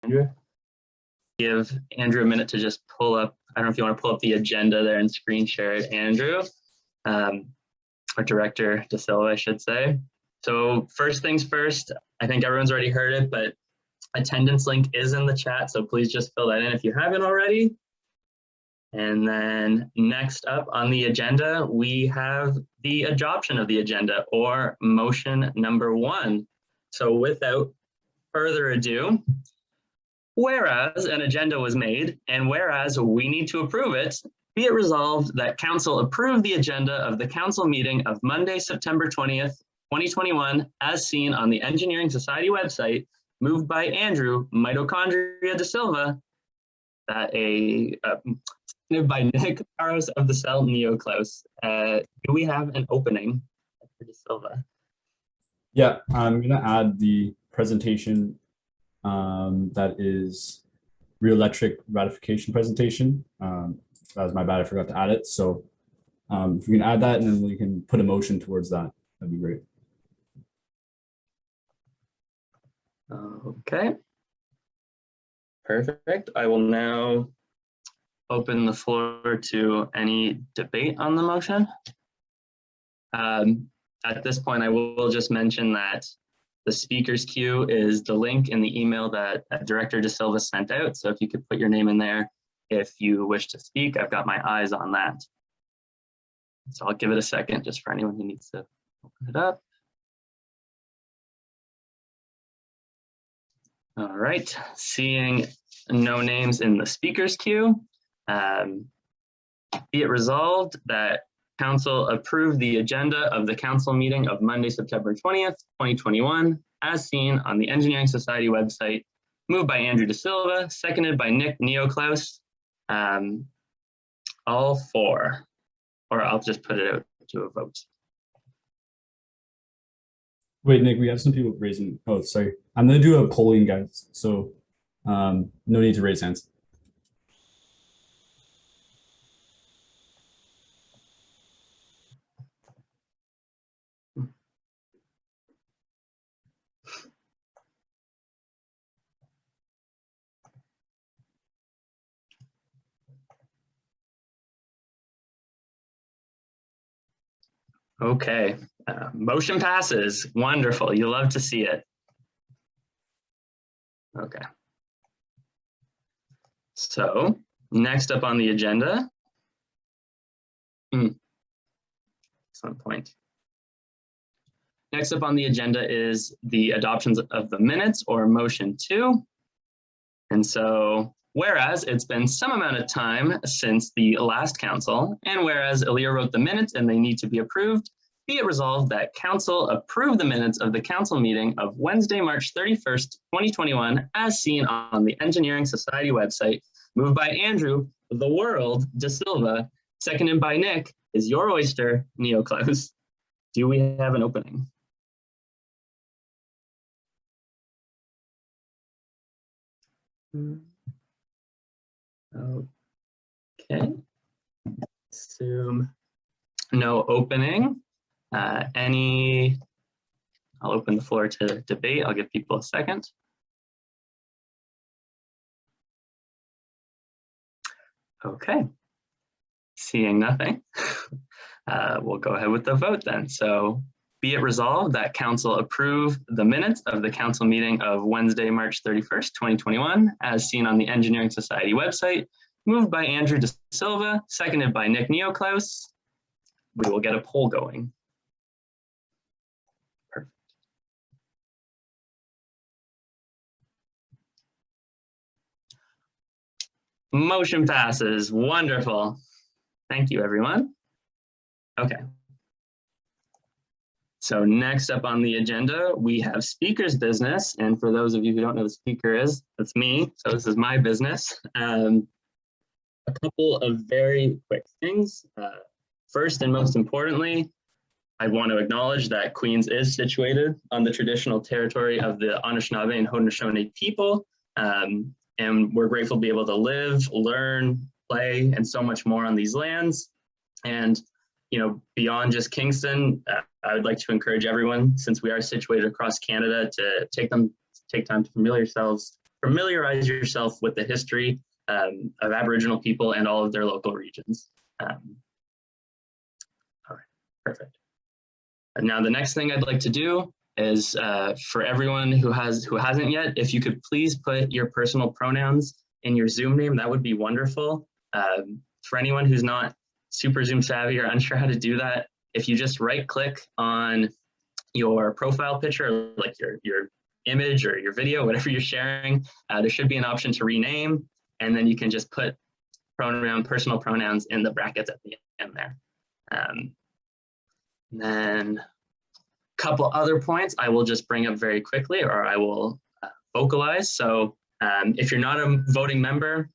Andrew. Give Andrew a minute to just pull up, I don't know if you want to pull up the agenda there and screen share it, Andrew, or Director De Silva, I should say. So first things first, I think everyone's already heard it, but attendance link is in the chat, so please just fill that in if you haven't already. And then next up on the agenda, we have the adoption of the agenda, or motion number 1. So without further ado, whereas an agenda was made and whereas we need to approve it, be it resolved that council approve the agenda of the council meeting of Monday, September 20th, 2021, as seen on the Engineering Society website, moved by Andrew Mitochondria De Silva, by Nick Caros of the Cell Neoclaus. Do we have an opening for De Silva? Yeah, I'm going to add the presentation that is Real Electric ratification presentation. That was my bad, I forgot to add it. So if we can add that and then we can put a motion towards that, that'd be great. Okay. Perfect. I will now open the floor to any debate on the motion. At this point, I will just mention that the speakers queue is the link in the email that Director De Silva sent out. So if you could put your name in there if you wish to speak, I've got my eyes on that. So I'll give it a second just for anyone who needs to open it up. All right, seeing no names in the speakers queue, be it resolved that council approve the agenda of the council meeting of Monday, September 20th, 2021, as seen on the Engineering Society website, moved by Andrew De Silva, seconded by Nick Neoclaus. All for, or I'll just put it out to a vote. Wait, Nick, we have some people raising. Oh, sorry. I'm going to do a polling, guys. So no need to raise hands. Okay, motion passes. Wonderful. You love to see it. Okay. So next up on the agenda. Excellent point. Next up on the agenda is the adoptions of the minutes, or motion 2. And so whereas it's been some amount of time since the last council, and whereas Aaliyah wrote the minutes and they need to be approved, be it resolved that council approve the minutes of the council meeting of Wednesday, March 31st, 2021, as seen on the Engineering Society website, moved by Andrew the World De Silva, seconded by Nick is your oyster, Neoclaus. Do we have an opening? Okay, assume no opening. I'll open the floor to debate. I'll give people a second. Okay, seeing nothing, we'll go ahead with the vote then. So be it resolved that council approve the minutes of the council meeting of Wednesday, March 31st, 2021, as seen on the Engineering Society website, moved by Andrew De Silva, seconded by Nick Neoclaus. We will get a poll going. Perfect. Motion passes. Wonderful. Thank you, everyone. Okay. So next up on the agenda, we have speaker's business. And for those of you who don't know who the speaker is, that's me. So this is my business. A couple of very quick things. First and most importantly, I want to acknowledge that Queens is situated on the traditional territory of the Anishinaabe and Haudenosaunee people. And we're grateful to be able to live, learn, play, and so much more on these lands. And beyond just Kingston, I would like to encourage everyone, since we are situated across Canada, to take time to familiarize yourselves familiarize yourself with the history of Aboriginal people and all of their local regions. All right, perfect. And now the next thing I'd like to do is for everyone who hasn't yet, if you could please put your personal pronouns in your Zoom name, that would be wonderful. For anyone who's not super Zoom savvy or unsure how to do that, if you just right click on your profile picture, like your image or your video, whatever you're sharing, there should be an option to rename, and then you can just put personal pronouns in the brackets at the end there. Then a couple other points I will just bring up very quickly, or I will vocalize. So if you're not a voting member,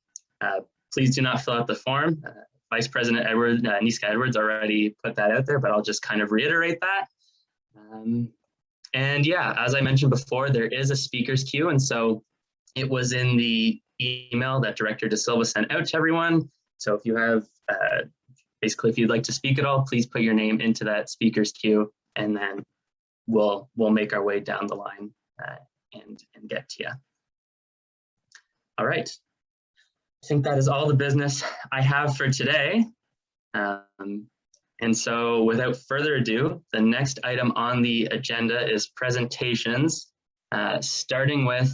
please do not fill out the form. Vice President Niska Edwards already put that out there, but I'll just kind of reiterate that. And yeah, as I mentioned before, there is a speakers queue. And so it was in the email that Director De Silva sent out to everyone. So if you have, basically, if you'd like to speak at all, please put your name into that speakers queue, and then we'll make our way down the line and get to you. All right. I think that is all the business I have for today. And so without further ado, the next item on the agenda is presentations, starting with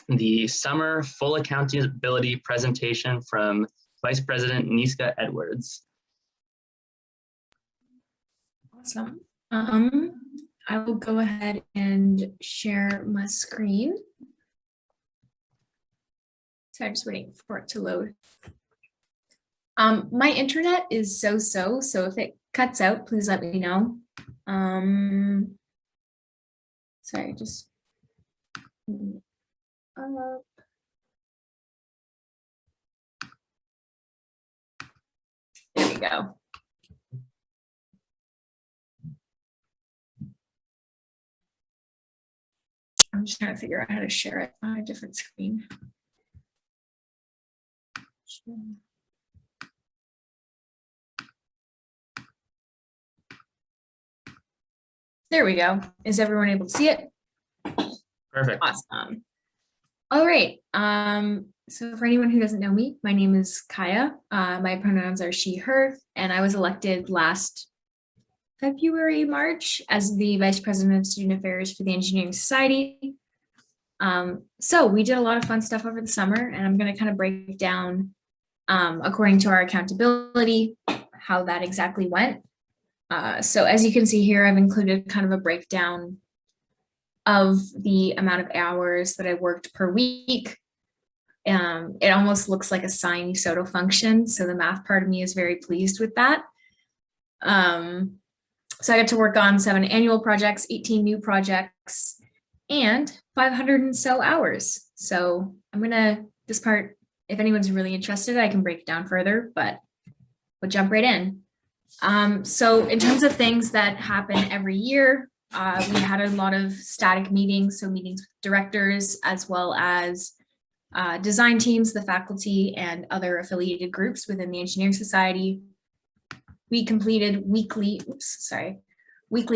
the summer full accountability presentation from Vice President Niska Edwards. Awesome. I will go ahead and share my screen. So I'm just waiting for it to load. My internet is so if it cuts out, please let me know. Sorry, just there we go. I'm just trying to figure out how to share it on a different screen. There we go. Is everyone able to see it? Perfect. Awesome. All right. So for anyone who doesn't know me, my name is Kaya. My pronouns are she, her, and I was elected last February, March as the Vice President of Student Affairs for the Engineering Society. So we did a lot of fun stuff over the summer, and I'm going to kind of break down, according to our accountability, how that exactly went. So as you can see here, I've included kind of a breakdown of the amount of hours that I worked per week. It almost looks like a sine USOTO function, so the math part of me is very pleased with that. So I got to work on 7 annual projects, 18 new projects, and 500 and so hours. So I'm gonna, this part, if anyone's really interested, I can break it down further, but we'll jump right in. So in terms of things that happen every year, we had a lot of static meetings, so meetings with directors, as well as design teams, the faculty, and other affiliated groups within the Engineering Society. We completed weekly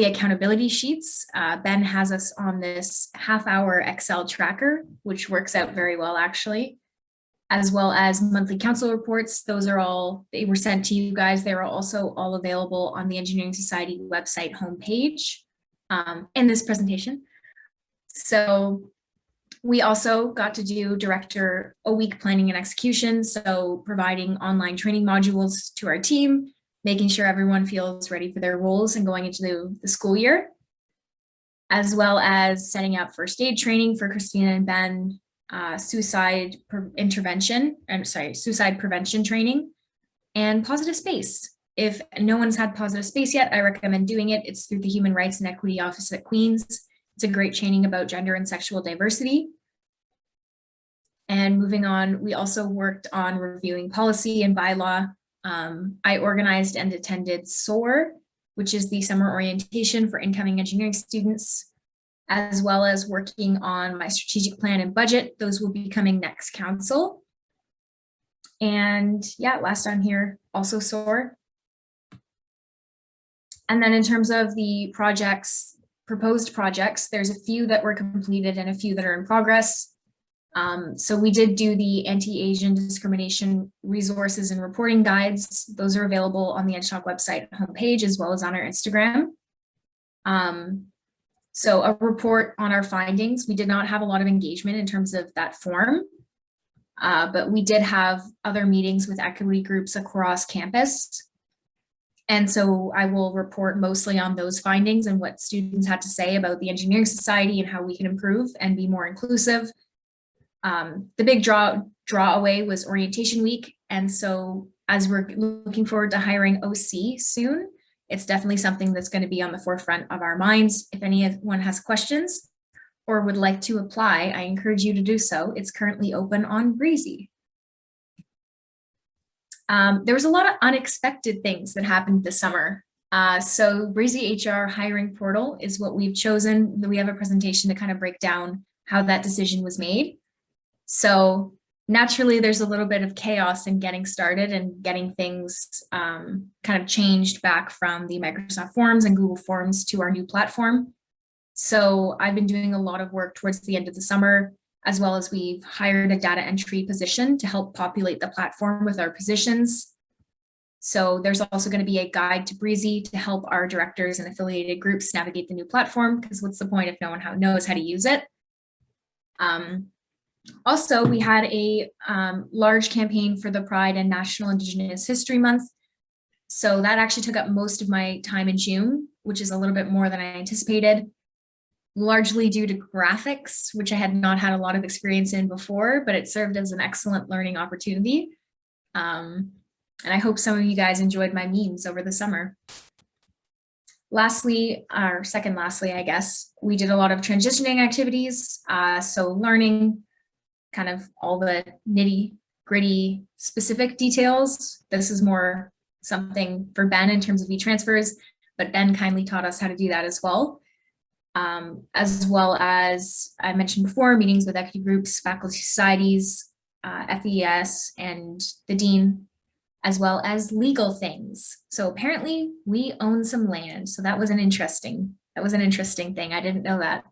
accountability sheets. Ben has us on this half-hour Excel tracker, which works out very well, actually, as well as monthly council reports. Those are all, they were sent to you guys. They are also all available on the Engineering Society website homepage in this presentation. So we also got to do Director A-Week planning and execution. So providing online training modules to our team, making sure everyone feels ready for their roles and going into the school year, as well as setting up first aid training for Christina and Ben, suicide prevention training, and positive space. If no one's had positive space yet, I recommend doing it. It's through the Human Rights and Equity Office at Queen's. It's a great training about gender and sexual diversity. And moving on, we also worked on reviewing policy and bylaw. I organized and attended SOAR, which is the summer orientation for incoming engineering students, as well as working on my strategic plan and budget. Those will be coming next council. And yeah, last on here, also SOAR. And then in terms of the projects, proposed projects, there's a few that were completed and a few that are in progress. So we did do the anti-Asian discrimination resources and reporting guides. Those are available on the EdgeTalk website homepage as well as on our Instagram. So a report on our findings. We did not have a lot of engagement in terms of that form, but we did have other meetings with equity groups across campus. And so I will report mostly on those findings and what students had to say about the Engineering Society and how we can improve and be more inclusive. The big draw away was orientation week. And so as we're looking forward to hiring OC soon, it's definitely something that's going to be on the forefront of our minds. If anyone has questions or would like to apply, I encourage you to do so. It's currently open on Breezy. There was a lot of unexpected things that happened this summer. So Breezy HR hiring portal is what we've chosen. We have a presentation to kind of break down how that decision was made. So naturally, there's a little bit of chaos in getting started and getting things kind of changed back from the Microsoft Forms and Google Forms to our new platform. So I've been doing a lot of work towards the end of the summer, as well as we've hired a data entry position to help populate the platform with our positions. So there's also going to be a guide to Breezy to help our directors and affiliated groups navigate the new platform, because what's the point if no one knows how to use it? Also, we had a large campaign for the Pride and National Indigenous History Month. So that actually took up most of my time in June, which is a little bit more than I anticipated, largely due to graphics, which I had not had a lot of experience in before, but it served as an excellent learning opportunity. And I hope some of you guys enjoyed my memes over the summer. Lastly, or second lastly, I guess, we did a lot of transitioning activities. So learning kind of all the nitty gritty specific details. This is more something for Ben in terms of e-transfers, but Ben kindly taught us how to do that as well. As well as I mentioned before, meetings with equity groups, faculty societies, FES, and the dean, as well as legal things. So apparently we own some land. So that was an interesting thing. I didn't know that.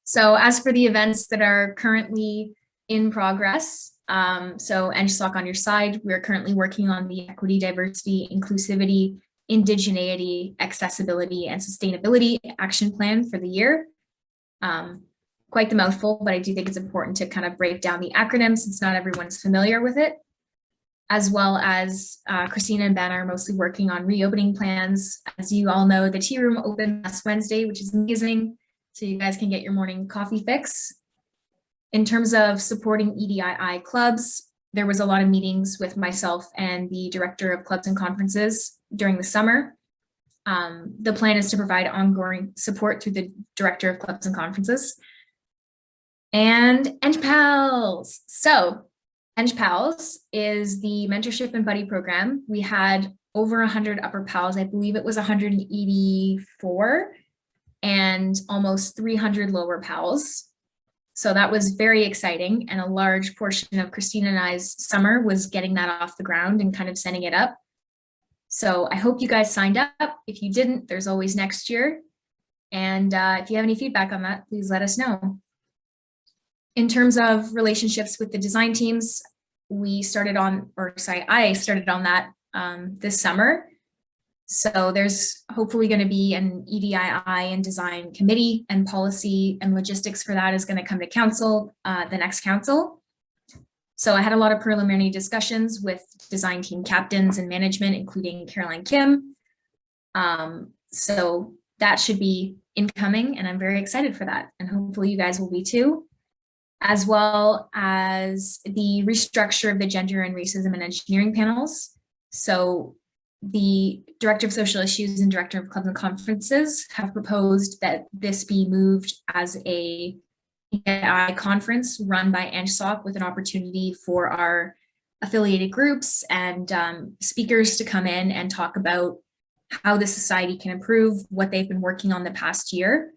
So as for the events that are currently in progress, so NSLOC on your side, we're currently working on the equity, diversity, inclusivity, indigeneity, accessibility, and sustainability action plan for the year. Quite the mouthful, but I do think it's important to kind of break down the acronyms since not everyone's familiar with it. As well as Christina and Ben are mostly working on reopening plans. As you all know, the tea room opened last Wednesday, which is amazing. So you guys can get your morning coffee fix. In terms of supporting Edi Clubs, there was a lot of meetings with myself and the director of clubs and conferences during the summer. The plan is to provide ongoing support through the director of clubs and conferences. And NPALS. So NPALS is the mentorship and buddy program. We had over 100 upper PALs. I believe it was 184 and almost 300 lower PALs. So that was very exciting. And a large portion of Christina and I's summer was getting that off the ground and kind of setting it up. So I hope you guys signed up. If you didn't, there's always next year. And if you have any feedback on that, please let us know. In terms of relationships with the design teams, I started on that this summer. So there's hopefully going to be an EDII and design committee, and policy and logistics for that is going to come to council, the next council. So I had a lot of preliminary discussions with design team captains and management, including Caroline Kim. So that should be incoming, and I'm very excited for that. And hopefully you guys will be too, as well as the restructure of the gender and racism and engineering panels. So the Director of Social Issues and Director of Clubs and Conferences have proposed that this be moved as a conference run by NSLOC, with an opportunity for our affiliated groups and speakers to come in and talk about how the society can improve, what they've been working on the past year.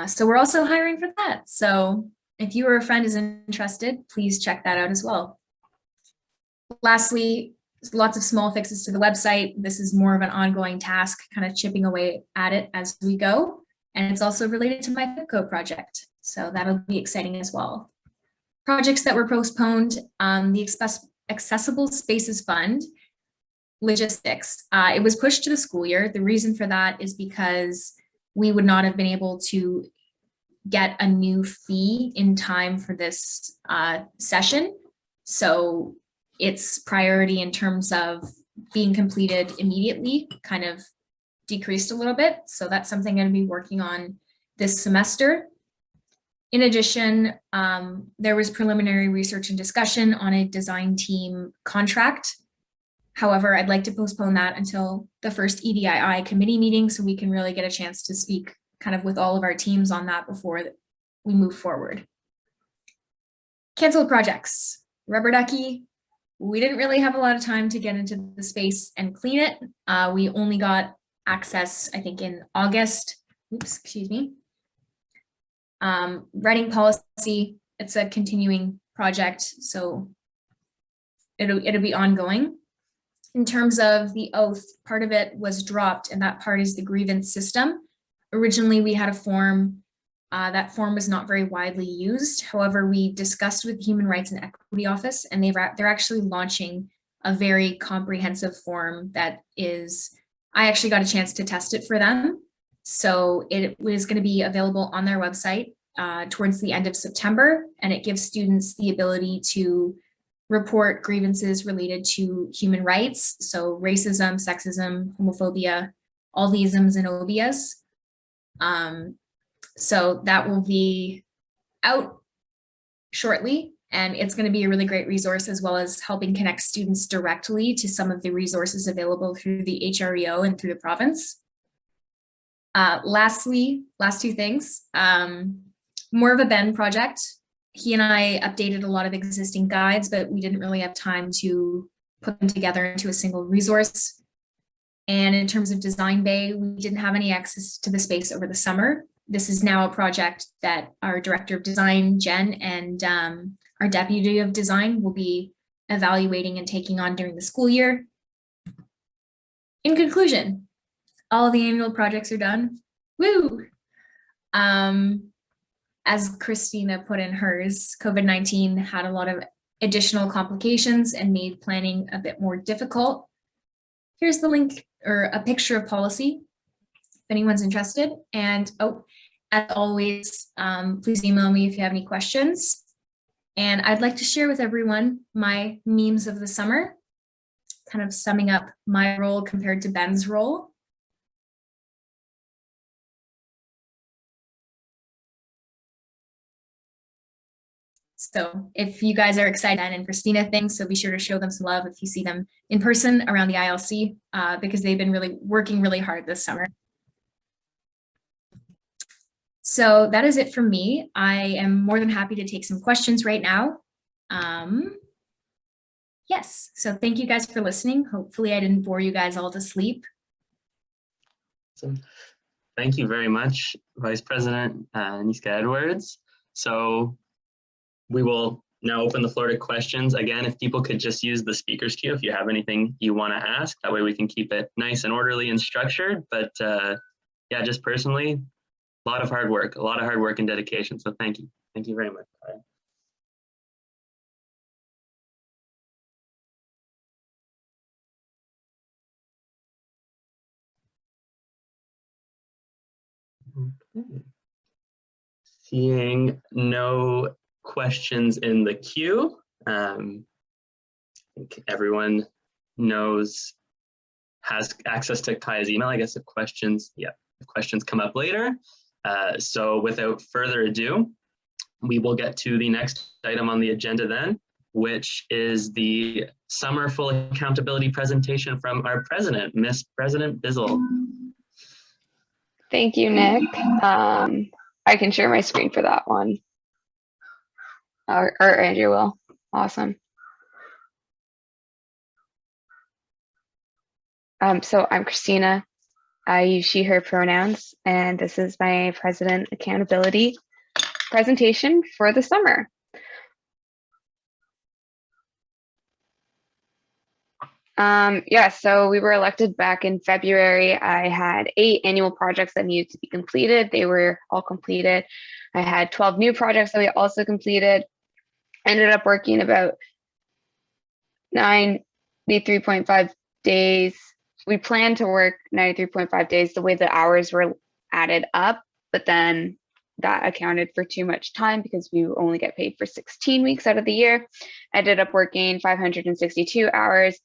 So we're also hiring for that. So if you or a friend is interested, please check that out as well. Lastly, lots of small fixes to the website. This is more of an ongoing task, kind of chipping away at it as we go. And it's also related to my FIPCO project. So that'll be exciting as well. Projects that were postponed, the Accessible Spaces Fund, logistics. It was pushed to the school year. The reason for that is because we would not have been able to get a new fee in time for this session. So its priority in terms of being completed immediately kind of decreased a little bit. So that's something I'm going to be working on this semester. In addition, there was preliminary research and discussion on a design team contract. However, I'd like to postpone that until the first EDII committee meeting so we can really get a chance to speak kind of with all of our teams on that before we move forward. Canceled projects. Rubber ducky. We didn't really have a lot of time to get into the space and clean it. We only got access, I think, in August. Oops, excuse me. Writing policy, it's a continuing project, so it'll be ongoing. In terms of the oath, part of it was dropped, and that part is the grievance system. Originally, we had a form. That form was not very widely used. However, we discussed with the Human Rights and Equity Office, and they're actually launching a very comprehensive form that is, I actually got a chance to test it for them. So it was going to be available on their website towards the end of September, and it gives students the ability to report grievances related to human rights, so racism, sexism, homophobia, all the isms and obias. So that will be out shortly, and it's going to be a really great resource, as well as helping connect students directly to some of the resources available through the HREO and through the province. Lastly, last two things, more of a Ben project. He and I updated a lot of existing guides, but we didn't really have time to put them together into a single resource. And in terms of Design Bay, we didn't have any access to the space over the summer. This is now a project that our Director of Design, Jen, and our Deputy of Design will be evaluating and taking on during the school year. In conclusion, all of the annual projects are done. Woo! As Christina put in hers, COVID-19 had a lot of additional complications and made planning a bit more difficult. Here's the link or a picture of policy, if anyone's interested. And as always, please email me if you have any questions. And I'd like to share with everyone my memes of the summer, kind of summing up my role compared to Ben's role. So if you guys are excited, Ben and Christina things, so be sure to show them some love if you see them in person around the ILC, because they've been working really hard this summer. So that is it from me. I am more than happy to take some questions right now. Yes, so thank you guys for listening. Hopefully I didn't bore you guys all to sleep. So, thank you very much, Vice President Niska Edwards. So we will now open the floor to questions. Again, if people could just use the speaker's queue if you have anything you want to ask. That way we can keep it nice and orderly and structured. But yeah, just personally, a lot of hard work and dedication. So thank you. Thank you very much. Okay. Seeing no questions in the queue, I think everyone has access to Kaya's email. I guess if questions come up later. So without further ado, we will get to the next item on the agenda then, which is the summer full accountability presentation from our president, Miss President Bizzle. Thank you, Nick. I can share my screen for that one. Or Andrew will. Awesome. So I'm Christina. I use she, her pronouns, and this is my president accountability presentation for the summer. Yeah, so we were elected back in February. I had 8 annual projects that needed to be completed. They were all completed. I had 12 new projects that we also completed. Ended up working about 93.5 days. We planned to work 93.5 days the way the hours were added up, but then that accounted for too much time because we only get paid for 16 weeks out of the year. Ended up working 562 hours,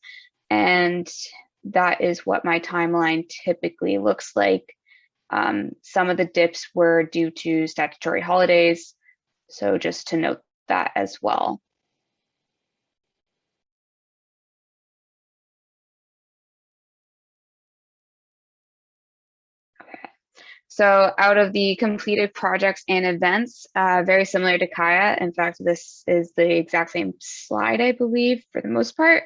and that is what my timeline typically looks like. Some of the dips were due to statutory holidays, so just to note that as well. So out of the completed projects and events, very similar to Kaya. In fact, this is the exact same slide, I believe, for the most part.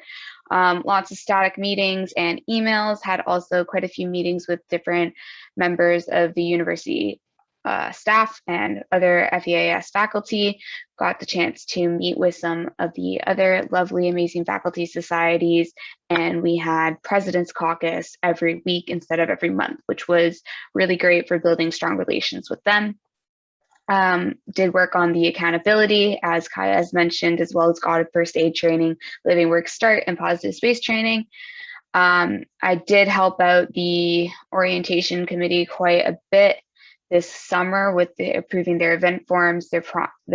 Lots of static meetings and emails, had also quite a few meetings with different members of the university staff and other FEAS faculty. Got the chance to meet with some of the other lovely, amazing faculty societies, and we had President's Caucus every week instead of every month, which was really great for building strong relations with them. Did work on the accountability, as Kaya has mentioned, as well as got first aid training, living work start, and positive space training. I did help out the orientation committee quite a bit this summer with approving their event forms, the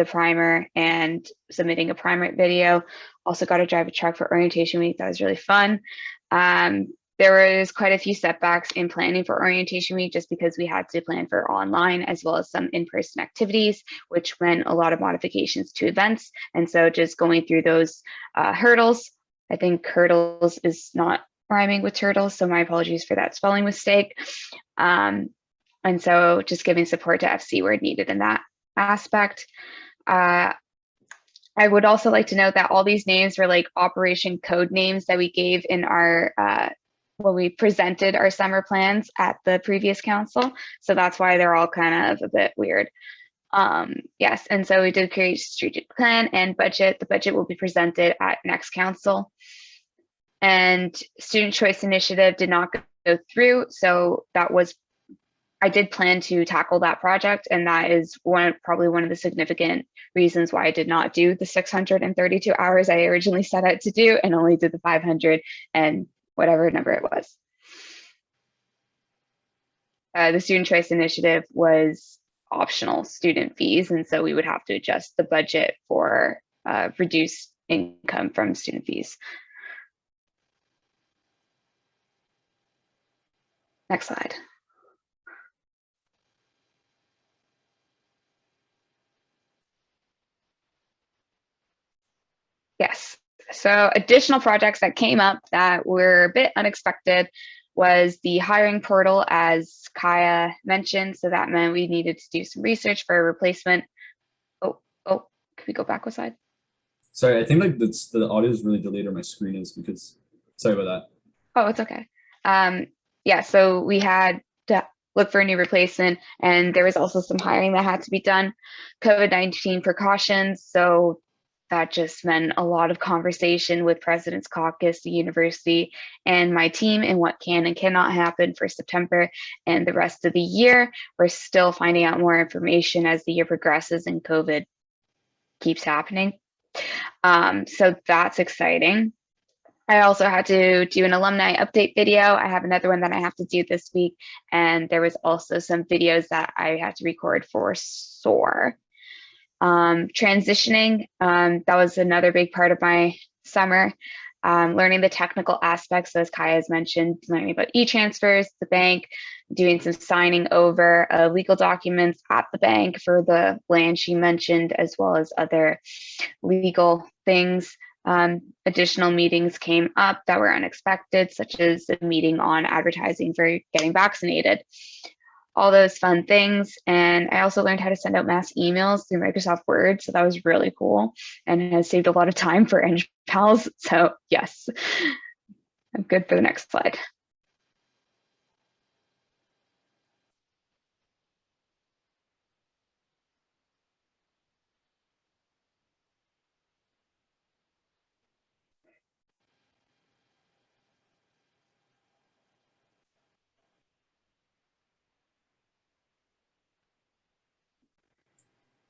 primer, and submitting a primer video. Also got to drive a truck for orientation week. That was really fun. There was quite a few setbacks in planning for orientation week just because we had to plan for online as well as some in-person activities, which meant a lot of modifications to events. And so just going through those hurdles. I think hurdles is not rhyming with turtles, so my apologies for that spelling mistake. And so just giving support to FC where needed in that aspect. I would also like to note that all these names were like operation code names that we gave in our when we presented our summer plans at the previous council. So that's why they're all kind of a bit weird. Yes, and so we did create strategic plan and budget. The budget will be presented at next council. And student choice initiative did not go through. So that was, I did plan to tackle that project, and that is probably one of the significant reasons why I did not do the 632 hours I originally set out to do and only did the 500 and whatever number it was. The student choice initiative was optional student fees, and so we would have to adjust the budget for reduced income from student fees. Next slide. Yes. So additional projects that came up that were a bit unexpected was the hiring portal, as Kaya mentioned. So that meant we needed to do some research for a replacement. Oh, can we go back one slide? Sorry, I think like the audio is really delayed on my screen is because, sorry about that. Oh, it's okay. Yeah, so we had to look for a new replacement, and there was also some hiring that had to be done. COVID-19 precautions, so that just meant a lot of conversation with President's Caucus, the university, and my team, and what can and cannot happen for September and the rest of the year. We're still finding out more information as the year progresses and COVID keeps happening. So that's exciting. I also had to do an alumni update video. I have another one that I have to do this week. And there was also some videos that I had to record for SOAR. Transitioning, that was another big part of my summer. Learning the technical aspects, as Kaya has mentioned, learning about e-transfers, the bank, doing some signing over of legal documents at the bank for the land she mentioned, as well as other legal things. Additional meetings came up that were unexpected, such as a meeting on advertising for getting vaccinated. All those fun things. And I also learned how to send out mass emails through Microsoft Word. So that was really cool and has saved a lot of time for Eng Pals. So yes, I'm good for the next slide.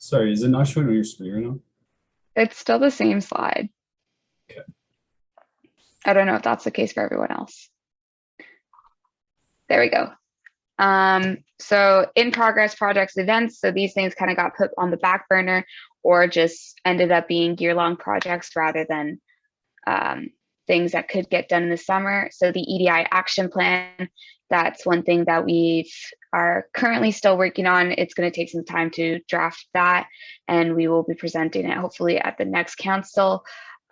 Sorry, is it not showing on your screen right now? It's still the same slide. Okay. I don't know if that's the case for everyone else. There we go. So in progress projects, events. So these things kind of got put on the back burner or just ended up being year-long projects rather than things that could get done in the summer. So the EDI action plan, that's one thing that we are currently still working on. It's going to take some time to draft that, and we will be presenting it hopefully at the next council.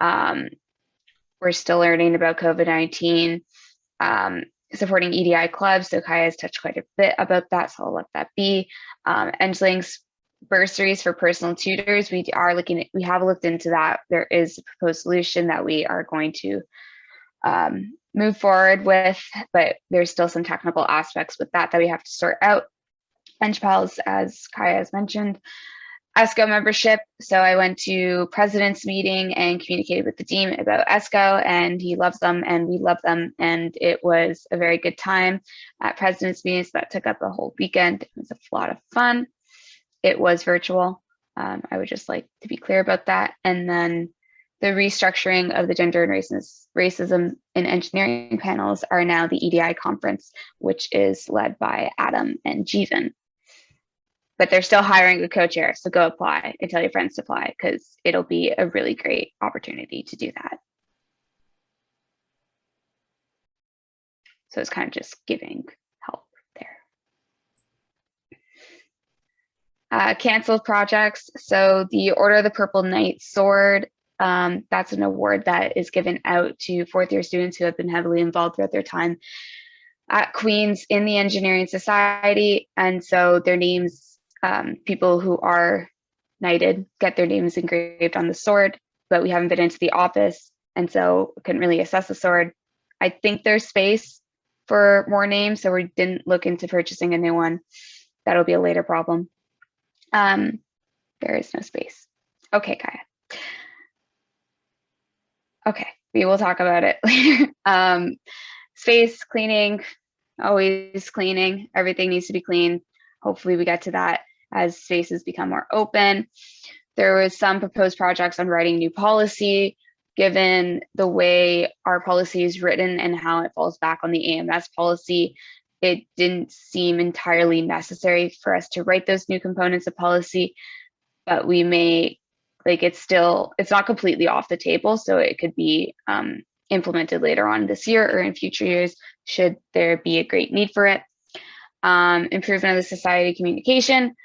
We're still learning about COVID-19, supporting Edi Clubs. So Kaya has touched quite a bit about that, so I'll let that be. Edgeling's bursaries for personal tutors. We have looked into that. There is a proposed solution that we are going to move forward with, but there's still some technical aspects with that we have to sort out. Bench pals, as Kaya has mentioned. ESCO membership. So I went to president's meeting and communicated with the dean about ESCO, and he loves them and we love them. And it was a very good time at president's meetings. That took up a whole weekend. It was a lot of fun. It was virtual. I would just like to be clear about that. And then the restructuring of the gender and racism in engineering panels are now the EDI conference, which is led by Adam and Jeevan. But they're still hiring a co-chair, so go apply and tell your friends to apply because it'll be a really great opportunity to do that. So it's kind of just giving help there. Canceled projects. So the Order of the Purple Knight Sword, that's an award that is given out to fourth-year students who have been heavily involved throughout their time at Queen's in the Engineering Society. And so their names, people who are knighted get their names engraved on the sword, but we haven't been into the office, and so couldn't really assess the sword. I think there's space for more names, so we didn't look into purchasing a new one. That'll be a later problem. There is no space. Okay, Kaya. Okay, we will talk about it later. Space cleaning, always cleaning. Everything needs to be clean. Hopefully we get to that as spaces become more open. There was some proposed projects on writing new policy. Given the way our policy is written and how it falls back on the AMS policy, it didn't seem entirely necessary for us to write those new components of policy, but we may, it's not completely off the table, so it could be implemented later on this year or in future years, should there be a great need for it. Improvement of the society communication.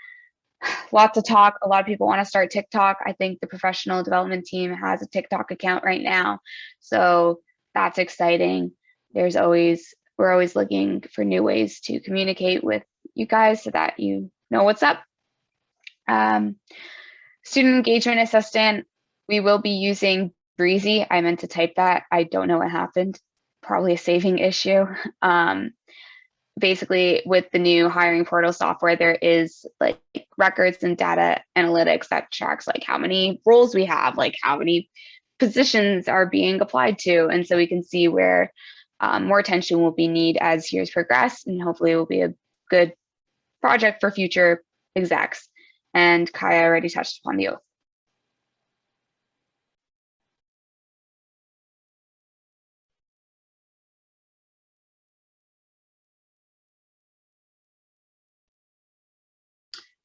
Lots of talk. A lot of people want to start TikTok. I think the professional development team has a TikTok account right now. So that's exciting. We're always looking for new ways to communicate with you guys so that you know what's up. Student engagement assistant. We will be using Breezy. I meant to type that. I don't know what happened. Probably a saving issue. Basically, with the new hiring portal software, there is records and data analytics that tracks how many roles we have, how many positions are being applied to. And so we can see where more attention will be needed as years progress, and hopefully it will be a good project for future execs. And Kaya already touched upon the oath.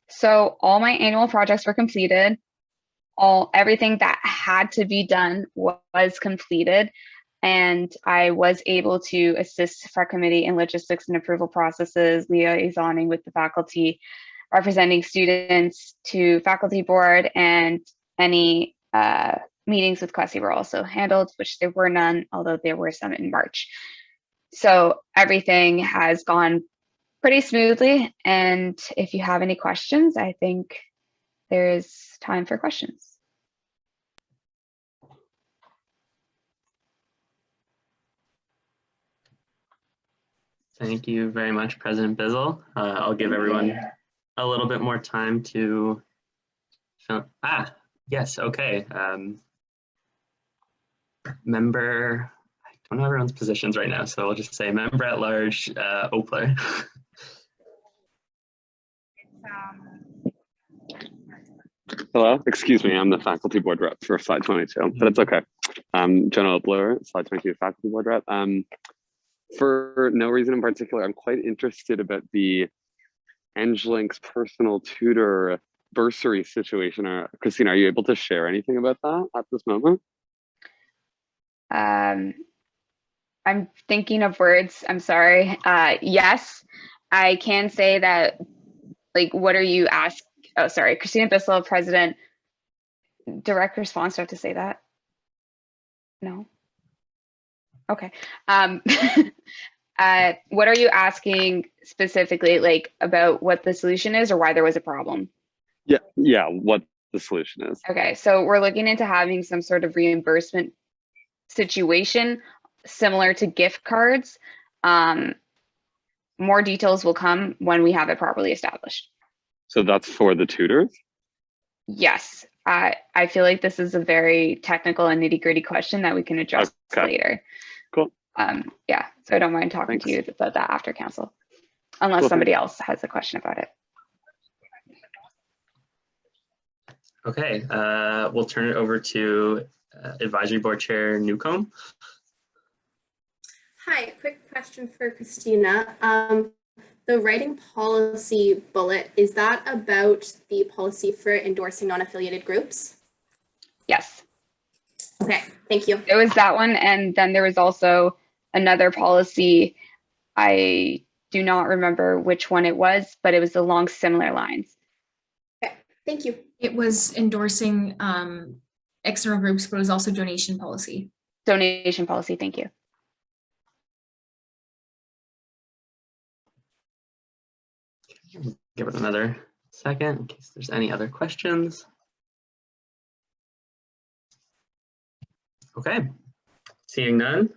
So all my annual projects were completed. Everything that had to be done was completed, and I was able to assist FREC committee in logistics and approval processes, liaisoning with the faculty, representing students to faculty board, and any meetings with CLESI were also handled, which there were none, although there were some in March. So everything has gone pretty smoothly. And if you have any questions, I think there is time for questions. Thank you very much, President Bizzle. I'll give everyone a little bit more time to yes, okay. Member, I don't know everyone's positions right now, so I'll just say member at large, Opler. Hello, excuse me, I'm the faculty board rep for slide 22, but it's okay. Jenna Obler, slide 22 faculty board rep. For no reason in particular, I'm quite interested about the EngLink's personal tutor bursary situation. Christina, are you able to share anything about that at this moment? I'm thinking of words. I'm sorry. Yes, I can say that. Like, what are you asking? Oh, sorry, Christina Bissell, President. Direct response. Do I have to say that? No. Okay. What are you asking specifically, like about what the solution is or why there was a problem? Yeah, what the solution is. Okay, so we're looking into having some sort of reimbursement situation similar to gift cards. More details will come when we have it properly established. So that's for the tutors? Yes, I feel like this is a very technical and nitty-gritty question that we can address later. Cool. Yeah, so I don't mind talking to you about that after council, unless somebody else has a question about it. Okay, we'll turn it over to Advisory Board Chair Newcomb. Hi, quick question for Christina. The writing policy bullet, is that about the policy for endorsing non-affiliated groups? Yes. Okay, thank you. It was that one, and then there was also another policy. I do not remember which one it was, but it was along similar lines. Okay, thank you. It was endorsing external groups, but it was also donation policy. Donation policy, thank you. Give it another second in case there's any other questions. Okay, seeing none,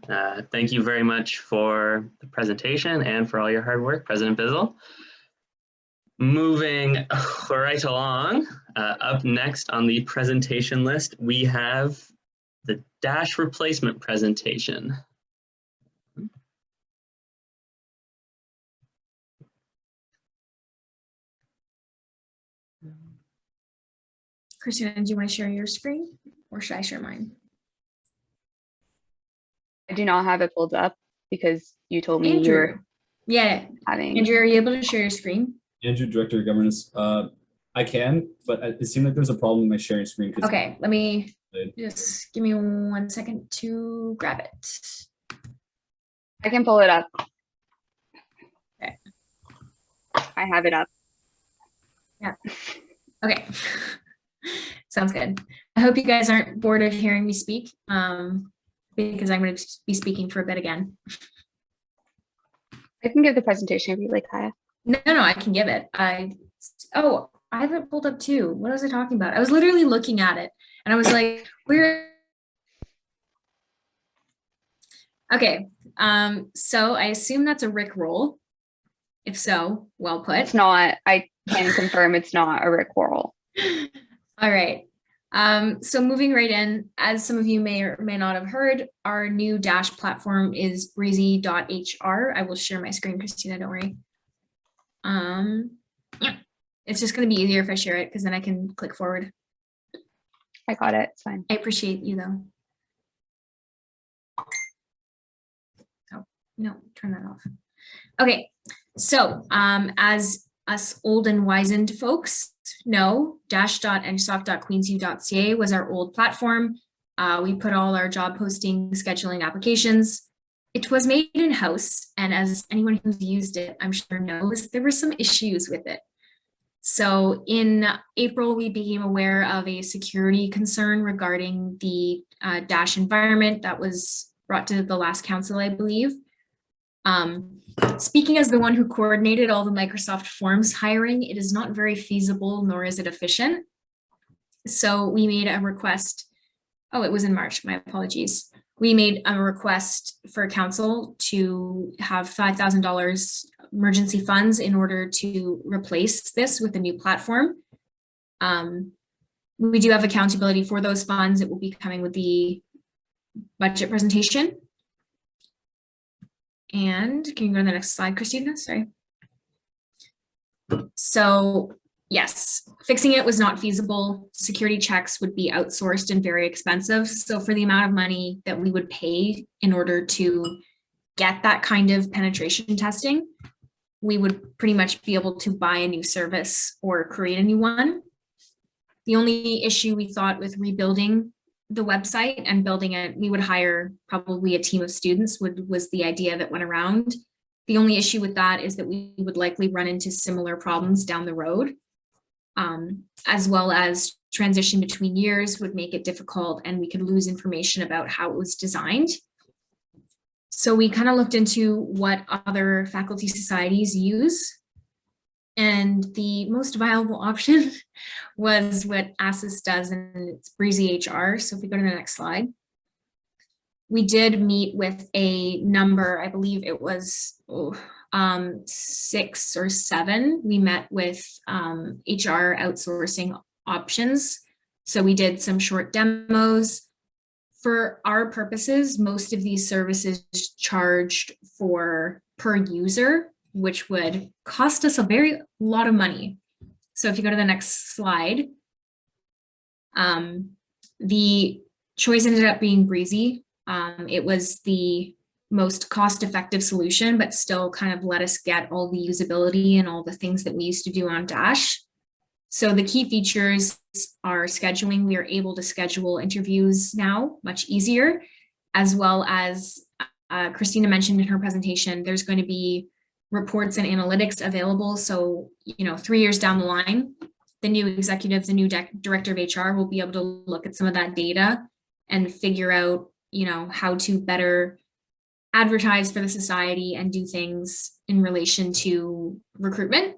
thank you very much for the presentation and for all your hard work, President Bizzle. Moving right along, up next on the presentation list, we have the DASH replacement presentation. Christina, do you want to share your screen or should I share mine? I do not have it pulled up because you told me you were having. Andrew, are you able to share your screen? Andrew, Director of Governance. I can, but it seemed like there's a problem with my sharing screen. Okay, let me just give me 1 second to grab it. I can pull it up. Okay. I have it up. Yeah. Okay. Sounds good. I hope you guys aren't bored of hearing me speak, because I'm going to be speaking for a bit again. I can give the presentation if you like, Kaya. No, I can give it. I have it pulled up too. What was I talking about? I was literally looking at it and I was like, where? Okay. So I assume that's a Rick roll. If so, well put. It's not. I can confirm it's not a Rick roll. All right. So moving right in, as some of you may or may not have heard, our new Dash platform is breezy.hr. I will share my screen, Christina, don't worry. Yeah, it's just going to be easier if I share it because then I can click forward. I got it. It's fine. I appreciate you though. Oh, no, turn that off. Okay, so as us old and wizened folks know, dash.ngsoc.queensu.ca was our old platform. We put all our job posting, scheduling applications. It was made in-house, and as anyone who's used it, I'm sure knows, there were some issues with it. So in April, we became aware of a security concern regarding the Dash environment that was brought to the last council, I believe. Speaking as the one who coordinated all the Microsoft Forms hiring, it is not very feasible, nor is it efficient. So we made a request. Oh, it was in March, my apologies. We made a request for council to have $5,000 emergency funds in order to replace this with a new platform. We do have accountability for those funds. It will be coming with the budget presentation. And can you go to the next slide, Christina? Sorry. So Yes, fixing it was not feasible. Security checks would be outsourced and very expensive. So for the amount of money that we would pay in order to get that kind of penetration testing, we would pretty much be able to buy a new service or create a new one. The only issue we thought with rebuilding the website and building it, we would hire probably a team of students was the idea that went around. The only issue with that is that we would likely run into similar problems down the road, as well as transition between years would make it difficult and we could lose information about how it was designed. So we kind of looked into what other faculty societies use. And the most viable option was what ASIS does, and it's Breezy HR. So if we go to the next slide, we did meet with a number, I believe it was 6 or 7. We met with HR outsourcing options. So we did some short demos. For our purposes, most of these services charged for per user, which would cost us a lot of money. So if you go to the next slide, the choice ended up being Breezy. It was the most cost-effective solution, but still kind of let us get all the usability and all the things that we used to do on Dash. So the key features are scheduling. We are able to schedule interviews now much easier, as well as Christina mentioned in her presentation, there's going to be reports and analytics available. So, 3 years down the line, the new executive, the new director of HR will be able to look at some of that data and figure out, how to better advertise for the society and do things in relation to recruitment.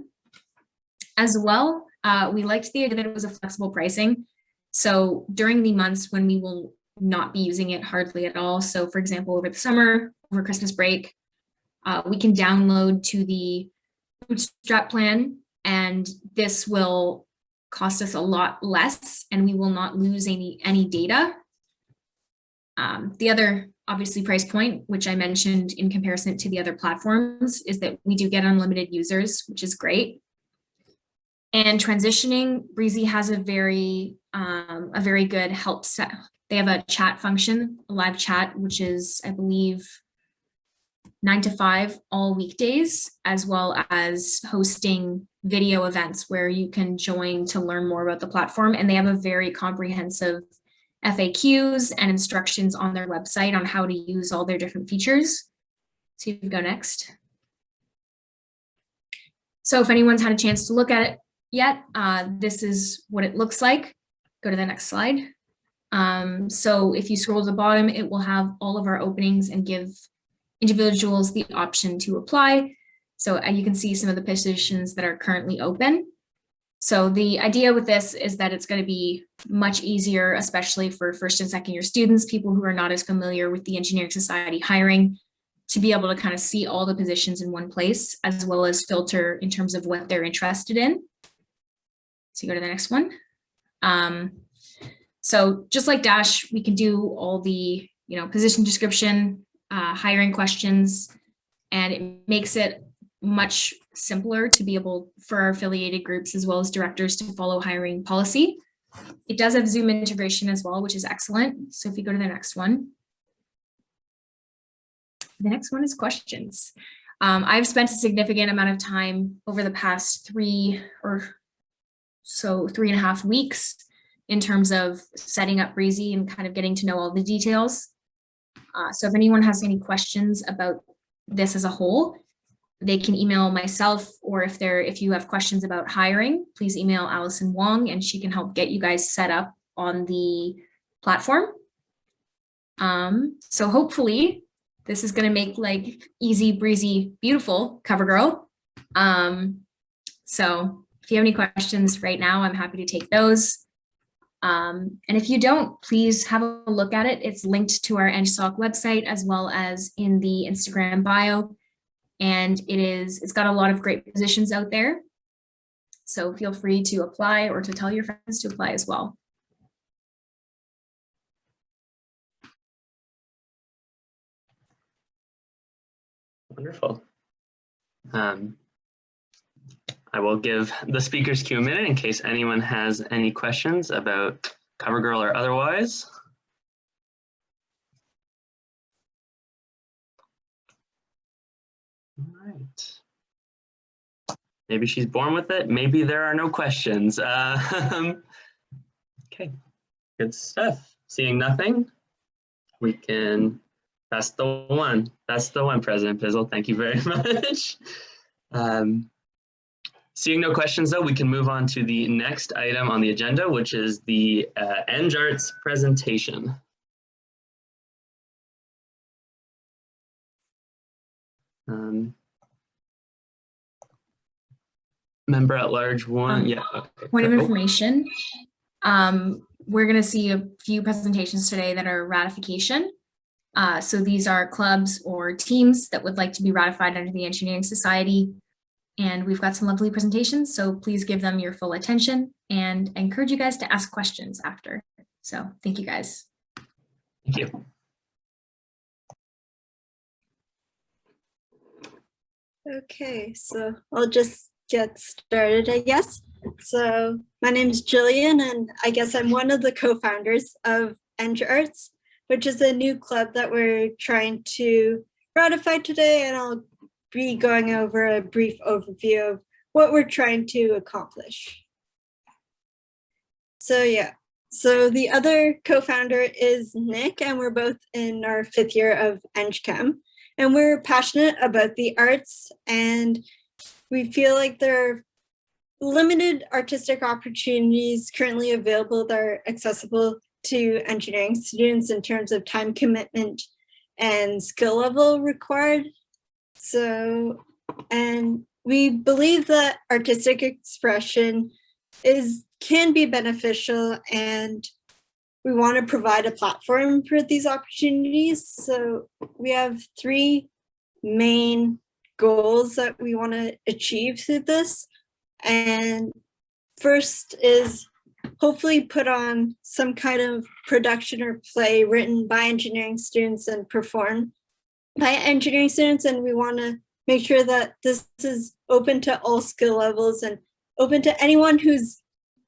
As well, we liked the idea that it was a flexible pricing. So during the months when we will not be using it hardly at all, so for example, over the summer, over Christmas break, we can download to the Bootstrap plan, and this will cost us a lot less, and we will not lose any data. The other, obviously, price point, which I mentioned in comparison to the other platforms, is that we do get unlimited users, which is great. And transitioning, Breezy has a very good help set. They have a chat function, a live chat, which is, I believe, 9 to 5 all weekdays, as well as hosting video events where you can join to learn more about the platform. And they have a very comprehensive FAQs and instructions on their website on how to use all their different features. So you can go next. So if anyone's had a chance to look at it yet, this is what it looks like. Go to the next slide. So if you scroll to the bottom, it will have all of our openings and give individuals the option to apply. So you can see some of the positions that are currently open. So the idea with this is that it's going to be much easier, especially for first and second year students, people who are not as familiar with the Engineering Society hiring, to be able to kind of see all the positions in one place, as well as filter in terms of what they're interested in. So you go to the next one. So just like Dash, we can do all the position description, hiring questions, and it makes it much simpler to be able for our affiliated groups as well as directors to follow hiring policy. It does have Zoom integration as well, which is excellent. So if you go to the next one. The next one is questions. I've spent a significant amount of time over the past 3.5 weeks in terms of setting up Breezy and kind of getting to know all the details. So if anyone has any questions about this as a whole, they can email myself, or if you have questions about hiring, please email Allison Wong and she can help get you guys set up on the platform. So hopefully this is going to make like easy, breezy, beautiful CoverGirl. So if you have any questions right now, I'm happy to take those. And if you don't, please have a look at it. It's linked to our NSOC website as well as in the Instagram bio. And it's got a lot of great positions out there. So feel free to apply or to tell your friends to apply as well. Wonderful. I will give the speakers queue a minute in case anyone has any questions about CoverGirl or otherwise. All right. Maybe she's born with it. Maybe there are no questions. Okay, good stuff. Seeing nothing, we can, that's the one. That's the one, President Pizzle. Thank you very much. Seeing no questions, though, we can move on to the next item on the agenda, which is the NJARTS presentation. Member at large one, yeah. Okay. Point of information. We're going to see a few presentations today that are ratification. So these are clubs or teams that would like to be ratified under the Engineering Society. And we've got some lovely presentations, so please give them your full attention, and I encourage you guys to ask questions after. So thank you guys. Thank you. Okay, so I'll just get started, I guess. So my name is Jillian, and I guess I'm one of the co-founders of NJARTS, which is a new club that we're trying to ratify today, and I'll be going over a brief overview of what we're trying to accomplish. So yeah, so the other co-founder is Nick, and we're both in our 5th year of EngChem, and we're passionate about the arts, and we feel like there are limited artistic opportunities currently available that are accessible to engineering students in terms of time commitment and skill level required. So, and we believe that artistic expression can be beneficial, and we want to provide a platform for these opportunities. So we have 3 main goals that we want to achieve through this. And first is hopefully put on some kind of production or play written by engineering students and performed by engineering students. And we want to make sure that this is open to all skill levels and open to anyone who's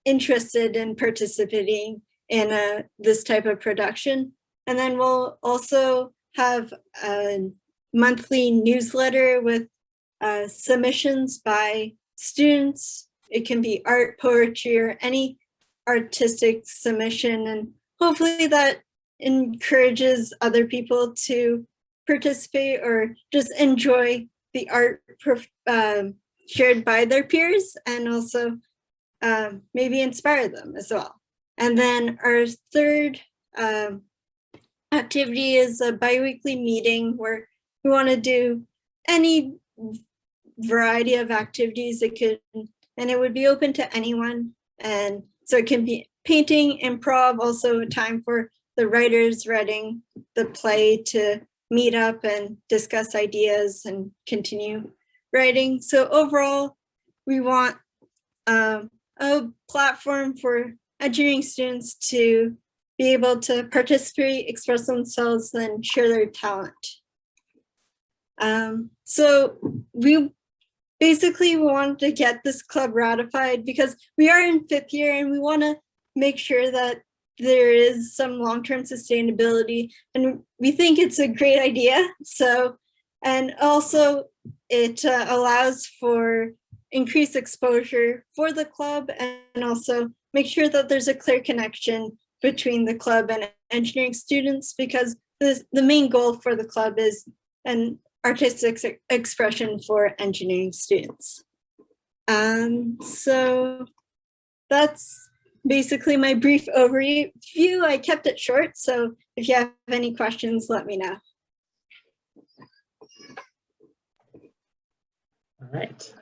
interested in participating in this type of production. And then we'll also have a monthly newsletter with submissions by students. It can be art, poetry, or any artistic submission, and hopefully that encourages other people to participate or just enjoy the art shared by their peers, and also maybe inspire them as well. And then our third activity is a bi-weekly meeting where we want to do any variety of activities. And it would be open to anyone. And so it can be painting, improv, also a time for the writers writing the play to meet up and discuss ideas and continue writing. So overall, we want a platform for engineering students to be able to participate, express themselves, and share their talent. So we wanted to get this club ratified because we are in 5th year, and we want to make sure that there is some long-term sustainability, and we think it's a great idea. So, and also it allows for increased exposure for the club, and also make sure that there's a clear connection between the club and engineering students, because the main goal for the club is an artistic expression for engineering students. So that's basically my brief overview. I kept it short, so if you have any questions, let me know. All right.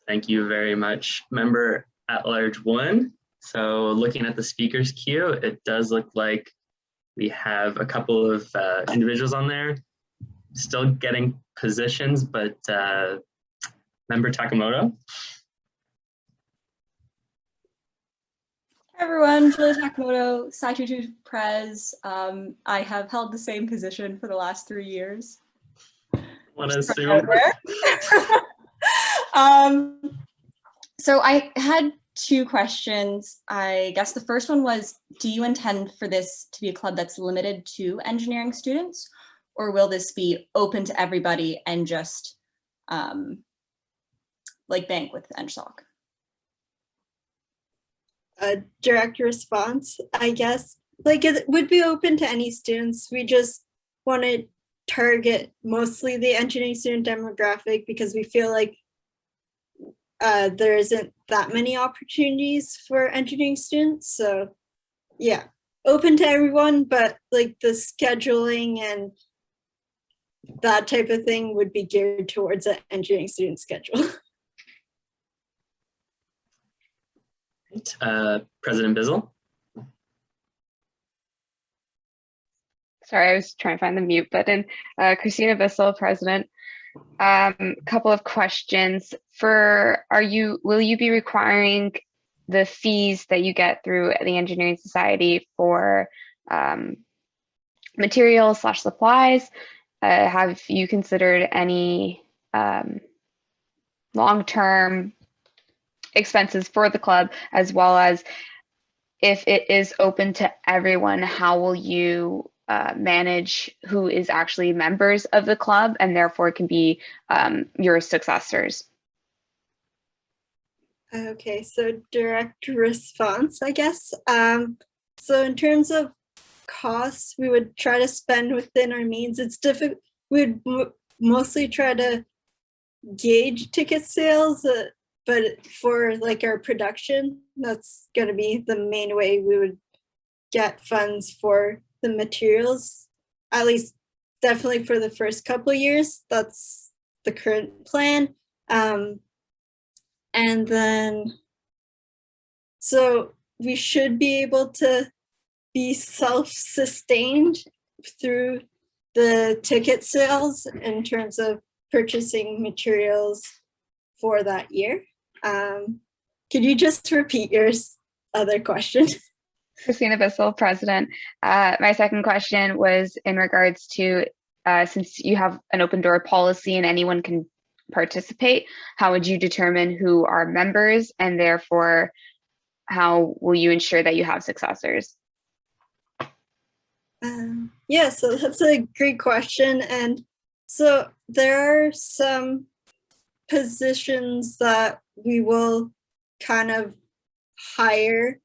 Thank you very much, Member at Large 1. So looking at the speakers queue, it does look like we have a couple of individuals on there still getting positions, but Member Takamoto. Hi everyone, Julia Takamoto, Sci22 Prez. I have held the same position for the last 3 years. Want to assume? So I had two questions. I guess the first one was, do you intend for this to be a club that's limited to engineering students, or will this be open to everybody and just like bank with NSOC? A direct response, I guess. Like, it would be open to any students. We just want to target mostly the engineering student demographic because we feel like there isn't that many opportunities for engineering students. So yeah, open to everyone, but like the scheduling and that type of thing would be geared towards an engineering student schedule. President Bizzle. Sorry, I was trying to find the mute button. Christina Bissell, President. Couple of questions. Will you be requiring the fees that you get through the Engineering Society for materials / supplies? Have you considered any long-term expenses for the club, as well as if it is open to everyone, how will you manage who is actually members of the club and therefore can be your successors? Okay, so direct response, I guess. So in terms of costs, we would try to spend within our means. It's difficult. We'd mostly try to gauge ticket sales, but for like our production, that's going to be the main way we would get funds for the materials, at least definitely for the first couple of years. That's the current plan. And then, so we should be able to be self-sustained through the ticket sales in terms of purchasing materials for that year. Could you just repeat your other question? Christina Bissell, President. My second question was in regards to, since you have an open door policy and anyone can participate, how would you determine who are members, and therefore how will you ensure that you have successors? Yeah, so that's a great question. And so there are some positions that we will kind of hire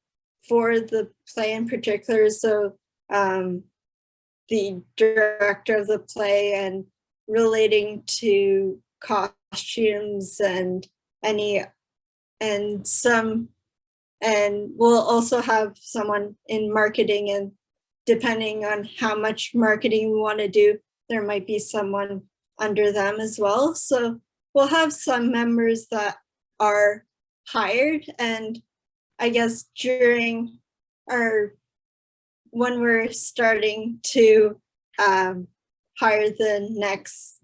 for the play in particular. So the director of the play and relating to costumes and we'll also have someone in marketing, and depending on how much marketing we want to do, there might be someone under them as well. So we'll have some members that are hired, and I guess when we're starting to hire the next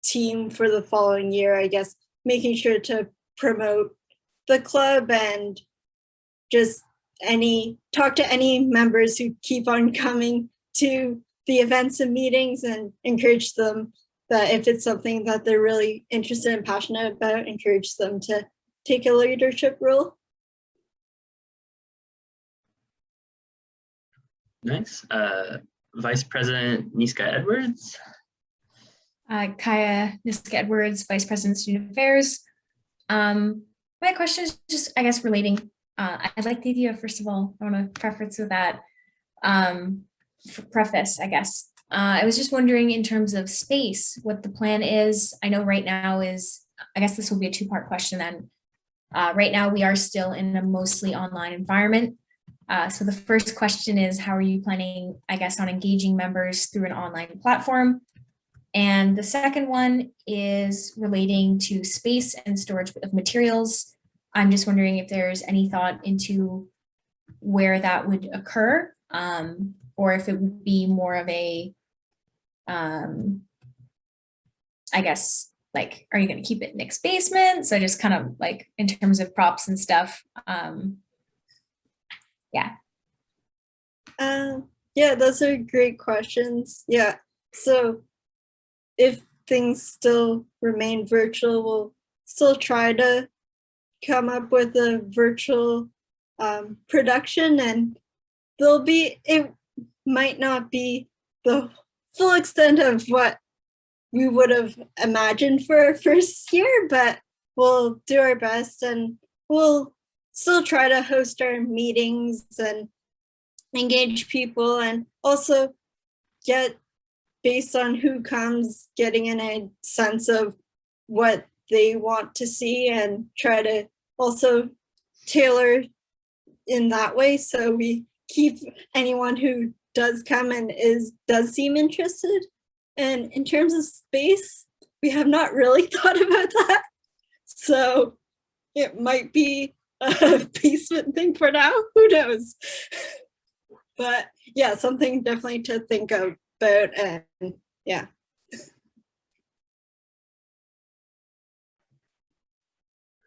team for the following year, I guess making sure to promote the club and just talk to any members who keep on coming to the events and meetings, and encourage them that if it's something that they're really interested and passionate about, encourage them to take a leadership role. Nice. Vice President Niska Edwards. Kaya Niska Edwards, Vice President Student Affairs. My question is just, I guess, relating. I like the idea, first of all, I want to preface with that. Preface, I guess. I was just wondering in terms of space, what the plan is. I know right now is, I guess this will be a two-part question then. Right now we are still in a mostly online environment. So the first question is, how are you planning, I guess, on engaging members through an online platform? And the second one is relating to space and storage of materials. I'm just wondering if there's any thought into where that would occur, or if it would be more of a, I guess, like, are you going to keep it Nick's basement? So just kind of like in terms of props and stuff. Yeah. Yeah, those are great questions. Yeah. So if things still remain virtual, we'll still try to come up with a virtual production, and it might not be the full extent of what we would have imagined for our first year, but we'll do our best, and we'll still try to host our meetings and engage people, and also get, based on who comes, getting in a sense of what they want to see, and try to also tailor in that way, so we keep anyone who does come and does seem interested. And in terms of space, we have not really thought about that, so it might be a basement thing for now, who knows. But yeah, something definitely to think about, and yeah.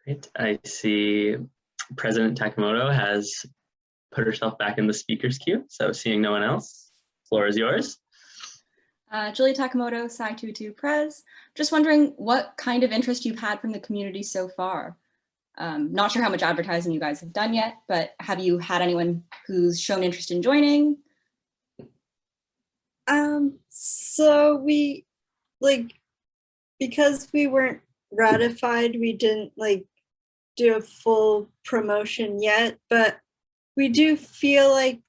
Great. I see President Takamoto has put herself back in the speakers queue. So seeing no one else, floor is yours. Julie Takamoto, Sci22 Pres. Just wondering what kind of interest you've had from the community so far. Not sure how much advertising you guys have done yet, but have you had anyone who's shown interest in joining? So we, because we weren't ratified, we didn't do a full promotion yet, but we do feel like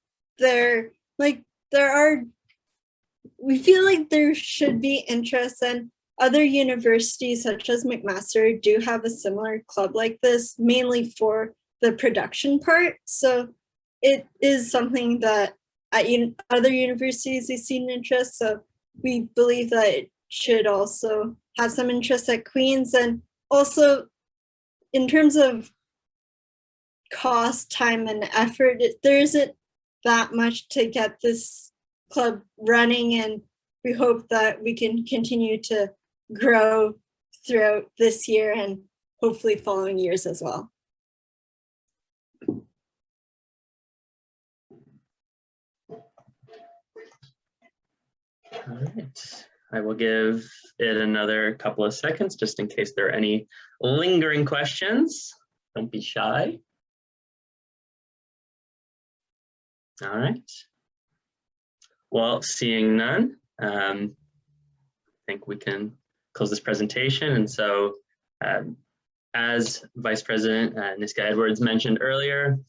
we feel like there should be interest, and other universities such as McMaster do have a similar club like this, mainly for the production part. So it is something that at other universities they've seen interest. So we believe that it should also have some interest at Queen's. And also in terms of cost, time, and effort, there isn't that much to get this club running, and we hope that we can continue to grow throughout this year and hopefully following years as well. All right. I will give it another couple of seconds just in case there are any lingering questions. Don't be shy. All right. Well, seeing none, I think we can close this presentation. And so as Vice President Niska Edwards mentioned earlier,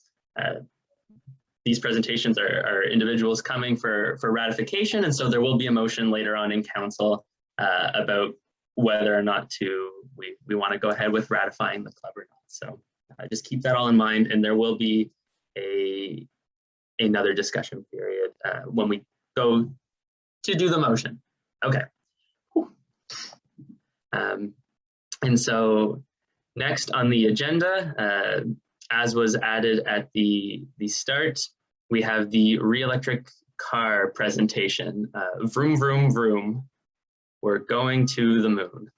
these presentations are individuals coming for ratification. And so there will be a motion later on in council about whether or not we want to go ahead with ratifying the club or not. So just keep that all in mind, and there will be another discussion period when we go to do the motion. Okay. And so next on the agenda, as was added at the start, we have the re-electric car presentation. Vroom, vroom, vroom. We're going to the moon.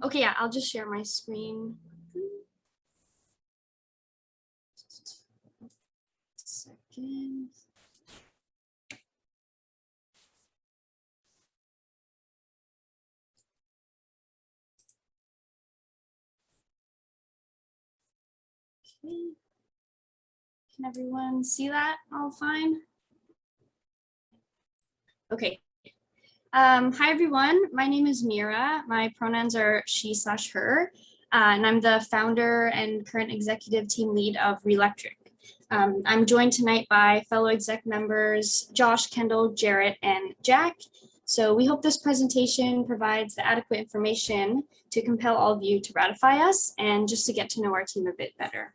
Okay, yeah, I'll just share my screen. Second. Okay. Can everyone see that all fine? Okay. Hi, everyone. My name is Mira. My pronouns are she/her, and I'm the founder and current executive team lead of Re-Electric. I'm joined tonight by fellow exec members Josh, Kendall, Jarrett, and Jack. So we hope this presentation provides the adequate information to compel all of you to ratify us and just to get to know our team a bit better.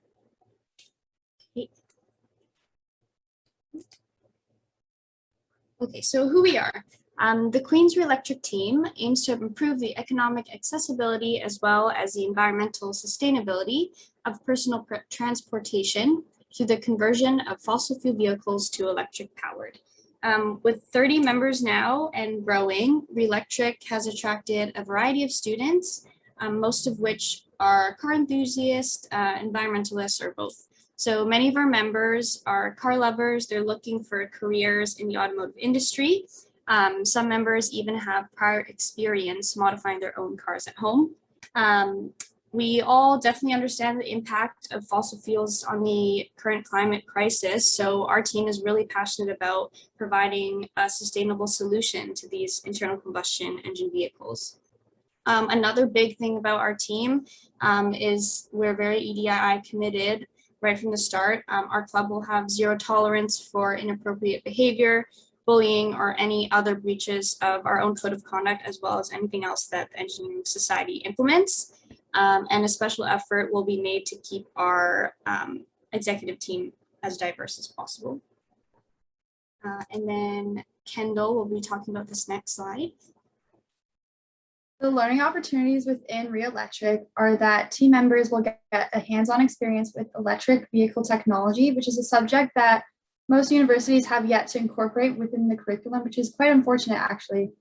Okay, so who we are. The Queens Re-Electric team aims to improve the economic accessibility as well as the environmental sustainability of personal transportation through the conversion of fossil fuel vehicles to electric powered. With 30 members now and growing, Re-Electric has attracted a variety of students, most of which are car enthusiasts, environmentalists, or both. So many of our members are car lovers. They're looking for careers in the automotive industry. Some members even have prior experience modifying their own cars at home. We all definitely understand the impact of fossil fuels on the current climate crisis. So our team is really passionate about providing a sustainable solution to these internal combustion engine vehicles. Another big thing about our team is we're very EDI committed right from the start. Our club will have zero tolerance for inappropriate behavior, bullying, or any other breaches of our own code of conduct, as well as anything else that the engineering society implements. And a special effort will be made to keep our executive team as diverse as possible. And then Kendall will be talking about this next slide. The learning opportunities within Re-Electric are that team members will get a hands-on experience with electric vehicle technology, which is a subject that most universities have yet to incorporate within the curriculum, which is quite unfortunate actually.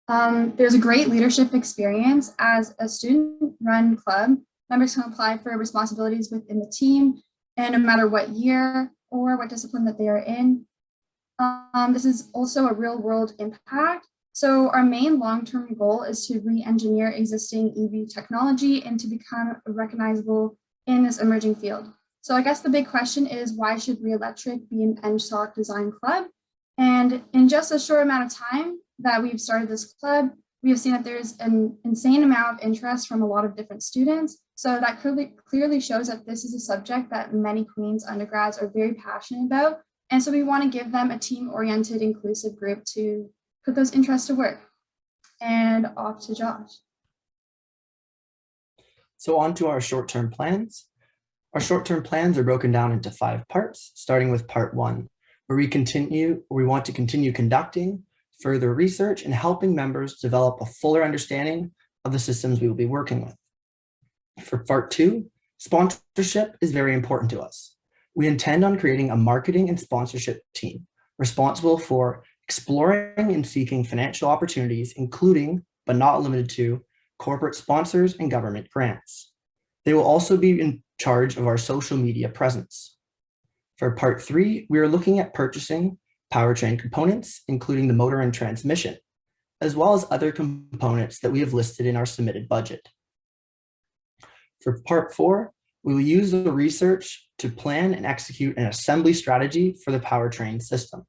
There's a great leadership experience as a student-run club. Members can apply for responsibilities within the team, and no matter what year or what discipline that they are in. This is also a real-world impact. So our main long-term goal is to re-engineer existing EV technology and to become recognizable in this emerging field. So I guess the big question is, why should Re-Electric be an NSOC design club? And in just a short amount of time that we've started this club, we have seen that there's an insane amount of interest from a lot of different students. So that clearly shows that this is a subject that many Queen's undergrads are very passionate about. And so we want to give them a team-oriented, inclusive group to put those interests to work. And off to Josh. So on to our short-term plans. Our short-term plans are broken down into 5 parts, starting with part 1, where we want to continue conducting further research and helping members develop a fuller understanding of the systems we will be working with. For part 2, sponsorship is very important to us. We intend on creating a marketing and sponsorship team responsible for exploring and seeking financial opportunities, including, but not limited to, corporate sponsors and government grants. They will also be in charge of our social media presence. For part 3, we are looking at purchasing powertrain components, including the motor and transmission, as well as other components that we have listed in our submitted budget. For part 4, we will use the research to plan and execute an assembly strategy for the powertrain system.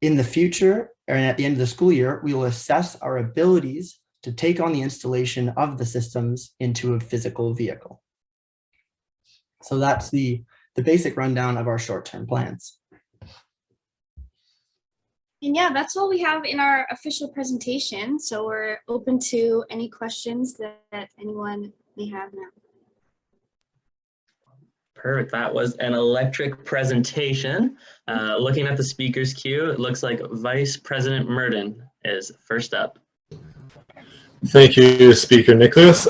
In the future, and at the end of the school year, we will assess our abilities to take on the installation of the systems into a physical vehicle. So that's the basic rundown of our short-term plans. And yeah, that's all we have in our official presentation. So we're open to any questions that anyone may have now. Perfect. That was an electric presentation. Looking at the speakers queue, it looks like Vice President Murden is first up. Thank you, Speaker Nicholas.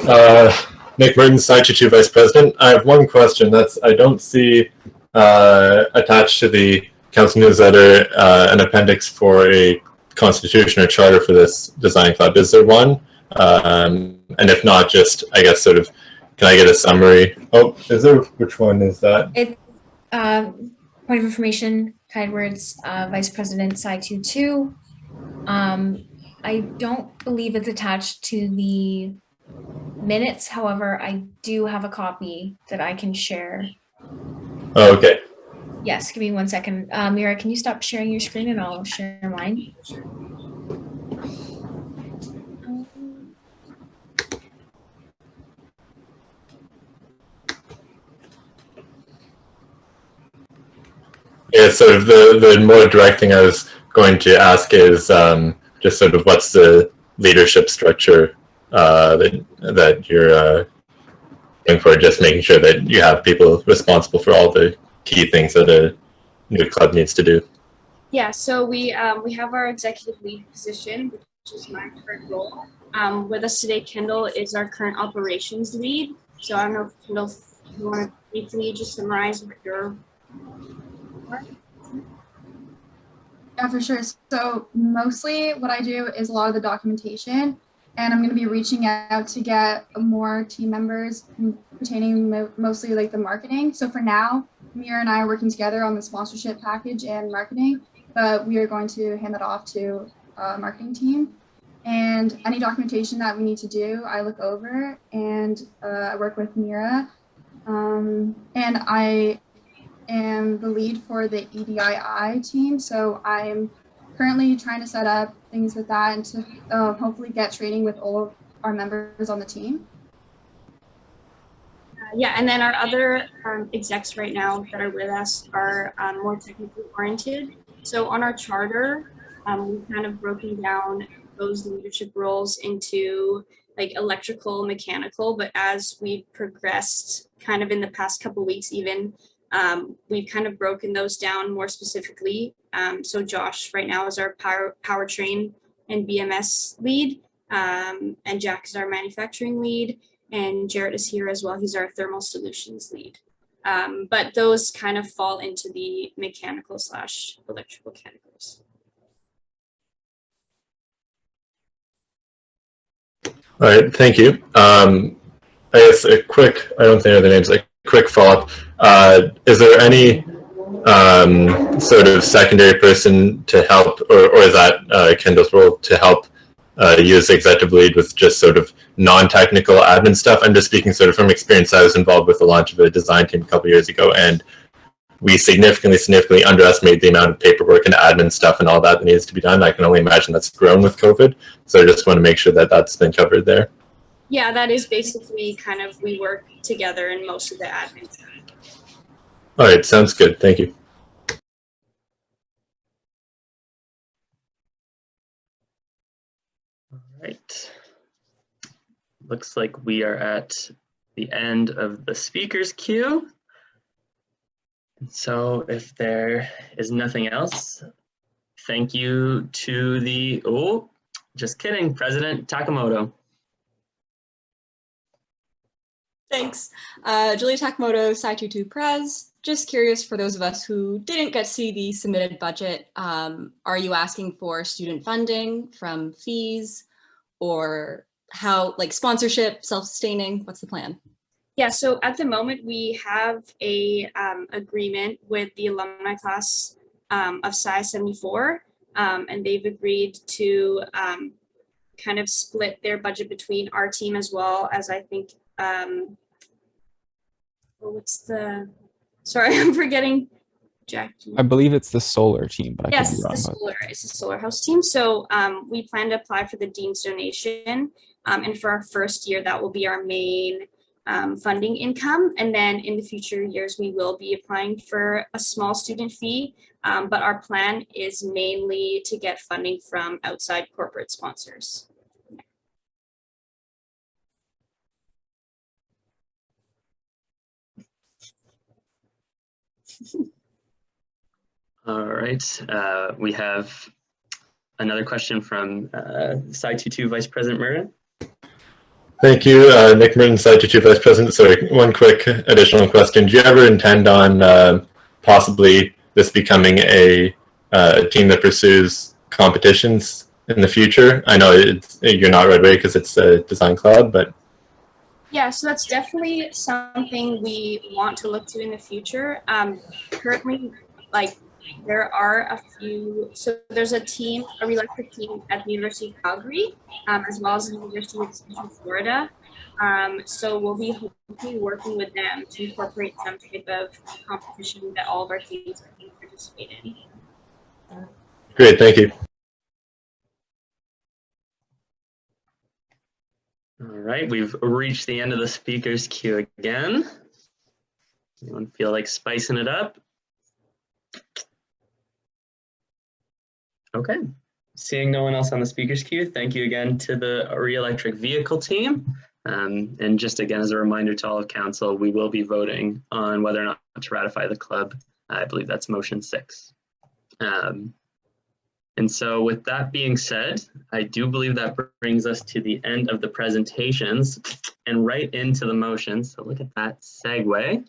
Nick Murden, Sci 2 Vice President. I have one question that's I don't see attached to the Council newsletter an appendix for a constitution or charter for this design club. Is there one? And if not, just I guess sort of, can I get a summary? Oh, is there? Which one is that? It's point of information, kind words, Vice President Sci 2. I don't believe it's attached to the minutes. However, I do have a copy that I can share. Oh, okay. Yes, give me 1 second. Mira, can you stop sharing your screen and I'll share mine? Yeah, sort of the more direct thing I was going to ask is just sort of what's the leadership structure that you're looking for, just making sure that you have people responsible for all the key things that a new club needs to do. Yeah, so we have our executive lead position, which is my current role. With us today, Kendall is our current operations lead. So I don't know, Kendall, if you want to briefly just summarize what your work. Yeah, for sure. So mostly what I do is a lot of the documentation, and I'm going to be reaching out to get more team members pertaining mostly like the marketing. So for now, Mira and I are working together on the sponsorship package and marketing, but we are going to hand that off to marketing team. And any documentation that we need to do, I look over, and I work with Mira. And I am the lead for the EDII team. So I'm currently trying to set up things with that and to hopefully get training with all of our members on the team. Yeah, and then our other execs right now that are with us are more technically oriented. So on our charter, we've kind of broken down those leadership roles into like electrical, mechanical, but as we progressed kind of in the past couple of weeks even, we've kind of broken those down more specifically. So Josh right now is our powertrain and BMS lead, and Jack is our manufacturing lead, and Jarrett is here as well. He's our thermal solutions lead. But those kind of fall into the mechanical / electrical categories. All right, thank you. I guess a quick, I don't think I know the names, a quick follow-up. Is there any sort of secondary person to help, or is that Kendall's role to help you as executive lead with just sort of non-technical admin stuff? I'm just speaking sort of from experience. I was involved with the launch of a design team a couple of years ago, and we significantly underestimated the amount of paperwork and admin stuff and all that needs to be done. I can only imagine that's grown with COVID. So I just want to make sure that that's been covered there. Yeah, that is basically kind of, we work together in most of the admin. All right, sounds good. Thank you. All right. Looks like we are at the end of the speakers queue. So if there is nothing else, thank you to the, oh, just kidding, President Takamoto. Thanks. Julia Takamoto, Sci22 Prez. Just curious, for those of us who didn't get to see the submitted budget, are you asking for student funding from fees, or how, like sponsorship, self-sustaining? What's the plan? Yeah, so at the moment we have a agreement with the alumni class of size 74, and they've agreed to kind of split their budget between our team as well as, I think, sorry, I'm forgetting, Jack. I believe it's the solar team, but I yes, could be wrong. It's the solar house team. So we plan to apply for the dean's donation, and for our first year, that will be our main funding income. And then in the future years, we will be applying for a small student fee, but our plan is mainly to get funding from outside corporate sponsors. All right, we have another question from Sci22 Vice President Merton. Thank you, Nick Merton, Sci22 Vice President. Sorry, one quick additional question. Do you ever intend on possibly this becoming a team that pursues competitions in the future? I know you're not right away because it's a design club, but yeah, so that's definitely something we want to look to in the future. Currently, like, there are a few, so there's a team, a Reelectric team at the University of Calgary, as well as the University of Central Florida. So we'll be hopefully working with them to incorporate some type of competition that all of our teams can participate in. Great, thank you. All right, we've reached the end of the speakers queue again. Anyone feel like spicing it up? Okay, seeing no one else on the speakers queue, thank you again to the Reelectric Vehicle team. And just again, as a reminder to all of council, we will be voting on whether or not to ratify the club. I believe that's motion 6. And so with that being said, I do believe that brings us to the end of the presentations and right into the motions. So look at that segue.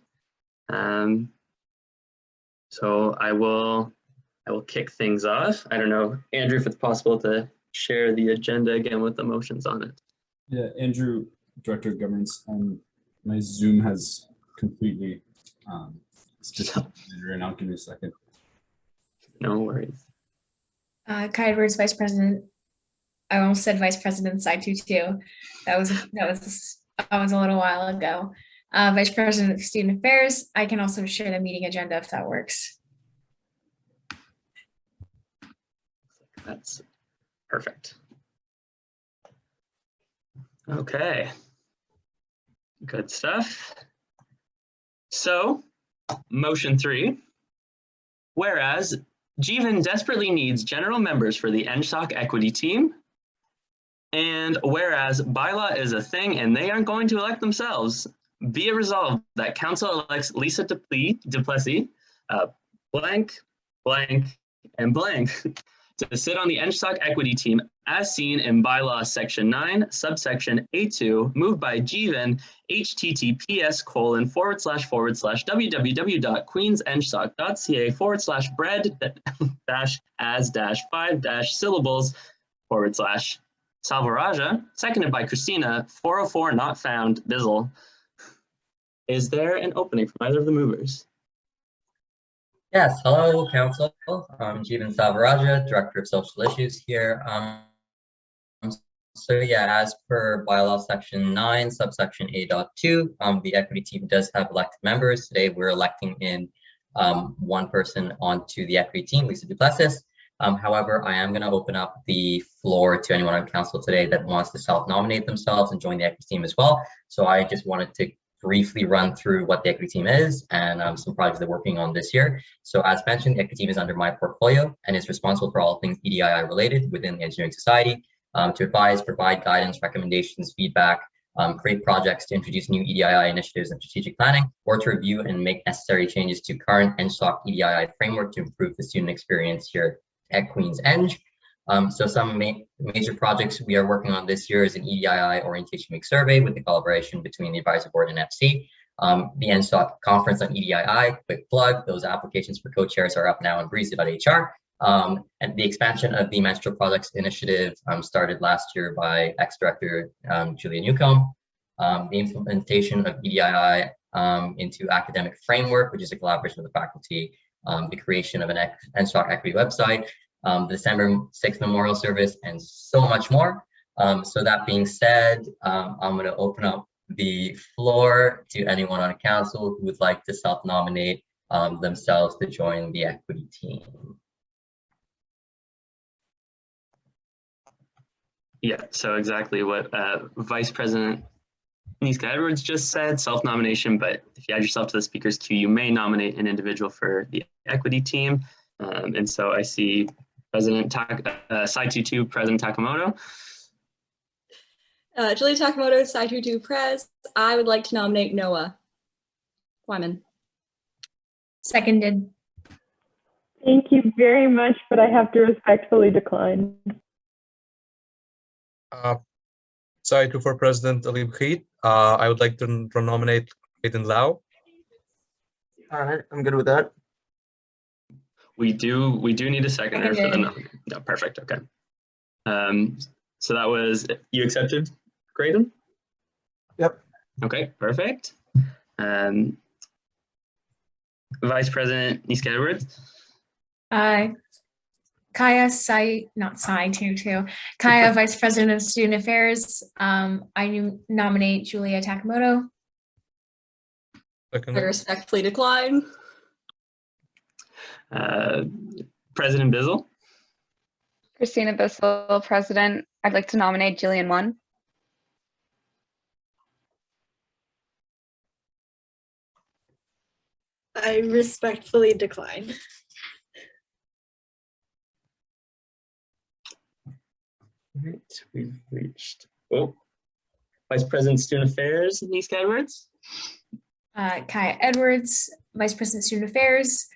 So I will kick things off. I don't know, Andrew, if it's possible to share the agenda again with the motions on it. Yeah, Andrew, Director of Governance, my Zoom has completely it's just right now. Give me a second. No worries. Kai Edwards, Vice President. I almost said Vice President side 2-2. That was a little while ago. Vice President of Student Affairs. I can also share the meeting agenda if that works. That's perfect. Okay. Good stuff. So, motion 3. Whereas Jeevan desperately needs general members for the NSOC equity team. And whereas Bylaw is a thing and they aren't going to elect themselves, be it resolved that council elects Lisa Duplessis, blank, blank, and blank to sit on the NSOC equity team as seen in Bylaw Section 9, subsection A2, moved by Jeevan, https://www.queensnsoc.ca/bread-5-syllables / seconded by Christina, 404 not found, Bizzle. Is there an opening from either of the movers? Yes, hello, Council. I'm Jeevan Savaraja, Director of Social Issues here. So yeah, as per Bylaw Section 9, subsection A.2, the equity team does have elected members. Today we're electing in one person onto the equity team, Lisa Duplessis. However, I am going to open up the floor to anyone on Council today that wants to self-nominate themselves and join the equity team as well. So I just wanted to briefly run through what the equity team is and some projects they're working on this year. So as mentioned, the equity team is under my portfolio and is responsible for all things EDII related within the engineering society to advise, provide guidance, recommendations, feedback, create projects to introduce new EDII initiatives and strategic planning, or to review and make necessary changes to current NSOC EDII framework to improve the student experience here at Queen's Eng. So some major projects we are working on this year is an EDII orientation week survey with the collaboration between the advisory board and FC. The NSOC conference on EDII, quick plug, those applications for co-chairs are up now on breezy.hr. And the expansion of the menstrual projects initiative started last year by ex-director Julia Newcomb. The implementation of EDII into academic framework, which is a collaboration with the faculty, the creation of an NSOC equity website, the December 6th memorial service, and so much more. So that being said, I'm going to open up the floor to anyone on Council who would like to self-nominate themselves to join the equity team. Yeah, so exactly what Vice President Niska Edwards just said, self-nomination, but if you add yourself to the speaker's queue, you may nominate an individual for the equity team. And so I see President Side-22, President Takamoto. Julia Takamoto, Side-22 Prez. I would like to nominate Noah Wyman. Seconded. Thank you very much, but I have to respectfully decline. Side-2 for President Ali Bakhit. I would like to nominate Aiden Lau. All right, I'm good with that. We do need a seconder for the no, perfect. Okay. So that was, you accepted, Graydon? Yep. Okay, perfect. Vice President Niska Edwards. Kaya Kaya, Vice President of Student Affairs. I nominate Julia Takamoto. I respectfully decline. President Bizzle. Christina Bissell, President. I'd like to nominate Jillian Munn. I respectfully decline. All right, we've reached Vice President Student Affairs, Niska Edwards. Kaya Edwards, Vice President Student Affairs.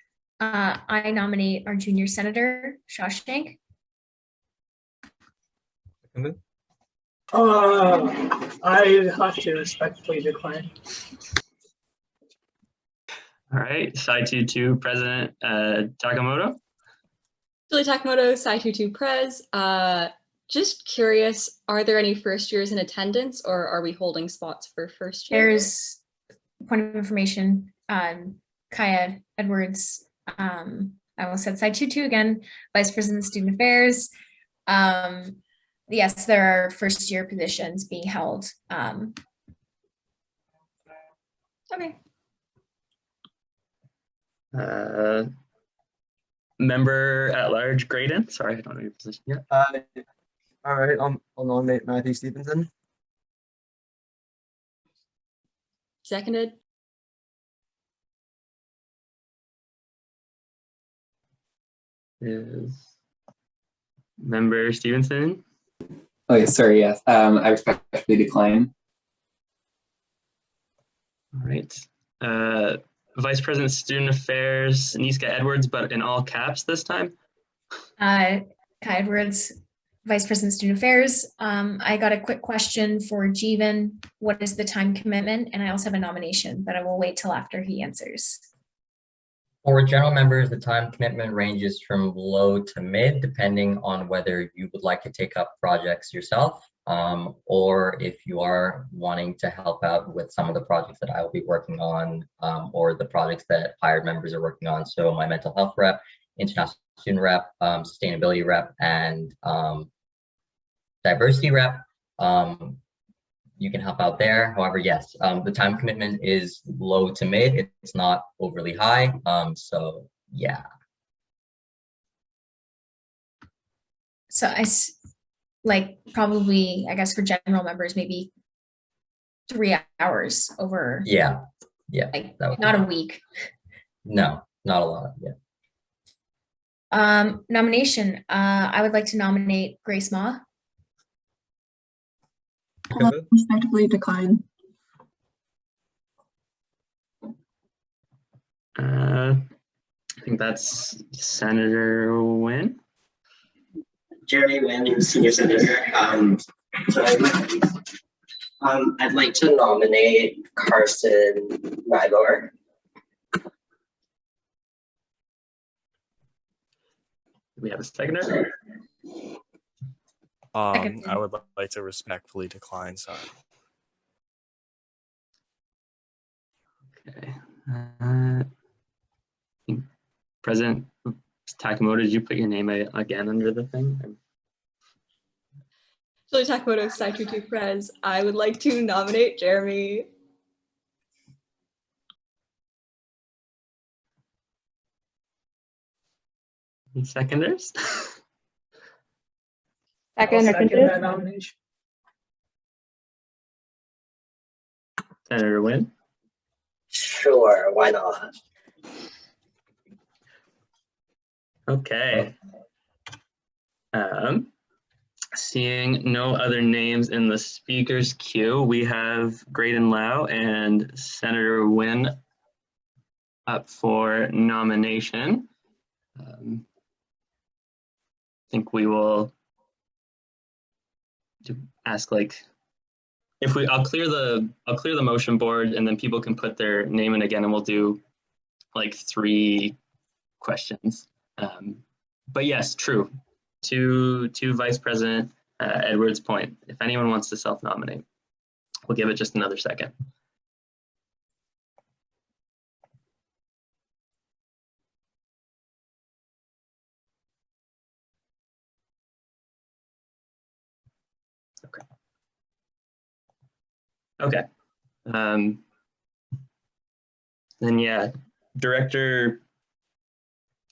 I nominate our junior senator, Shawshank. I have to respectfully decline. All right, Side-22, President Takamoto. Julia Takamoto, Side-22 Prez. Just curious, are there any first years in attendance, or are we holding spots for first year? There's point of information. Kaya Edwards I almost said side 2-2 again, Vice President of Student Affairs. Yes, there are first year positions being held. Okay. Member at large, Graydon. Sorry, I don't know your position yet. All right, I'll nominate Matthew Stevenson. Seconded. Is Member Stevenson? Oh, yeah, sorry, yes. I respectfully decline. All right. Vice President Student Affairs, Niska Edwards, but in all caps this time. Kai Edwards, Vice President Student Affairs. I got a quick question for Jeevan. What is the time commitment? And I also have a nomination, but I will wait till after he answers. For general members, the time commitment ranges from low to mid, depending on whether you would like to take up projects yourself, or if you are wanting to help out with some of the projects that I will be working on, or the projects that hired members are working on. So my mental health rep, international student rep, sustainability rep, and diversity rep. You can help out there. However, yes, the time commitment is low to mid. It's not overly high. So yeah. So probably, I guess for general members, maybe 3 hours over. Yeah. Like not a week. No, not a lot. Yeah. Nomination. I would like to nominate Grace Ma. Respectively decline. I think that's Senator Nguyen. Jeremy Nguyen, Senior Senator. I'd like to nominate Carson Nygor. Do we have a seconder? I would like to respectfully decline, sorry. Okay. President Takamoto, did you put your name again under the thing? Julie Takamoto, Side 2-2 Prez. I would like to nominate Jeremy. Any seconders? Second that nomination. Senator Nguyen? Sure, why not? Okay. Seeing no other names in the speakers queue, we have Graydon Lau and Senator Nguyen up for nomination. I think we will ask I'll clear the motion board and then people can put their name in again and we'll do 3 questions. But yes, true. To Vice President Edwards' point, if anyone wants to self-nominate, we'll give it just another second. Okay. Then yeah, Director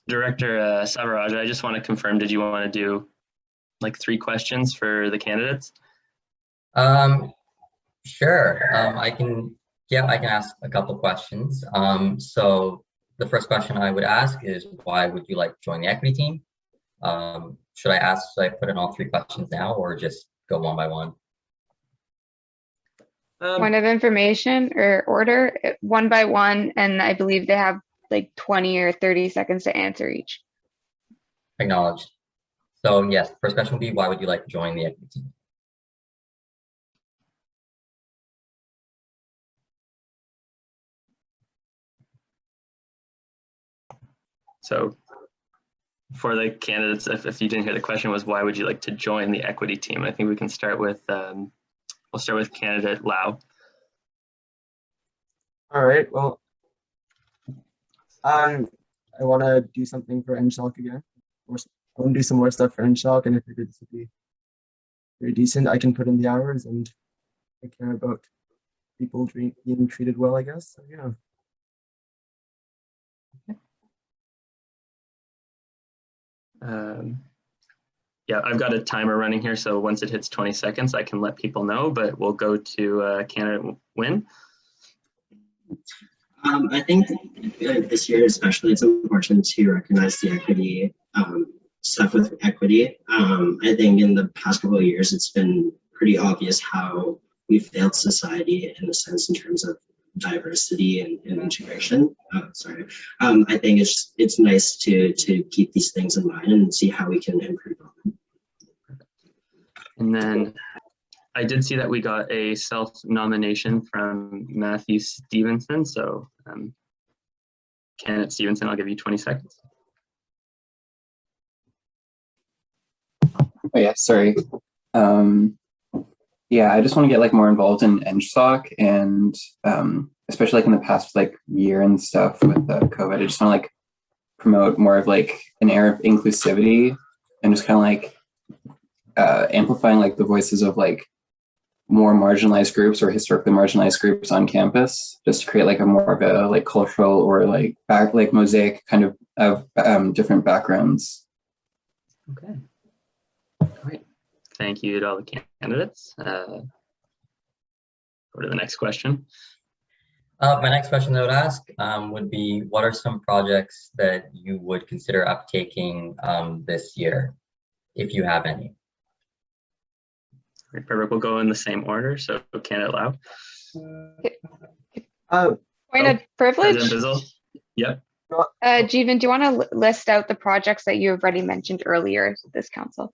Savaraj, I just want to confirm, did you want to do 3 questions for the candidates? Sure. I can ask a couple questions. So the first question I would ask is, why would you like to join the equity team? Should I put in all 3 questions now or just go one by one? Point of information or order, one by one, and I believe they have 20 or 30 seconds to answer each. Acknowledged. So yes, first question would be, why would you like to join the equity team? So for the candidates, if you didn't hear the question, was why would you like to join the equity team? I think we can start with, we'll start with candidate Lau. All right, well, I want to do something for NSHOC again. Or I want to do some more stuff for NSHOC, and if it gets to be very decent, I can put in the hours, and I care about people being treated well, I guess. So, yeah. Yeah, I've got a timer running here, so once it hits 20 seconds, I can let people know, but we'll go to candidate Wynn. I think this year especially, it's important to recognize the equity stuff with equity. I think in the past couple of years, it's been pretty obvious how we failed society in a sense in terms of diversity and integration. I think it's nice to keep these things in mind and see how we can improve on them. And then I did see that we got a self-nomination from Matthew Stevenson. So candidate Stevenson, I'll give you 20 seconds. Oh yeah, sorry. Yeah, I just want to get like more involved in NSHOC, and especially like in the past like year and stuff with the COVID, I just want to like promote more of like an air of inclusivity and just kind of like amplifying like the voices of like more marginalized groups or historically marginalized groups on campus, just to create like a more of a like cultural or like mosaic kind of different backgrounds. Okay. Great. Thank you to all the candidates. Go to the next question. My next question I would ask would be, what are some projects that you would consider uptaking this year, if you have any? Great, perfect. We'll go in the same order. So candidate Lau. Point of privilege. President Bizzle. Yep. Jeevan, do you want to list out the projects that you have already mentioned earlier to this council?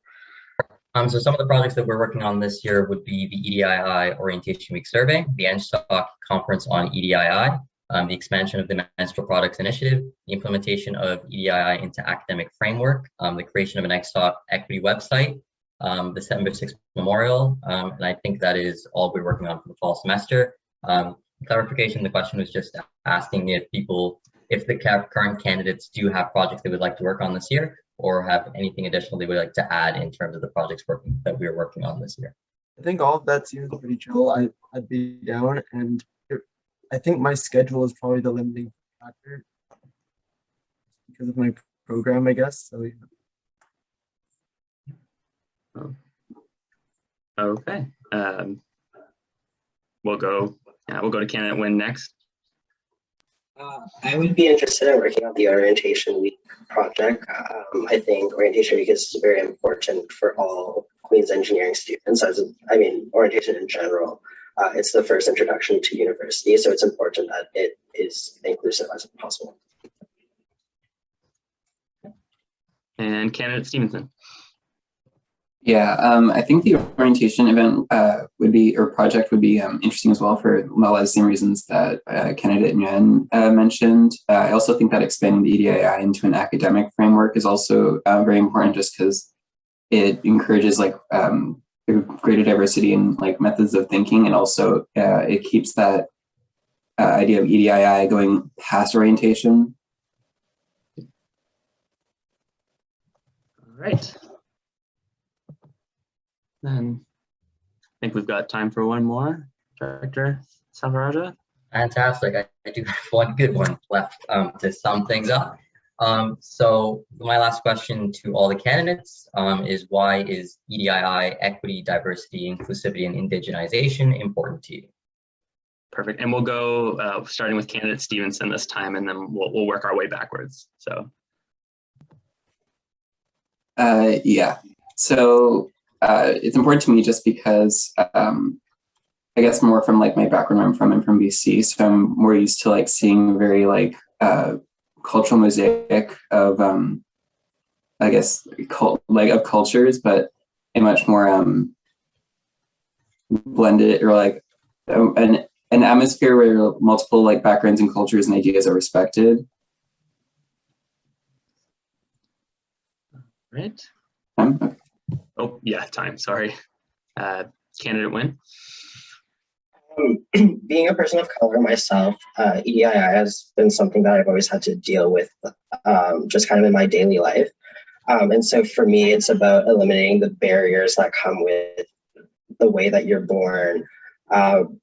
So some of the projects that we're working on this year would be the EDII Orientation Week Survey, the NSHOC Conference on EDII, the expansion of the Menstrual Products Initiative, the implementation of EDII into academic framework, the creation of an NSHOC equity website, the September 6th Memorial, and I think that is all we're working on for the fall semester. Clarification, the question was just asking if the current candidates do have projects they would like to work on this year, or have anything additional they would like to add in terms of the projects that we're working on this year. I think all of that seems pretty chill. I'd be down, and I think my schedule is probably the limiting factor because of my program, I guess. So yeah. Okay. We'll go to candidate Wynn next. I would be interested in working on the Orientation Week project. I think Orientation Week is very important for all Queen's engineering students, orientation in general. It's the first introduction to university, so it's important that it is inclusive as possible. And candidate Stevenson. Yeah, I think the orientation event project would be interesting as well for the same reasons that candidate Nguyen mentioned. I also think that expanding the EDII into an academic framework is also very important, just because it encourages like greater diversity in like methods of thinking, and also it keeps that idea of EDII going past orientation. All right. Then I think we've got time for one more. Director Savaraja. Fantastic. I do have one good one left to sum things up. So my last question to all the candidates is, why is EDII, equity, diversity, inclusivity, and indigenization important to you? Perfect. And we'll go starting with candidate Stevenson this time, and then we'll work our way backwards. So. Yeah. So it's important to me just because I guess more from like my background, I'm from BC, so I'm more used to like seeing very like cultural mosaic of I guess of cultures, but a much more blended, or like an atmosphere where multiple like backgrounds and cultures and ideas are respected. Right. Okay. Oh yeah, time. Sorry. Candidate Wynn. Being a person of color myself, EDII has been something that I've always had to deal with just kind of in my daily life. And so for me, it's about eliminating the barriers that come with the way that you're born,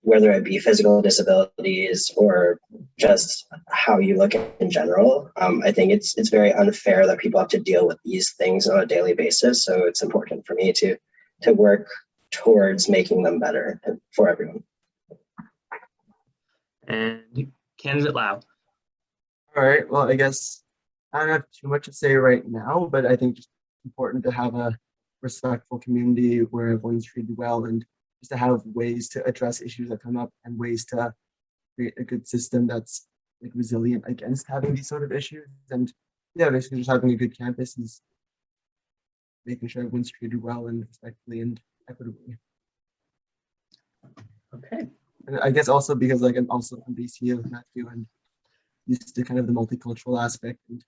whether it be physical disabilities or just how you look in general. I think it's very unfair that people have to deal with these things on a daily basis. So it's important for me to work towards making them better for everyone. And candidate Lau. All right, well, I guess I don't have too much to say right now, but I think it's important to have a respectful community where everyone's treated well, and just to have ways to address issues that come up and ways to create a good system that's like resilient against having these sort of issues. And yeah, basically just having a good campus is making sure everyone's treated well and respectfully and equitably. Okay. And I guess also because like I'm also from BC with Matthew and used to kind of the multicultural aspect, and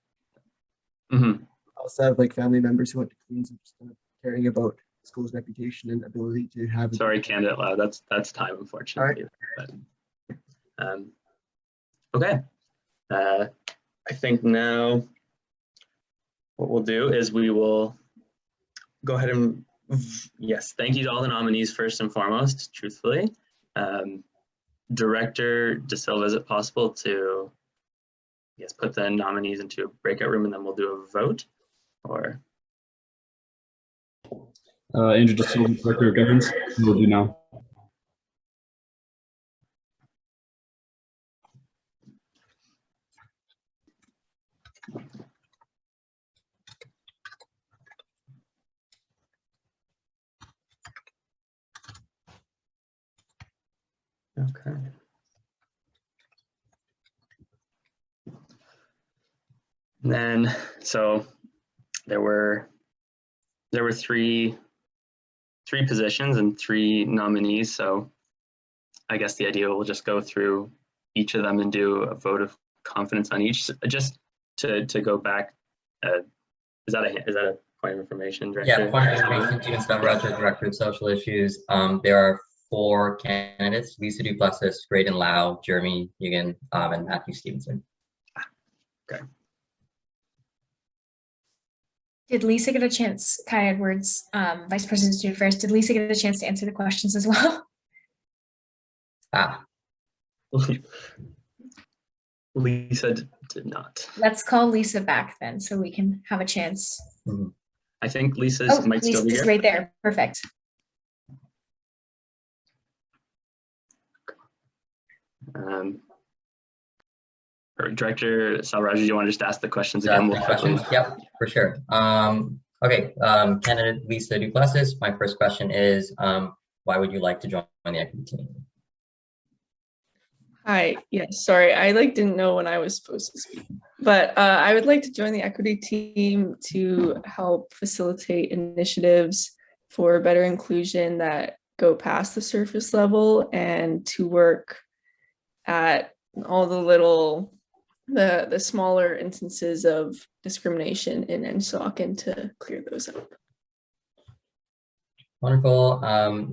also have like family members who went to Queens and just kind of caring about the school's reputation and ability to have. Sorry, candidate Lau, that's time, unfortunately. But, okay. I think now what we'll do is we will go ahead and, yes, thank you to all the nominees first and foremost, truthfully. Director De Silva, is it possible to, yes, put the nominees into a breakout room and then we'll do a vote? Or Andrew De Silva, Director of Governance, we'll do now. okay. And then, so there were three positions and 3 nominees. So I guess the idea we'll just go through each of them and do a vote of confidence on each. Just to go back, is that a point of information, Director? Yeah, point of information. Steven Scott-Roger, Director of Social Issues. There are 4 candidates: Lisa Duplessis, Graydon Lau, Jeremy Egan, and Matthew Stevenson. Okay. Did Lisa get a chance, Kai Edwards, Vice President Student Affairs, did Lisa get a chance to answer the questions as well? Lisa did not. Let's call Lisa back then so we can have a chance. I think Lisa's might still be Lisa's here. right there. Perfect. Director Salvaraj, do you want to just ask the questions again? We'll Questions? Yep, for sure. Okay, candidate Lisa Duplessis, my first question is, why would you like to join the equity team? Hi, yes, sorry, I didn't know when I was supposed to speak, but I would like to join the equity team to help facilitate initiatives for better inclusion that go past the surface level, and to work at all the smaller instances of discrimination in NSOC and to clear those up. Wonderful.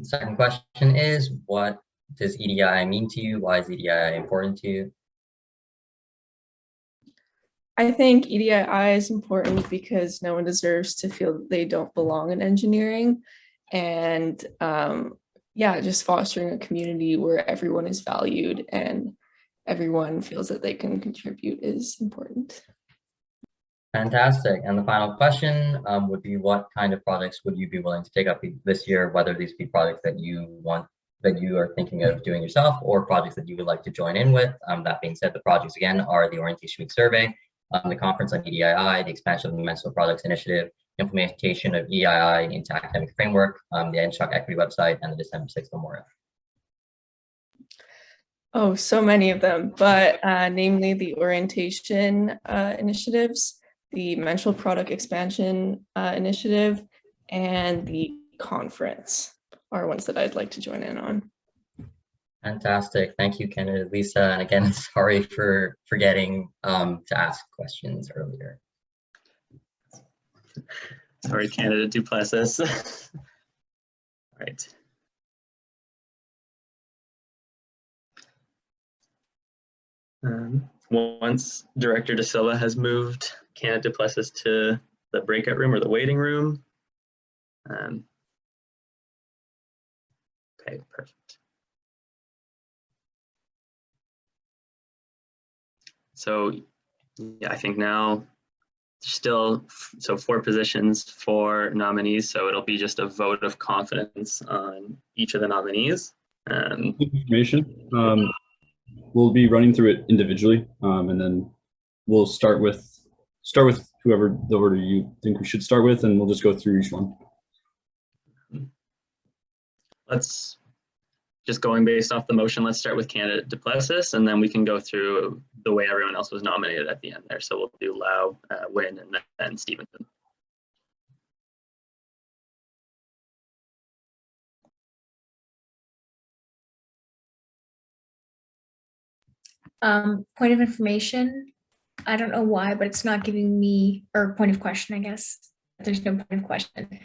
Second question is, what does EDI mean to you? Why is EDI important to you? I think EDI is important because no one deserves to feel that they don't belong in engineering, and yeah, just fostering a community where everyone is valued and everyone feels that they can contribute is important. Fantastic. And the final question would be, what kind of projects would you be willing to take up this year, whether these be projects that you are thinking of doing yourself or projects that you would like to join in with? That being said, the projects again are the Orientation Week survey, the conference on EDII, the expansion of the Mental Products Initiative, implementation of EDII into academic framework, the NSHOC equity website, and the December 6th memorial. Oh, so many of them, but namely the orientation initiatives, the mental product expansion initiative, and the conference are ones that I'd like to join in on. Fantastic. Thank you, candidate Lisa. And again, sorry for forgetting to ask questions earlier. Sorry, candidate Duplessis. All right. Once Director De Silva has moved candidate Duplessis to the breakout room or the waiting room. Okay, perfect. So yeah, I think now still, so 4 positions, 4 nominees. So it'll be just a vote of confidence on each of the nominees. Information. We'll be running through it individually, and then we'll start with whoever the order you think we should start with, and we'll just go through each one. Let's just going based off the motion. Let's start with candidate Duplessis, and then we can go through the way everyone else was nominated at the end there. So we'll do Lau, Wynn, and then Stevenson. Point of information. I don't know why, but it's not giving me, or point of question, I guess. There's no point of question.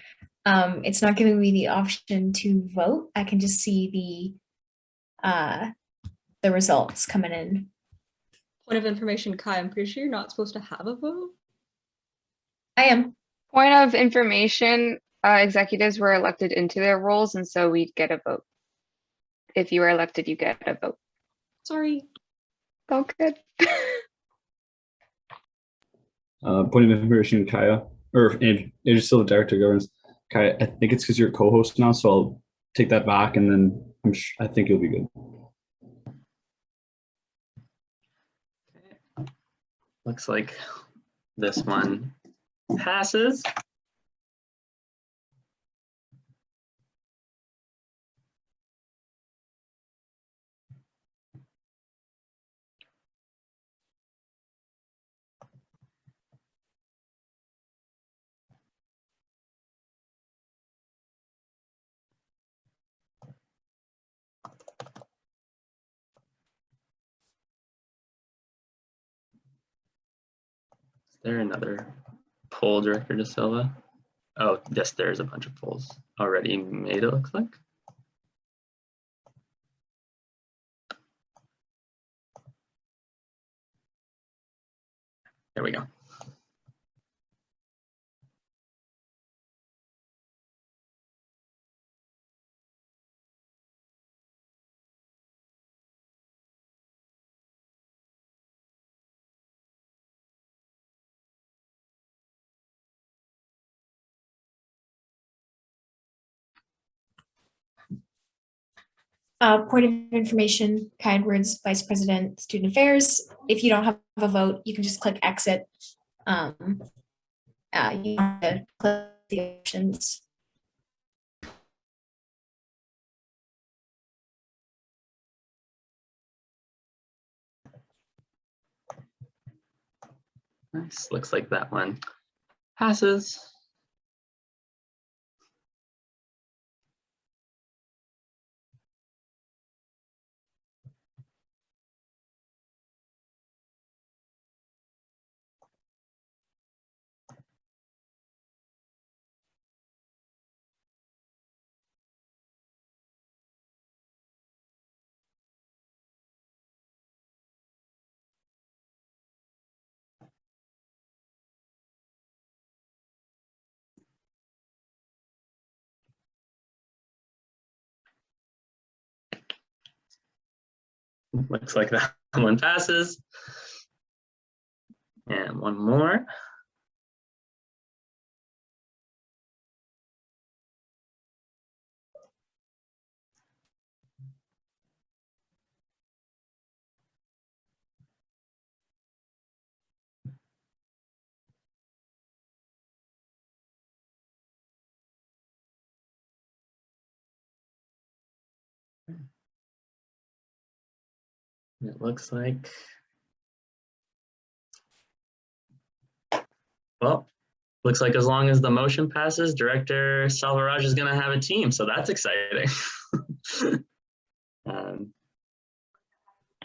It's not giving me the option to vote. I can just see the results coming in. Point of information, Kai, I'm pretty sure you're not supposed to have a vote. I am. Point of information, executives were elected into their roles, and so we'd get a vote. If you were elected, you get a vote. Sorry. Oh, good. Point of information, Kaya, or Andrew Silva, Director of Governance. Kaya, I think it's because you're co-host now, so I'll take that back, and then I think you'll be good. Looks like this one passes. Is there another poll, Director De Silva? Oh, yes, there's a bunch of polls already made, it looks like. There we go. Point of information, kind words, Vice President, Student Affairs. If you don't have a vote, you can just click exit. You have to click the options. Nice, looks like that one passes. Looks like that one passes. And one more. It looks like, well, looks like as long as the motion passes, Director Salvaraj is going to have a team, so that's exciting.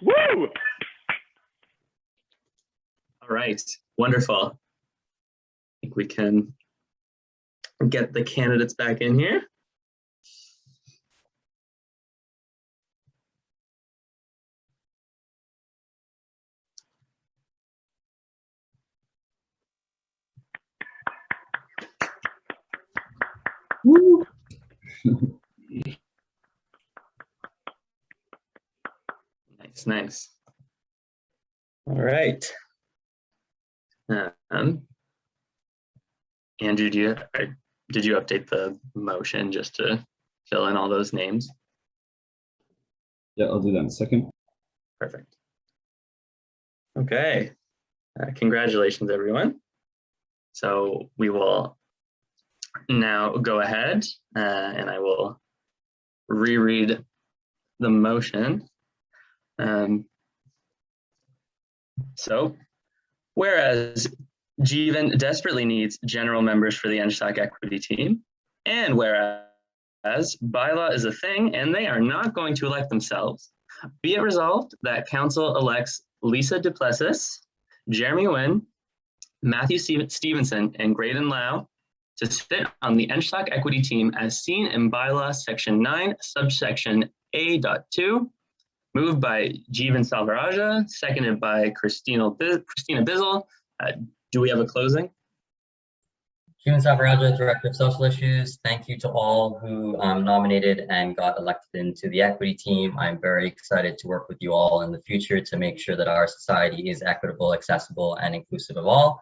Woo! All right, wonderful. I think we can get the candidates back in here. Nice, nice. All right. Andrew, did you update the motion just to fill in all those names? Yeah, I'll do that in a second. Perfect. Okay. Congratulations, everyone. So we will now go ahead and I will reread the motion. So, whereas Jeevan desperately needs general members for the NSHOC equity team, and whereas Bylaw is a thing and they are not going to elect themselves, be it resolved that council elects Lisa Duplessis, Jeremy Nguyen, Matthew Stevenson, and Graydon Lau to sit on the NSHOC equity team as seen in Bylaw section 9, subsection A.2, moved by Jeevan Salvaraja, seconded by Christina Bizzle. Do we have a closing? Jeevan Salvaraja, Director of Social Issues. Thank you to all who nominated and got elected into the equity team. I'm very excited to work with you all in the future to make sure that our society is equitable, accessible, and inclusive of all.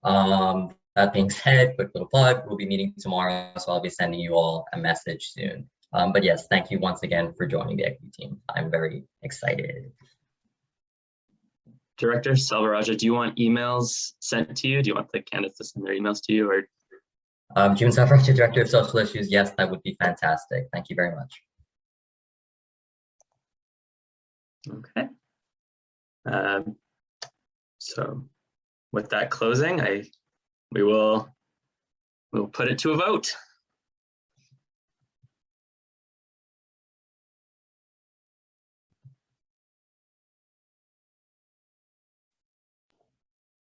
That being said, quick little plug, we'll be meeting tomorrow, so I'll be sending you all a message soon. But yes, thank you once again for joining the equity team. I'm very excited. Director Salvaraja, do you want emails sent to you? Do you want the candidates to send their emails to you? Or Jeevan Salvaraja, Director of Social Issues, yes, that would be fantastic. Thank you very much. Okay. So with that closing, we'll put it to a vote.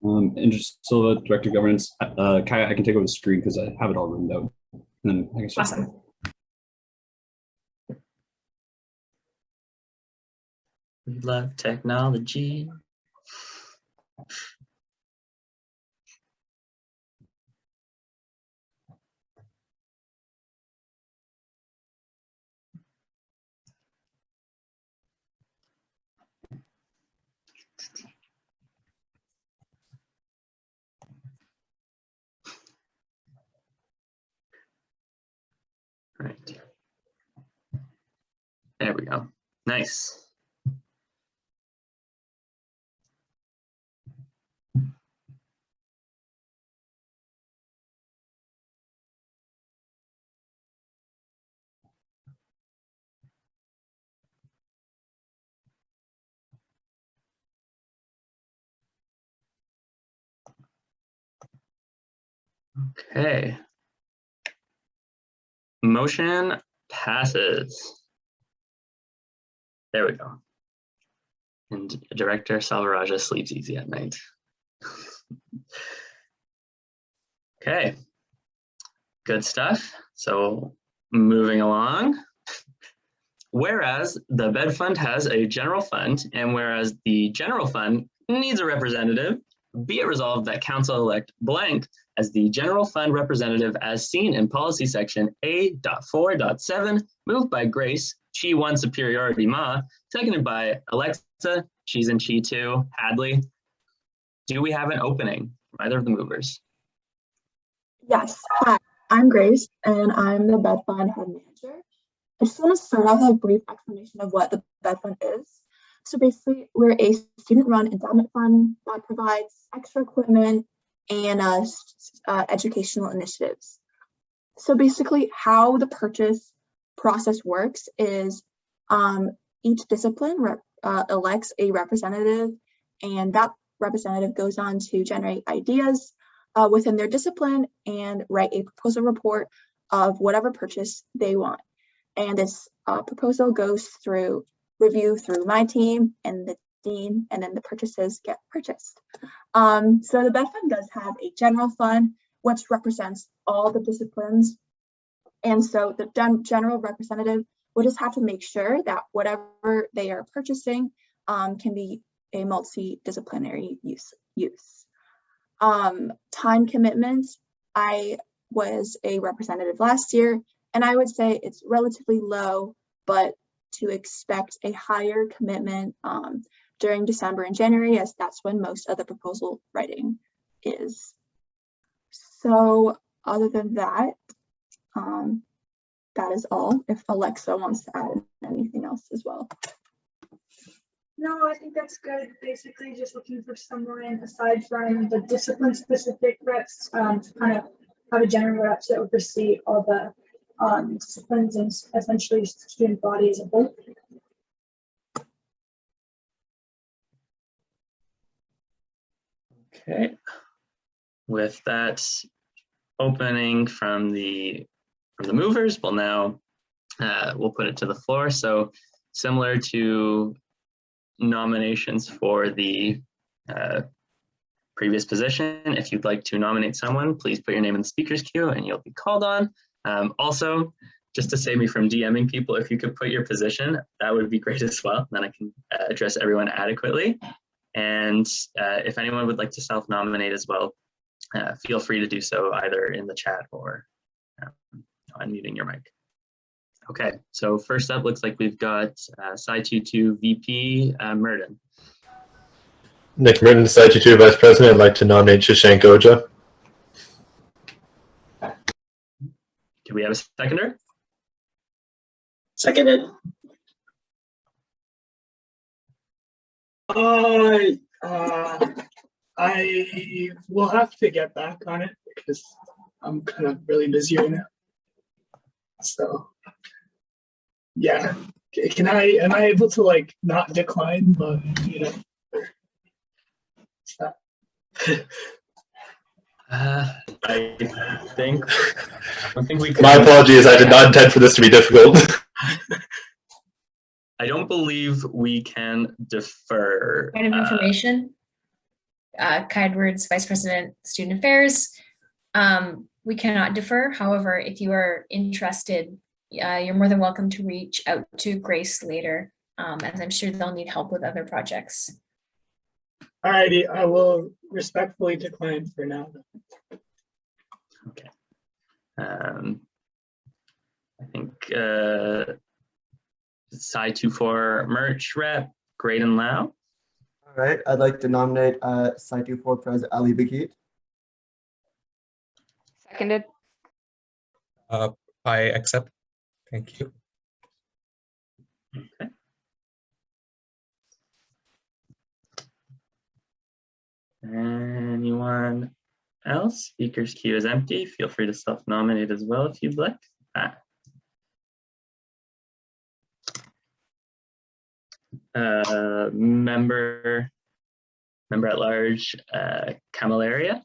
Andrew Silva, Director of Governance. Kaya, I can take over the screen because I have it all written out. And then I can start. Awesome. We love technology. Right. There we go. Nice. Okay. Motion passes. There we go. And Director Salvaraja sleeps easy at night. Okay. Good stuff. So moving along. Whereas the bed fund has a general fund, and whereas the general fund needs a representative, be it resolved that council elect blank as the general fund representative as seen in policy section A.4.7, moved by Grace, Chi 1 Superiority Ma, seconded by Alexa, she's in Chi 2, Hadley. Do we have an opening from either of the movers? Yes. Hi, I'm Grace, and I'm the bed fund head manager. I just want to start off with a brief explanation of what the bed fund is. So basically, we're a student-run endowment fund that provides extra equipment and educational initiatives. So basically, how the purchase process works is each discipline elects a representative, and that representative goes on to generate ideas within their discipline and write a proposal report of whatever purchase they want. And this proposal goes through review through my team and the dean, and then the purchases get purchased. So the bed fund does have a general fund, which represents all the disciplines. And so the general representative will just have to make sure that whatever they are purchasing can be a multidisciplinary use. Time commitments, I was a representative last year, and I would say it's relatively low, but to expect a higher commitment during December and January, as that's when most of the proposal writing is. So other than that, that is all. If Alexa wants to add anything else as well. No, I think that's good. Basically, just looking for someone aside from the discipline-specific reps to kind of have a general rep that oversee all the disciplines and essentially student body as a whole. Okay. With that opening from the movers, we'll now we'll put it to the floor. So similar to nominations for the previous position, if you'd like to nominate someone, please put your name in the speakers queue and you'll be called on. Also, just to save me from DMing people, if you could put your position, that would be great as well. Then I can address everyone adequately. And if anyone would like to self-nominate as well, feel free to do so either in the chat or unmuting your mic. Okay, so first up, looks like we've got Sci22 VP Murden. Nick Merton, Sci22 Vice President. I'd like to nominate Shashank Oja. Do we have a seconder? Seconded. I will have to get back on it because I'm kind of really busy right now. So yeah, am I able to like not decline, but you know? I think we can. My apologies, I did not intend for this to be difficult. I don't believe we can defer. Point of information. Edwards, Vice President, Student Affairs. We cannot defer. However, if you are interested, you're more than welcome to reach out to Grace later, as I'm sure they'll need help with other projects. Alrighty, I will respectfully decline for now. Okay. I think Sci24 merch rep, Graydon Lau. All right, I'd like to nominate Sci24 President Ali Bakit. Seconded. I accept. Thank you. Okay. Anyone else? Speakers queue is empty. Feel free to self-nominate as well if you'd like. Member at large, Camilleria.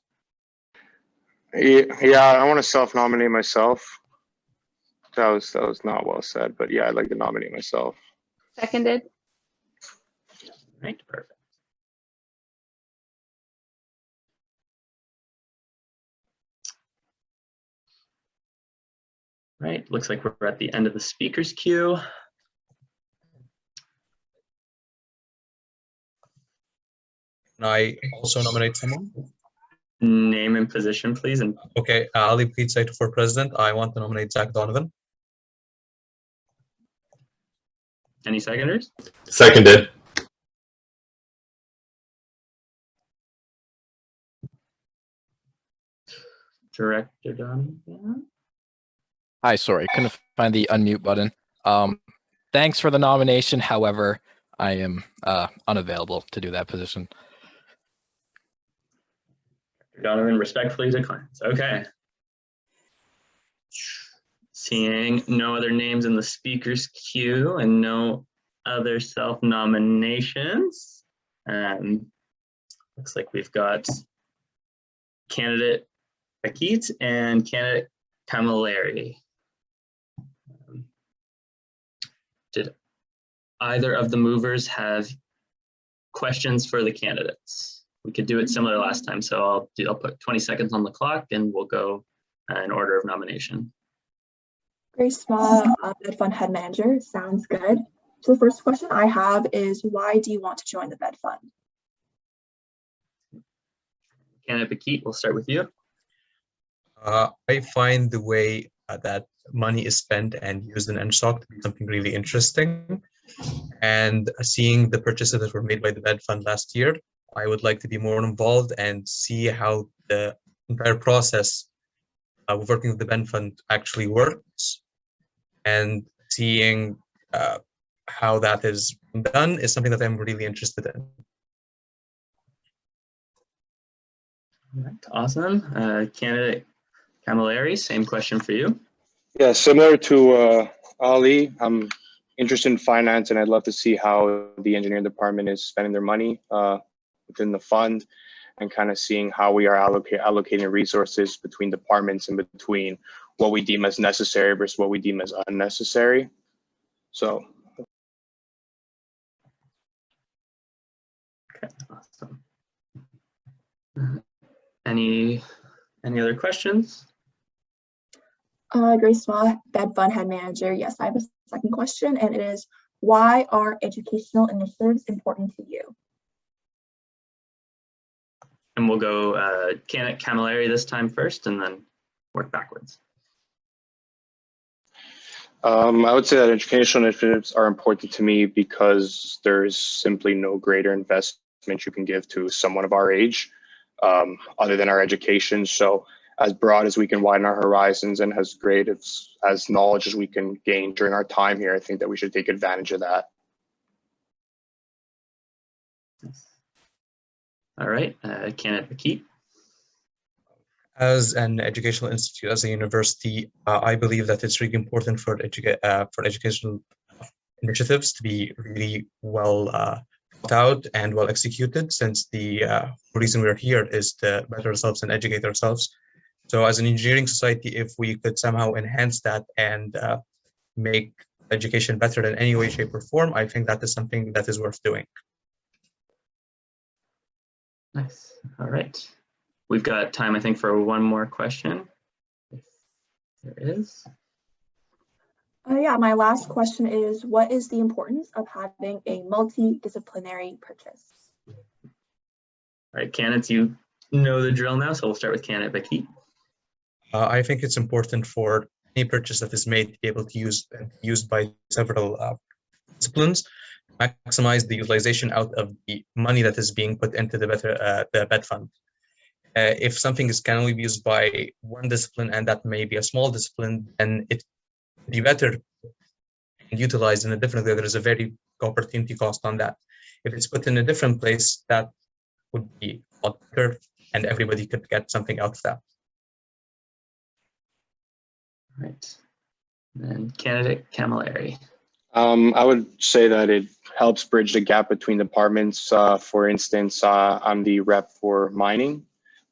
Yeah, I want to self-nominate myself. That was not well said, but yeah, I'd like to nominate myself. Seconded. Right, perfect. Right, looks like we're at the end of the speakers queue. Can I also nominate someone? Name and position, please. And okay, Ali Bakit, Sci24 for President. I want to nominate Zach Donovan. Any seconders? Seconded. Director Donovan. Hi, sorry, couldn't find the unmute button. Thanks for the nomination. However, I am unavailable to do that position. Donovan respectfully declines. Okay. Seeing no other names in the speakers queue and no other self-nominations, looks like we've got candidate Akit and candidate Camilleri. Did either of the movers have questions for the candidates? We could do it similar last time, so I'll put 20 seconds on the clock and we'll go in order of nomination. Grace Small, Bed Fund Head Manager, sounds good. So the first question I have is, why do you want to join the Bed Fund? Candidate Akit, we'll start with you. I find the way that money is spent and used in NSOC to be something really interesting. And seeing the purchases that were made by the Bed Fund last year, I would like to be more involved and see how the entire process of working with the Bed Fund actually works. And seeing how that is done is something that I'm really interested in. All right, awesome. Candidate Camilleri, same question for you. Yeah, similar to Ali, I'm interested in finance, and I'd love to see how the engineering department is spending their money within the fund, and kind of seeing how we are allocating resources between departments and between what we deem as necessary versus what we deem as unnecessary. So. Okay, awesome. Any other questions? Grace Small, Bed Fund Head Manager. Yes, I have a second question, and it is, why are educational initiatives important to you? And we'll go candidate Camilleri this time first, and then work backwards. I would say that educational initiatives are important to me because there's simply no greater investment you can give to someone of our age other than our education. So as broad as we can widen our horizons and as great as knowledge as we can gain during our time here, I think that we should take advantage of that. All right, candidate Bakit. As an educational institute, as a university, I believe that it's really important for educational initiatives to be really well thought out and well executed, since the reason we're here is to better ourselves and educate ourselves. So as an engineering society, if we could somehow enhance that and make education better in any way, shape, or form, I think that is something that is worth doing. Nice. All right. We've got time, I think, for one more question, if there is. Yeah, my last question is, what is the importance of having a multidisciplinary purchase? All right, candidates, you know the drill now, so we'll start with candidate Bakit. I think it's important for any purchase that is made to be able to use used by several disciplines, maximize the utilization out of the money that is being put into the Bed Fund. If something can only be used by one discipline, and that may be a small discipline, then it would be better and utilized in a different way. There is a very opportunity cost on that. If it's put in a different place, that would be a lot better, and everybody could get something out of that. All right. And candidate Camilleri. I would say that it helps bridge the gap between departments. For instance, I'm the rep for mining.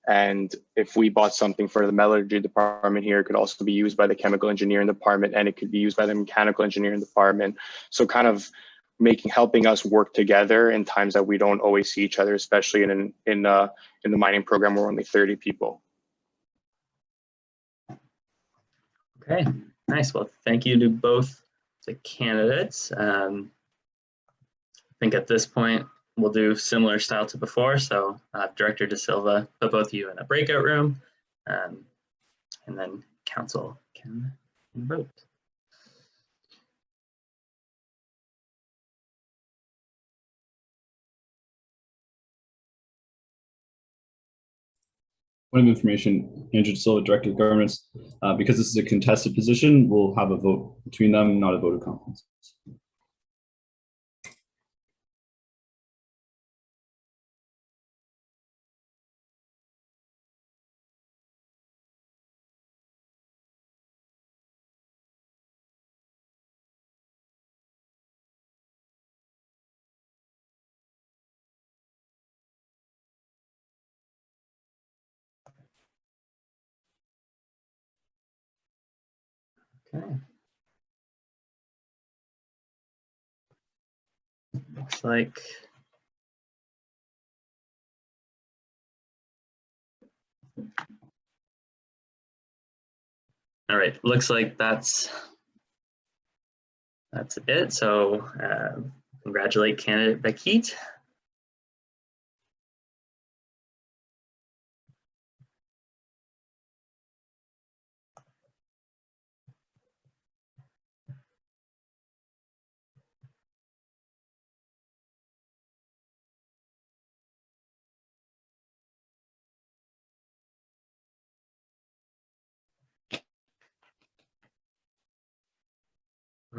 And if we bought something for the metallurgy department here, it could also be used by the chemical engineering department, and it could be used by the mechanical engineering department. So kind of helping us work together in times that we don't always see each other, especially in the mining program where we're only 30 people. Okay, nice. Well, thank you to both the candidates. I think at this point, we'll do similar style to before. So Director De Silva put both of you in a breakout room, and then council can vote. Point of information, Andrew De Silva, Director of Governance. Because this is a contested position, we'll have a vote between them, not a vote of confidence. Okay. Looks like all right. Looks like that's it. So congratulate candidate Bakit.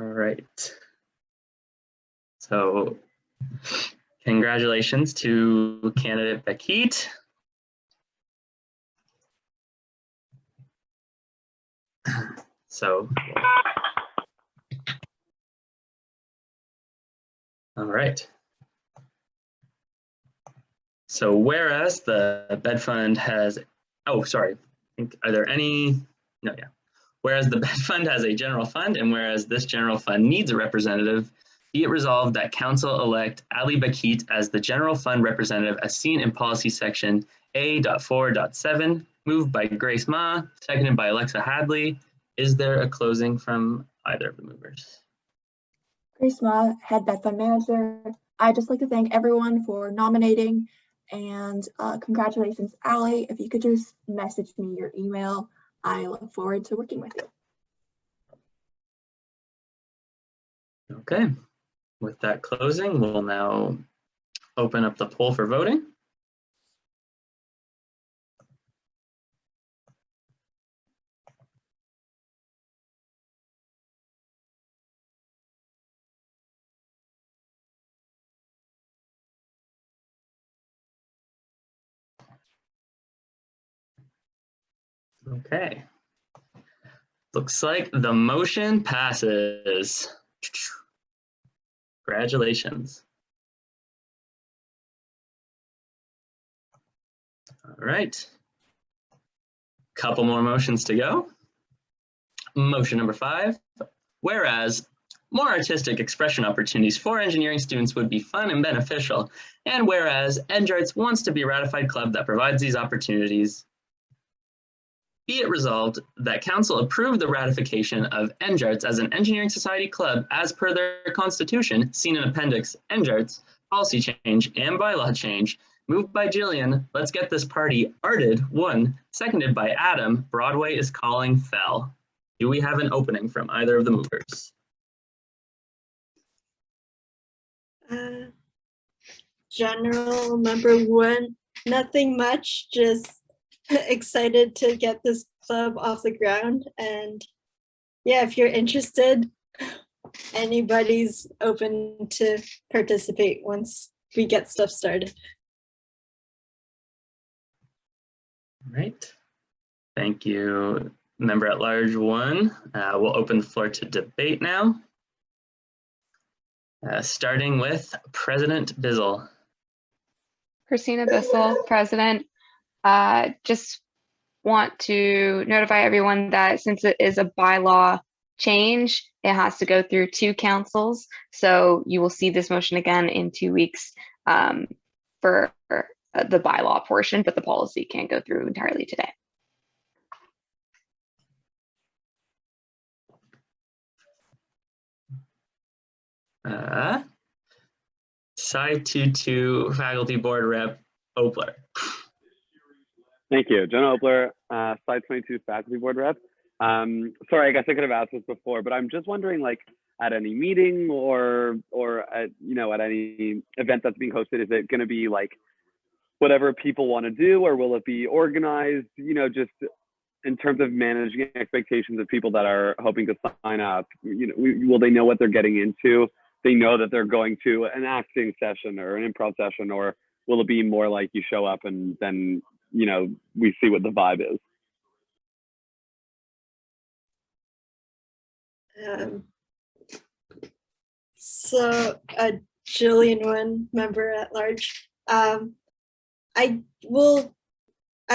All right. So congratulations to candidate Beckett. So, all right. So whereas the bed fund has, oh, sorry, I think, are there any, no, yeah. Whereas the bed fund has a general fund and whereas this general fund needs a representative, be it resolved that council elect Ali Beckett as the general fund representative as seen in policy section A.4.7, moved by Grace Ma, seconded by Alexa Hadley. Is there a closing from either of the movers? Grace Ma, head bed fund manager. I'd just like to thank everyone for nominating and congratulations, Ali. If you could just message me your email, I look forward to working with you. Okay, with that closing, we'll now open up the poll for voting. Okay. Looks like the motion passes. Congratulations. All right. Couple more motions to go. Motion number 5. Whereas more artistic expression opportunities for engineering students would be fun and beneficial. And whereas EngArts wants to be a ratified club that provides these opportunities, be it resolved that council approve the ratification of EngArts as an engineering society club as per their constitution, seen in Appendix EngArts, policy change and bylaw change, moved by Jillian, let's get this party arted 1, seconded by Adam, Broadway is calling fell. Do we have an opening from either of the movers? General number 1, nothing much, just excited to get this club off the ground. And yeah, if you're interested, anybody's open to participate once we get stuff started. All right. Thank you, Member at Large 1. We'll open the floor to debate now. Starting with President Bizzle. Christina Bissell, President. Just want to notify everyone that since it is a bylaw change, it has to go through 2 councils. So you will see this motion again in 2 weeks for the bylaw portion, but the policy can't go through entirely today. Side 2 Faculty Board Rep Opler. Thank you. John Opler, Slide 22 Faculty Board Rep. Sorry, I guess I could have asked this before, but I'm just wondering, like, at any meeting or at, at any event that's being hosted, is it going to be like whatever people want to do, or will it be organized, just in terms of managing expectations of people that are hoping to sign up? Will they know what they're getting into? They know that they're going to an acting session or an improv session, or will it be more like you show up and then we see what the vibe is? So Jillian, 1 member at large. I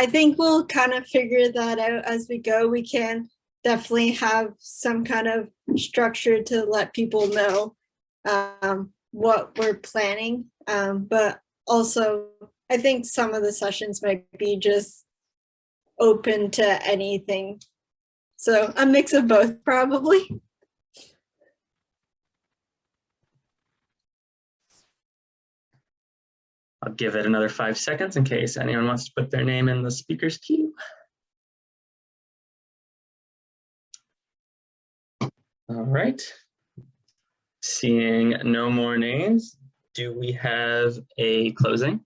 think we'll kind of figure that out as we go. We can definitely have some kind of structure to let people know what we're planning. But also, I think some of the sessions might be just open to anything. So a mix of both, probably. I'll give it another 5 seconds in case anyone wants to put their name in the speaker's queue. All right. Seeing no more names, do we have a closing?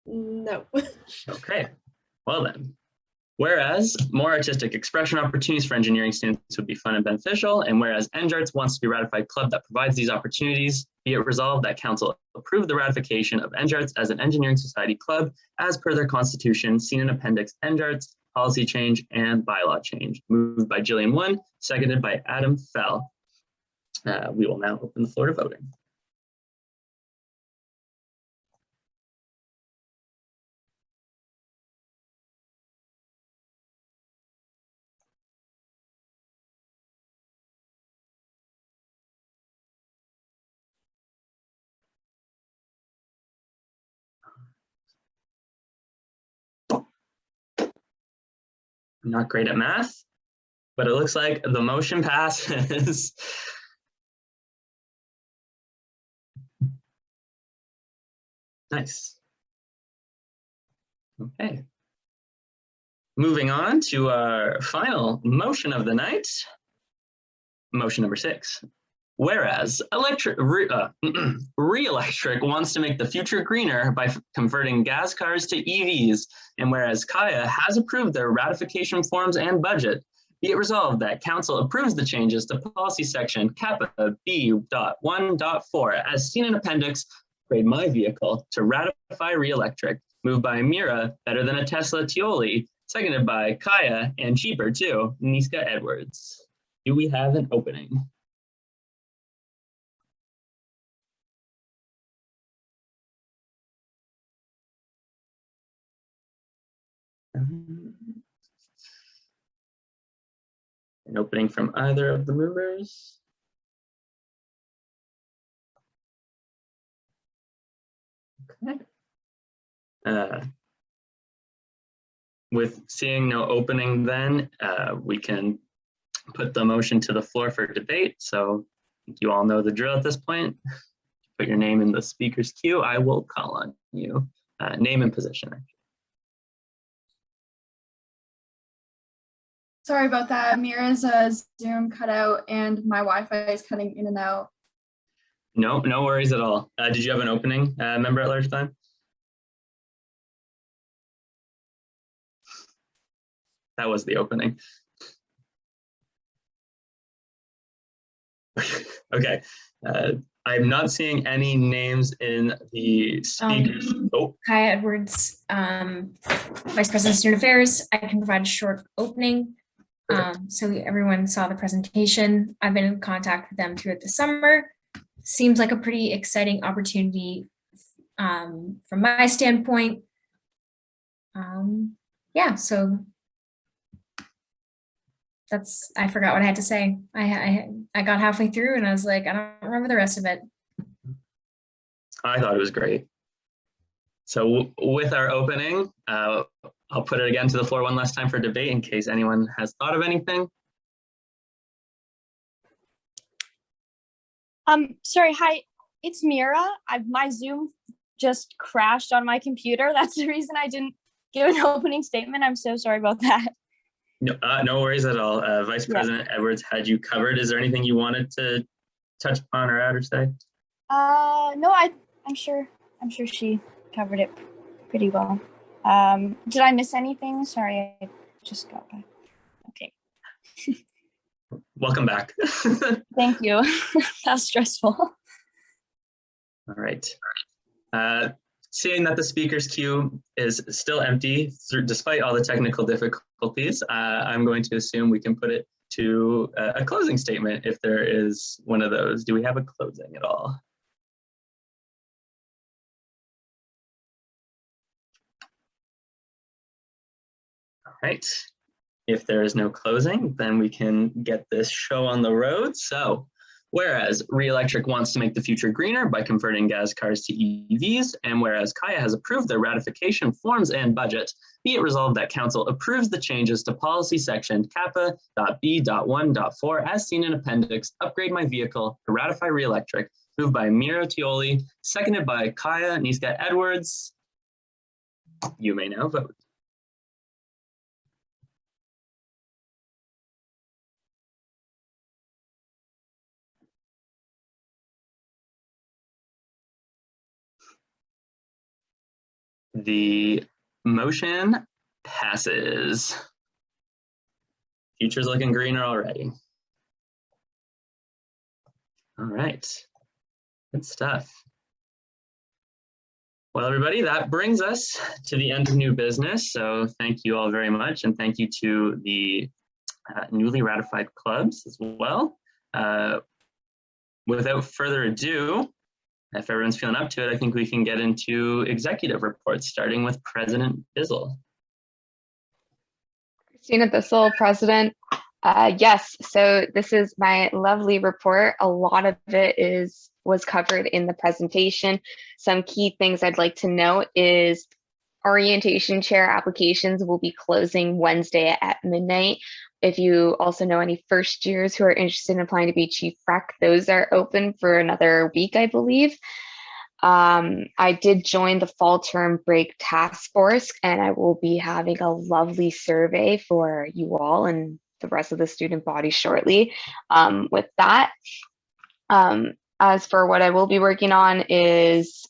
No. Okay, well then, Whereas more artistic expression opportunities for engineering students would be fun and beneficial, and whereas NJARTS wants to be a ratified club that provides these opportunities, be it resolved that council approve the ratification of NJARTS as an engineering society club as per their constitution, seen in Appendix NJARTS, policy change and bylaw change. Moved by Jillian Wynn, seconded by Adam Fell. We will now open the floor to voting. I'm not great at math, but it looks like the motion passes. Nice. Okay. Moving on to our final motion of the night. Motion number 6. Whereas Re-Electric wants to make the future greener by converting gas cars to EVs, and whereas Kaya has approved their ratification forms and budget, be it resolved that Council approves the changes to policy section Kappa B.1.4 as seen in Appendix, upgrade my vehicle to ratify Re-Electric, moved by Mira, better than a Tesla Tioli, seconded by Kaya, and cheaper too, Niska Edwards. Do we have an opening? An opening from either of the movers? Okay. With seeing no opening then, we can put the motion to the floor for debate. So you all know the drill at this point. Put your name in the speaker's queue. I will call on you. Name and position. Sorry about that. Mira's Zoom cut out and my Wi-Fi is cutting in and out. No worries at all. Did you have an opening, member at large time? That was the opening. Okay. I'm not seeing any names in the speakers. Kaya Edwards, Vice President of Student Affairs. I can provide a short opening. So everyone saw the presentation. I've been in contact with them throughout the summer. Seems like a pretty exciting opportunity from my standpoint. Yeah, so I forgot what I had to say. I got halfway through and I was like, I don't remember the rest of it. I thought it was great. So with our opening, I'll put it again to the floor one last time for debate in case anyone has thought of anything. Sorry, hi, it's Mira. My Zoom just crashed on my computer. That's the reason I didn't give an opening statement. I'm so sorry about that. No worries at all. Vice President Edwards had you covered. Is there anything you wanted to touch upon or add or say? No, I'm sure she covered it pretty well. Did I miss anything? Sorry, I just got back. Okay. Welcome back. Thank you. That's stressful. All right. Seeing that the speaker's queue is still empty, despite all the technical difficulties, I'm going to assume we can put it to a closing statement if there is one of those. Do we have a closing at all? All right. If there is no closing, then we can get this show on the road. So, whereas Re-Electric wants to make the future greener by converting gas cars to EVs, and whereas Kaya has approved their ratification forms and budget, be it resolved that Council approves the changes to policy section Kappa.B.1.4 as seen in Appendix, upgrade my vehicle to ratify Re-Electric, moved by Mira Tioli, seconded by Kaya Niska Edwards. You may now vote. The motion passes. Future's looking greener already. All right, good stuff. Well, everybody, that brings us to the end of new business. So thank you all very much. And thank you to the newly ratified clubs as well. Without further ado, if everyone's feeling up to it, I think we can get into executive reports, starting with President Bizzle. Christina Bissell, President. Yes, so this is my lovely report. A lot of it was covered in the presentation. Some key things I'd like to note is orientation chair applications will be closing Wednesday at midnight. If you also know any first years who are interested in applying to be Chief Rec, those are open for another week, I believe. I did join the fall term break task force, and I will be having a lovely survey for you all and the rest of the student body shortly. With that, as for what I will be working on is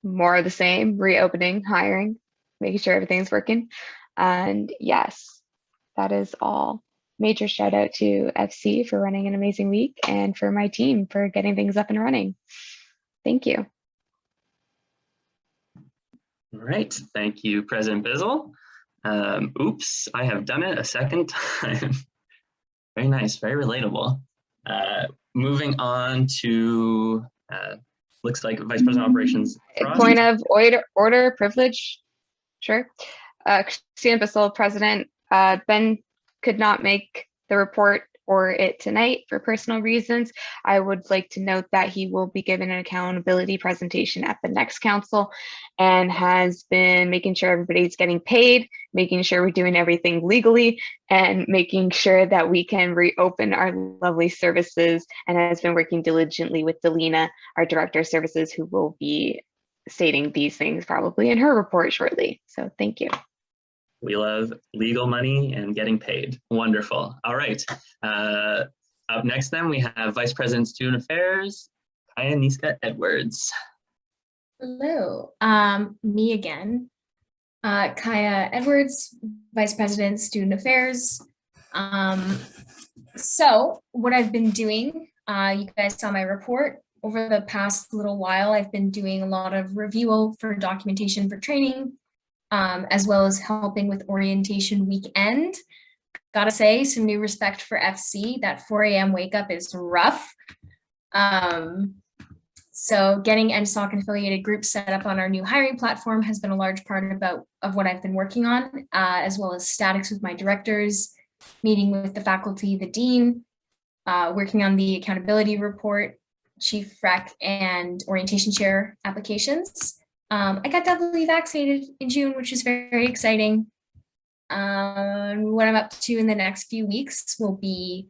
more of the same, reopening, hiring, making sure everything's working. And yes, that is all. Major shout out to FC for running an amazing week and for my team for getting things up and running. Thank you. All right, thank you, President Bizzle. Oops, I have done it a second time. Very nice, very relatable. Moving on to, looks like Vice President Operations. Frost. Point of order, privilege, sure. Christina Bissell, President. Ben could not make the report or it tonight for personal reasons. I would like to note that he will be given an accountability presentation at the next council and has been making sure everybody's getting paid, making sure we're doing everything legally, and making sure that we can reopen our lovely services, and has been working diligently with Delina, our Director of Services, who will be stating these things probably in her report shortly. So thank you. We love legal money and getting paid. Wonderful. All right. Up next then, we have Vice President Student Affairs, Kaya Niska Edwards. Hello, me again. Kaya Edwards, Vice President Student Affairs. So what I've been doing, you guys saw my report. Over the past little while, I've been doing a lot of review for documentation for training, as well as helping with orientation weekend. Gotta say, some new respect for FC. That 4 a.m. wake up is rough. So getting NSOC and affiliated groups set up on our new hiring platform has been a large part of what I've been working on, as well as statics with my directors, meeting with the faculty, the dean, working on the accountability report, Chief Rec, and orientation chair applications. I got doubly vaccinated in June, which is very, very exciting. What I'm up to in the next few weeks will be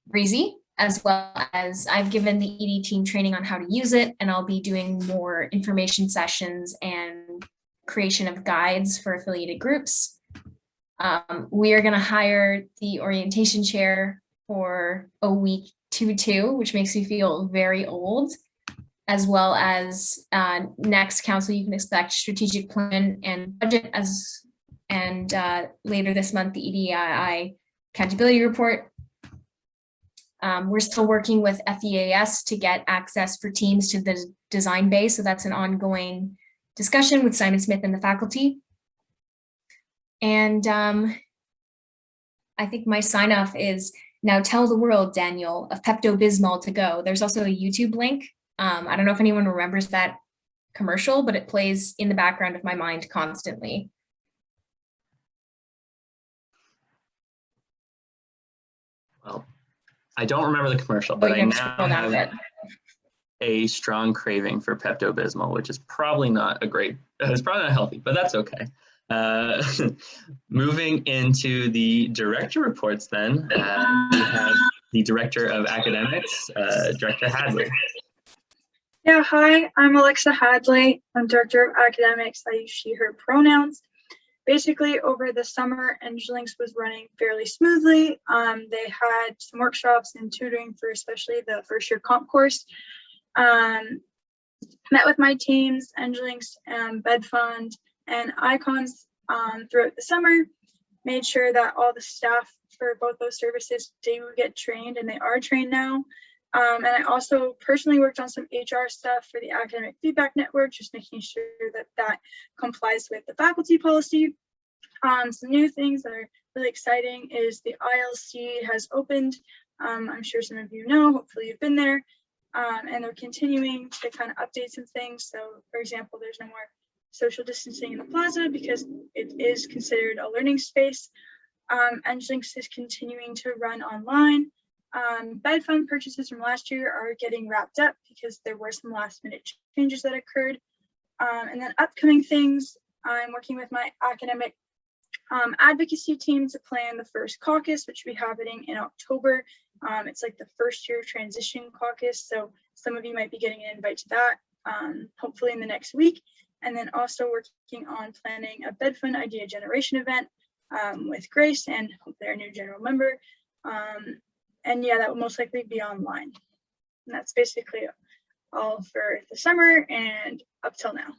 Breezy, as well as I've given the Edi team training on how to use it, and I'll be doing more information sessions and creation of guides for affiliated groups. We are going to hire the orientation chair for a week 2-2, which makes me feel very old, as well as next council, you can expect strategic plan and budget, and later this month, the EDII accountability report. We're still working with FEAS to get access for teams to the design base. So that's an ongoing discussion with Simon Smith and the faculty. And I think my sign off is now tell the world, Daniel, of Pepto-Bismol to go. There's also a YouTube link. I don't know if anyone remembers that commercial, but it plays in the background of my mind constantly. Well, I don't remember the commercial, but I now have a strong craving for Pepto-Bismol, which is probably not it's probably not healthy, but that's okay. Moving into the director reports then, we have the Director of Academics, Director Hadley. Yeah, hi, I'm Alexa Hadley. I'm Director of Academics. I use she, her pronouns. Basically, over the summer, EngLinks was running fairly smoothly. They had some workshops and tutoring for especially the first year comp course. Met with my teams, EngLinks, Bed Fund, and Icons throughout the summer, made sure that all the staff for both those services do get trained, and they are trained now. And I also personally worked on some HR stuff for the Academic Feedback Network, just making sure that that complies with the faculty policy. Some new things that are really exciting is the ILC has opened. I'm sure some of you know, hopefully you've been there, and they're continuing to kind of update some things. So for example, there's no more social distancing in the plaza because it is considered a learning space. NGLinks is continuing to run online. Bed fund purchases from last year are getting wrapped up because there were some last minute changes that occurred. And then upcoming things, I'm working with my academic advocacy team to plan the first caucus, which will be happening in October. It's like the first year transition caucus, so some of you might be getting an invite to that, hopefully in the next week. And then also working on planning a bed fund idea generation event with Grace and hopefully our new general member. And yeah, that will most likely be online. And that's basically all for the summer and up till now.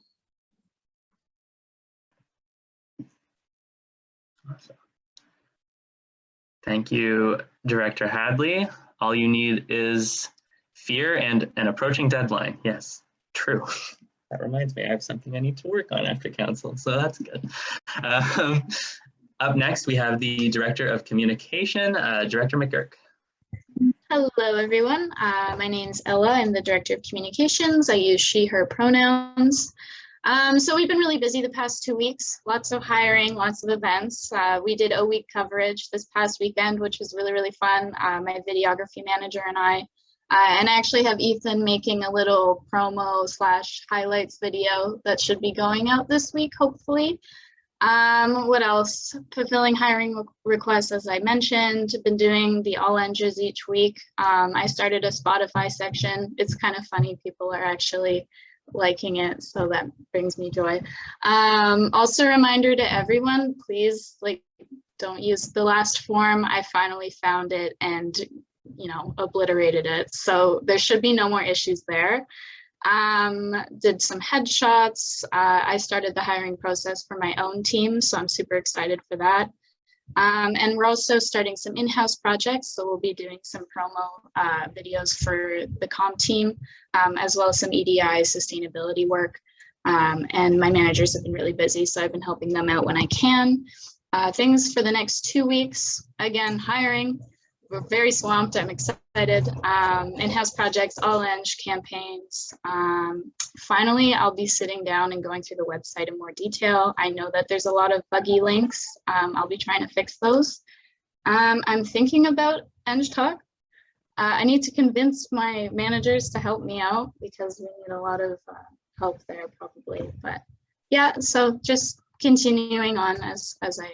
Awesome. Thank you, Director Hadley. All you need is fear and an approaching deadline. Yes, true. That reminds me, I have something I need to work on after council, so that's good. Up next, we have the Director of Communication, Director McGurk. Hello, everyone. My name's Ella. I'm the Director of Communications. I use she, her pronouns. So we've been really busy the past 2 weeks, lots of hiring, lots of events. We did a week coverage this past weekend, which was really, really fun. My videography manager and I actually have Ethan making a little promo / highlights video that should be going out this week, hopefully. What else? Fulfilling hiring requests, as I mentioned. Been doing the all NGs each week. I started a Spotify section. It's kind of funny, people are actually liking it, so that brings me joy. Also a reminder to everyone, please don't use the last form. I finally found it and obliterated it, so there should be no more issues there. Did some headshots. I started the hiring process for my own team, so I'm super excited for that. And we're also starting some in-house projects, so we'll be doing some promo videos for the comm team, as well as some EDI sustainability work. And my managers have been really busy, so I've been helping them out when I can. Things for the next 2 weeks, again, hiring. We're very swamped. I'm excited. In-house projects, all Eng campaigns. Finally, I'll be sitting down and going through the website in more detail. I know that there's a lot of buggy links. I'll be trying to fix those. I'm thinking about Eng Talk. I need to convince my managers to help me out because we need a lot of help there probably. But yeah, so just continuing on as I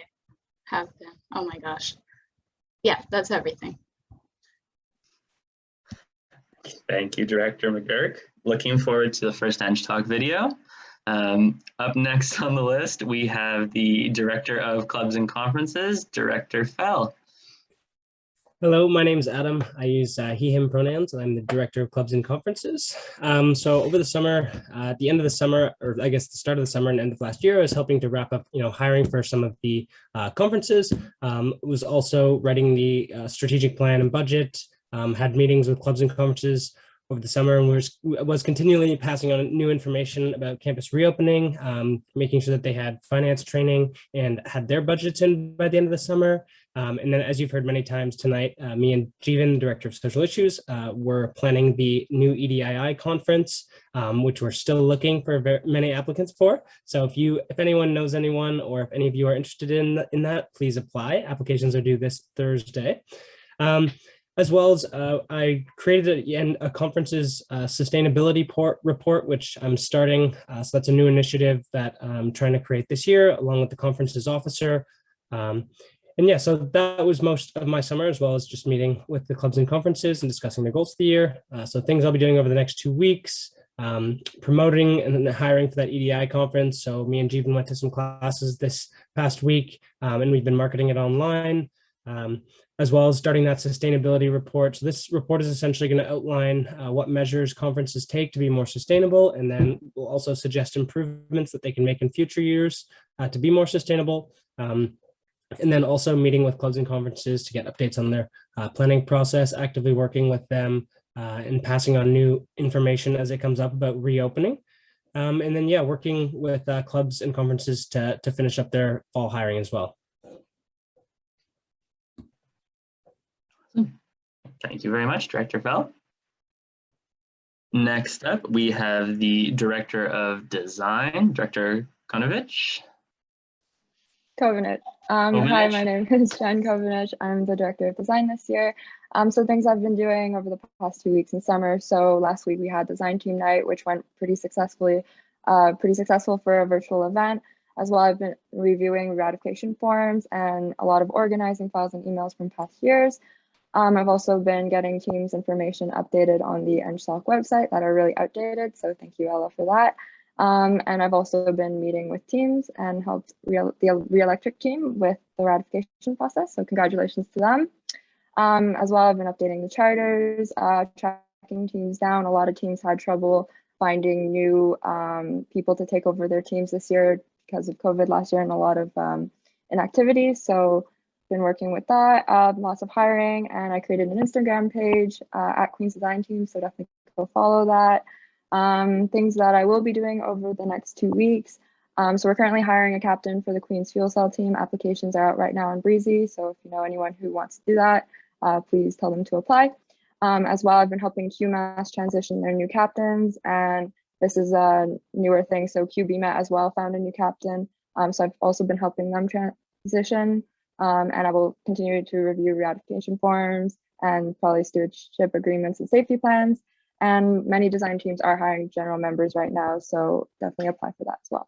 have been. Oh my gosh. Yeah, that's everything. Thank you, Director McGurk. Looking forward to the first Eng Talk video. Up next on the list, we have the Director of Clubs and Conferences, Director Fell. Hello, my name is Adam. I use he, him pronouns, and I'm the Director of Clubs and Conferences. So over the summer, at the end of the summer, or I guess the start of the summer and end of last year, I was helping to wrap up, hiring for some of the conferences. Was also writing the strategic plan and budget, had meetings with clubs and conferences over the summer, and was continually passing on new information about campus reopening, making sure that they had finance training and had their budgets in by the end of the summer. And then, as you've heard many times tonight, me and Jeevan, Director of Social Issues, were planning the new EDII conference, which we're still looking for many applicants for. So if anyone knows anyone, or if any of you are interested in that, please apply. Applications are due this Thursday. As well as I created a conference's sustainability report, which I'm starting. So that's a new initiative that I'm trying to create this year, along with the conference's officer. And yeah, so that was most of my summer, as well as just meeting with the clubs and conferences and discussing their goals for the year. So things I'll be doing over the next 2 weeks, promoting and hiring for that EDI conference. So me and Jeevan went to some classes this past week, and we've been marketing it online. as well as starting that sustainability report. So this report is essentially going to outline what measures conferences take to be more sustainable, and then we'll also suggest improvements that they can make in future years to be more sustainable. And then also meeting with clubs and conferences to get updates on their planning process, actively working with them and passing on new information as it comes up about reopening. And then, yeah, working with clubs and conferences to finish up their fall hiring as well. Thank you very much, Director Fell. Next up, we have the Director of Design, Director Konovich. Kovenich. Hi, my name is Jen Kovenich. I'm the Director of Design this year. So things I've been doing over the past 2 weeks in summer. So last week we had Design Team Night, which went pretty successful for a virtual event. As well, I've been reviewing ratification forms and a lot of organizing files and emails from past years. I've also been getting teams information updated on the NSHLC website that are really outdated. So thank you, Ella, for that. And I've also been meeting with teams and helped the Reelectric team with the ratification process. So congratulations to them. As well, I've been updating the charters, tracking teams down. A lot of teams had trouble finding new people to take over their teams this year because of COVID last year and a lot of inactivities. So been working with that, lots of hiring, and I created an Instagram page at Queen's Design Team, so definitely go follow that. Things that I will be doing over the next 2 weeks. So we're currently hiring a captain for the Queen's Fuel Cell team. Applications are out right now on Breezy, so if you know anyone who wants to do that, please tell them to apply. As well, I've been helping QMass transition their new captains, and this is a newer thing, so QBMet as well found a new captain. So I've also been helping them transition. And I will continue to review ratification forms and probably stewardship agreements and safety plans. And many design teams are hiring general members right now, so definitely apply for that as well.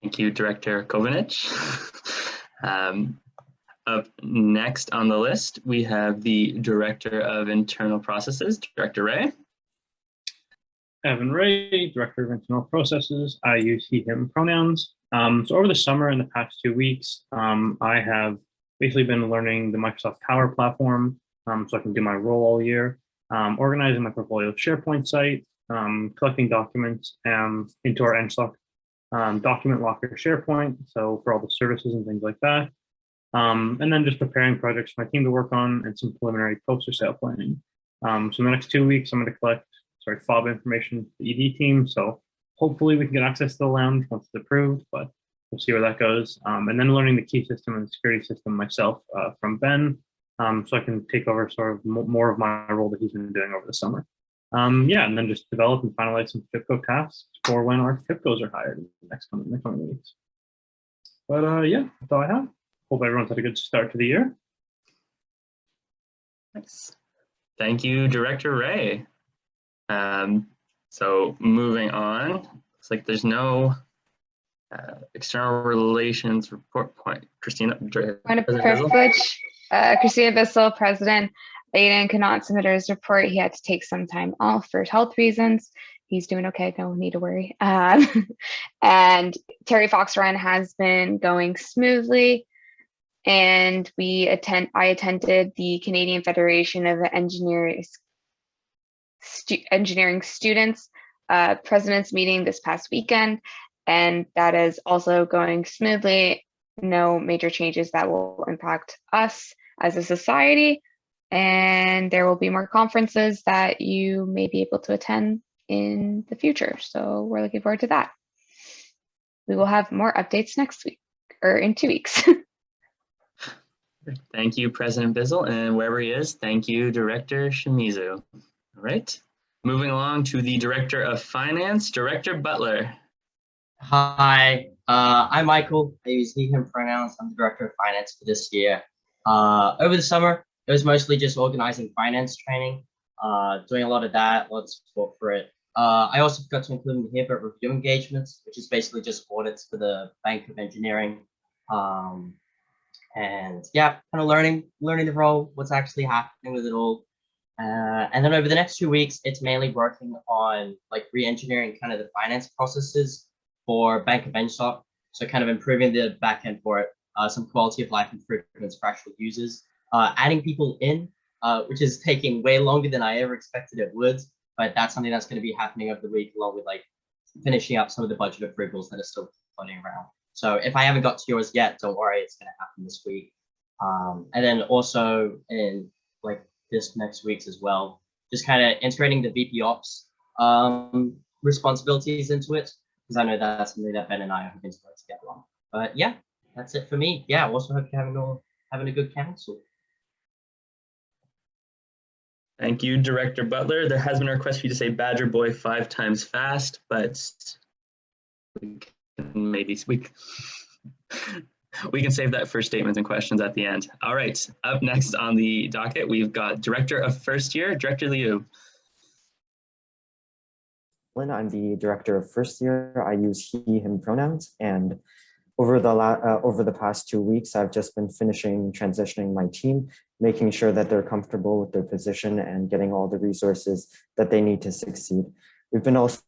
Thank you, Director Kovenich. Up next on the list, we have the Director of Internal Processes, Director Ray. Evan Ray, Director of Internal Processes. I use he, him pronouns. So over the summer and the past 2 weeks, I have basically been learning the Microsoft Power Platform so I can do my role all year, organizing my portfolio SharePoint site, collecting documents into our NSHLC document locker SharePoint, so for all the services and things like that. And then just preparing projects for my team to work on and some preliminary poster sale planning. So in the next 2 weeks, I'm going to collect FOB information for the ED team. So hopefully we can get access to the lounge once it's approved, but we'll see where that goes. And then learning the key system and the security system myself from Ben, so I can take over sort of more of my role that he's been doing over the summer. Yeah, and then just develop and finalize some FIPCO tasks for when our FIPCOs are hired in the coming weeks. But yeah, that's all I have. Hope everyone's had a good start to the year. Nice. Thank you, Director Ray. So moving on, looks like there's no external relations report point. Christina. Point of privilege. Christina Bissell, President. Aiden cannot submit his report. He had to take some time off for health reasons. He's doing okay, no need to worry. And Terry Fox Run has been going smoothly. And I attended the Canadian Federation of Engineering Students President's meeting this past weekend, and that is also going smoothly. No major changes that will impact us as a society, and there will be more conferences that you may be able to attend in the future. So we're looking forward to that. We will have more updates next week or in 2 weeks. Thank you, President Bizzle, and wherever he is, thank you, Director Shimizu. All right, moving along to the Director of Finance, Director Butler. Hi, I'm Michael. I use he, him pronouns. I'm the Director of Finance for this year. Over the summer, it was mostly just organizing finance training, doing a lot of that, a lot of support for it. I also forgot to include in here, but review engagements, which is basically just audits for the Bank of Engineering. And yeah, kind of learning the role, what's actually happening with it all. And then over the next 2 weeks, it's mainly working on like re-engineering kind of the finance processes for Bank of NSHLC. So kind of improving the back end for it. some quality of life improvements for actual users. Adding people in, which is taking way longer than I ever expected it would, but that's something that's going to be happening over the week, along with like finishing up some of the budget approvals that are still floating around. So if I haven't got to yours yet, don't worry, it's going to happen this week. And then also in like this next week's as well, just kind of integrating the VP Ops responsibilities into it, because I know that's something that Ben and I are hoping to work together on. But yeah, that's it for me. Yeah, also hope you're having a good council. Thank you, Director Butler. There has been a request for you to say Badger Boy 5 times fast, but we can save that for statements and questions at the end. All right, up next on the docket, we've got Director of First Year, Director Liu. I'm the Director of First Year. I use he, him pronouns, and over the past 2 weeks, I've just been transitioning my team, making sure that they're comfortable with their position and getting all the resources that they need to succeed. We've been also,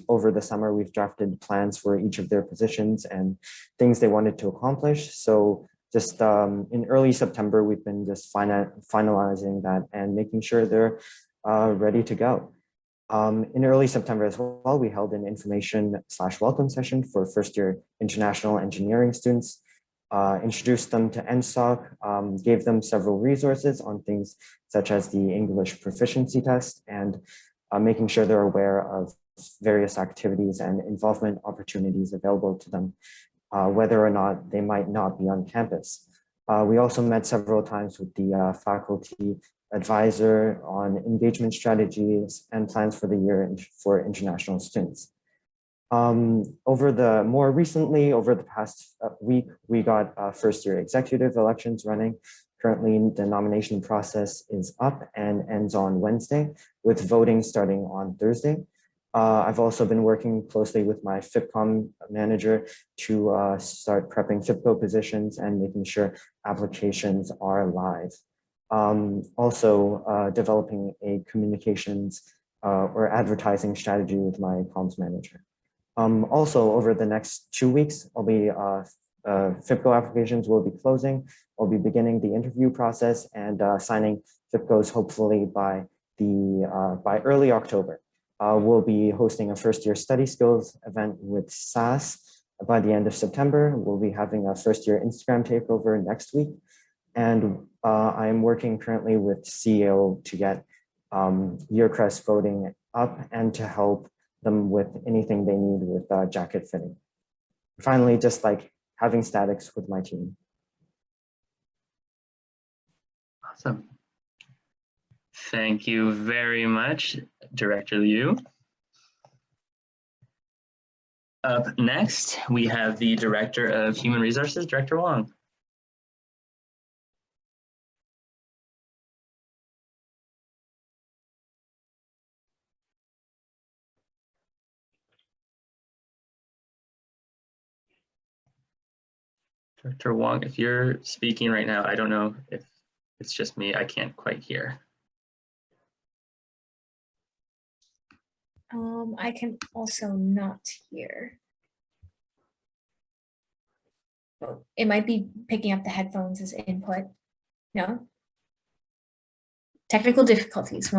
over the summer, we've drafted plans for each of their positions and things they wanted to accomplish. So just in early September, we've been just finalizing that and making sure they're ready to go. In early September as well, we held an information/welcome session for first year international engineering students, introduced them to NSOC, gave them several resources on things such as the English proficiency test, and making sure they're aware of various activities and involvement opportunities available to them, whether or not they might not be on campus. We also met several times with the faculty advisor on engagement strategies and plans for the year for international students. Over the past week, we got first year executive elections running. Currently, the nomination process is up and ends on Wednesday, with voting starting on Thursday. I've also been working closely with my FIPCOM manager to start prepping FIPCO positions and making sure applications are live. Also developing a communications or advertising strategy with my comms manager. Also, over the next 2 weeks, I'll be FIPCO applications will be closing. I'll be beginning the interview process and signing FIPCOs hopefully by early October. We'll be hosting a first year study skills event with SAS by the end of September. We'll be having a first year Instagram takeover next week. And I am working currently with CEO to get Yearcrest voting up and to help them with anything they need with jacket fitting. Finally, just like having statics with my team. Awesome. Thank you very much, Director Liu. Up next, we have the Director of Human Resources, Director Wong. Director Wong, if you're speaking right now, I don't know if it's just me, I can't quite hear. I can also not hear. Oh, it might be picking up the headphones as input. No? Technical difficulties.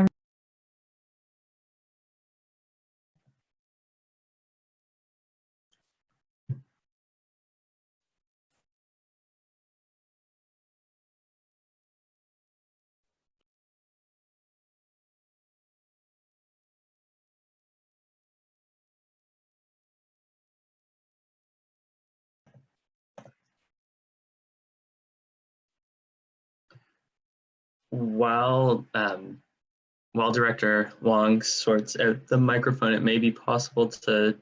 While Director Wong sorts out the microphone, it may be possible to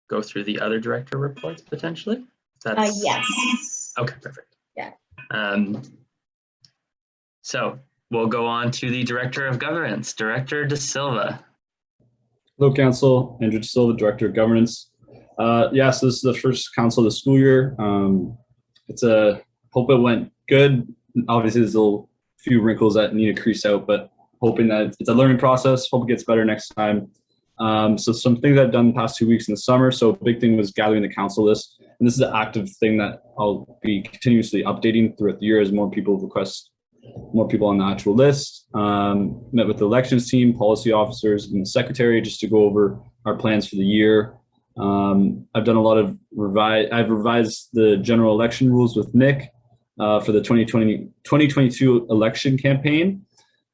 go through the other director reports potentially. Yes. Okay, perfect. Yeah. So we'll go on to the Director of Governance, Director De Silva. Hello, Council. Andrew De Silva, Director of Governance. Yes, this is the first council of the school year. Hope it went good. Obviously, there's a few wrinkles that need to crease out, but hoping that it's a learning process. Hope it gets better next time. So some things I've done the past 2 weeks in the summer. So a big thing was gathering the council list And this is an active thing that I'll be continuously updating throughout the year as more people request more people on the actual list. Met with the elections team, policy officers, and the secretary just to go over our plans for the year. I've done a lot of I've revised the general election rules with Nick for the 2022 election campaign.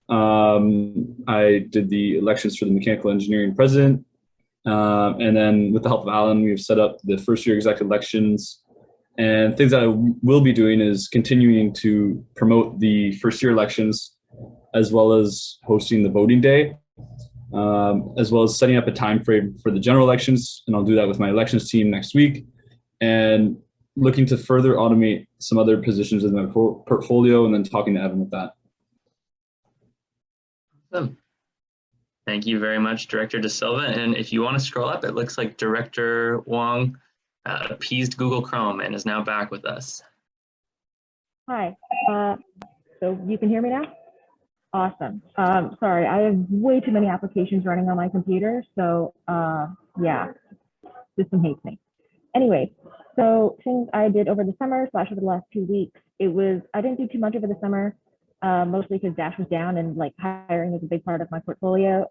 I did the elections for the mechanical engineering president. And then with the help of Alan, we've set up the first year exec elections. And things that I will be doing is continuing to promote the first year elections, as well as hosting the voting day, as well as setting up a time frame for the general elections. And I'll do that with my elections team next week, and looking to further automate some other positions in my portfolio, and then talking to Evan with that. Awesome. Thank you very much, Director De Silva. And if you want to scroll up, it looks like Director Wong appeased Google Chrome and is now back with us. Hi, so you can hear me now? Awesome. Sorry, I have way too many applications running on my computer, so yeah, system hates me. Anyway, so things I did over the summer / over the last 2 weeks, I didn't do too much over the summer, mostly because Dash was down and like hiring is a big part of my portfolio.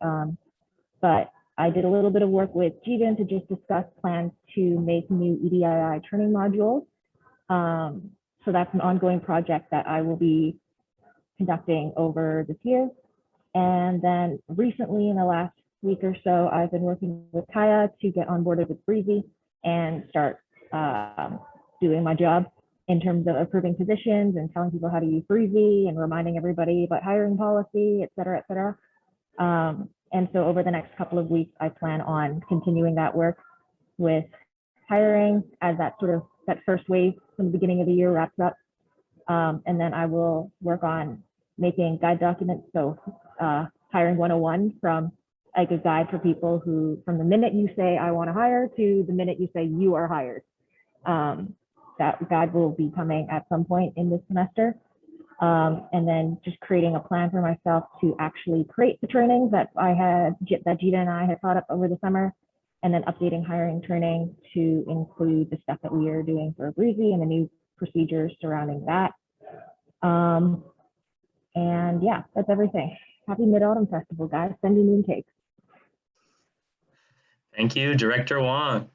But I did a little bit of work with Jeevan to just discuss plans to make new EDII training modules. So that's an ongoing project that I will be conducting over this year. And then recently in the last week or so, I've been working with Kaya to get onboarded with Breezy and start doing my job in terms of approving positions and telling people how to use Breezy and reminding everybody about hiring policy, et cetera, et cetera. And so over the next couple of weeks, I plan on continuing that work with hiring as that first wave from the beginning of the year wraps up. And then I will work on making guide documents. So hiring 101 from like a guide for people who, from the minute you say, I want to hire to the minute you say you are hired. That guide will be coming at some point in this semester. And then just creating a plan for myself to actually create the trainings that Gita and I had thought up over the summer, and then updating hiring training to include the stuff that we are doing for Breezy and the new procedures surrounding that. And yeah, that's everything. Happy Mid-Autumn Festival, guys. Send me moon cakes. Thank you, Director Wong.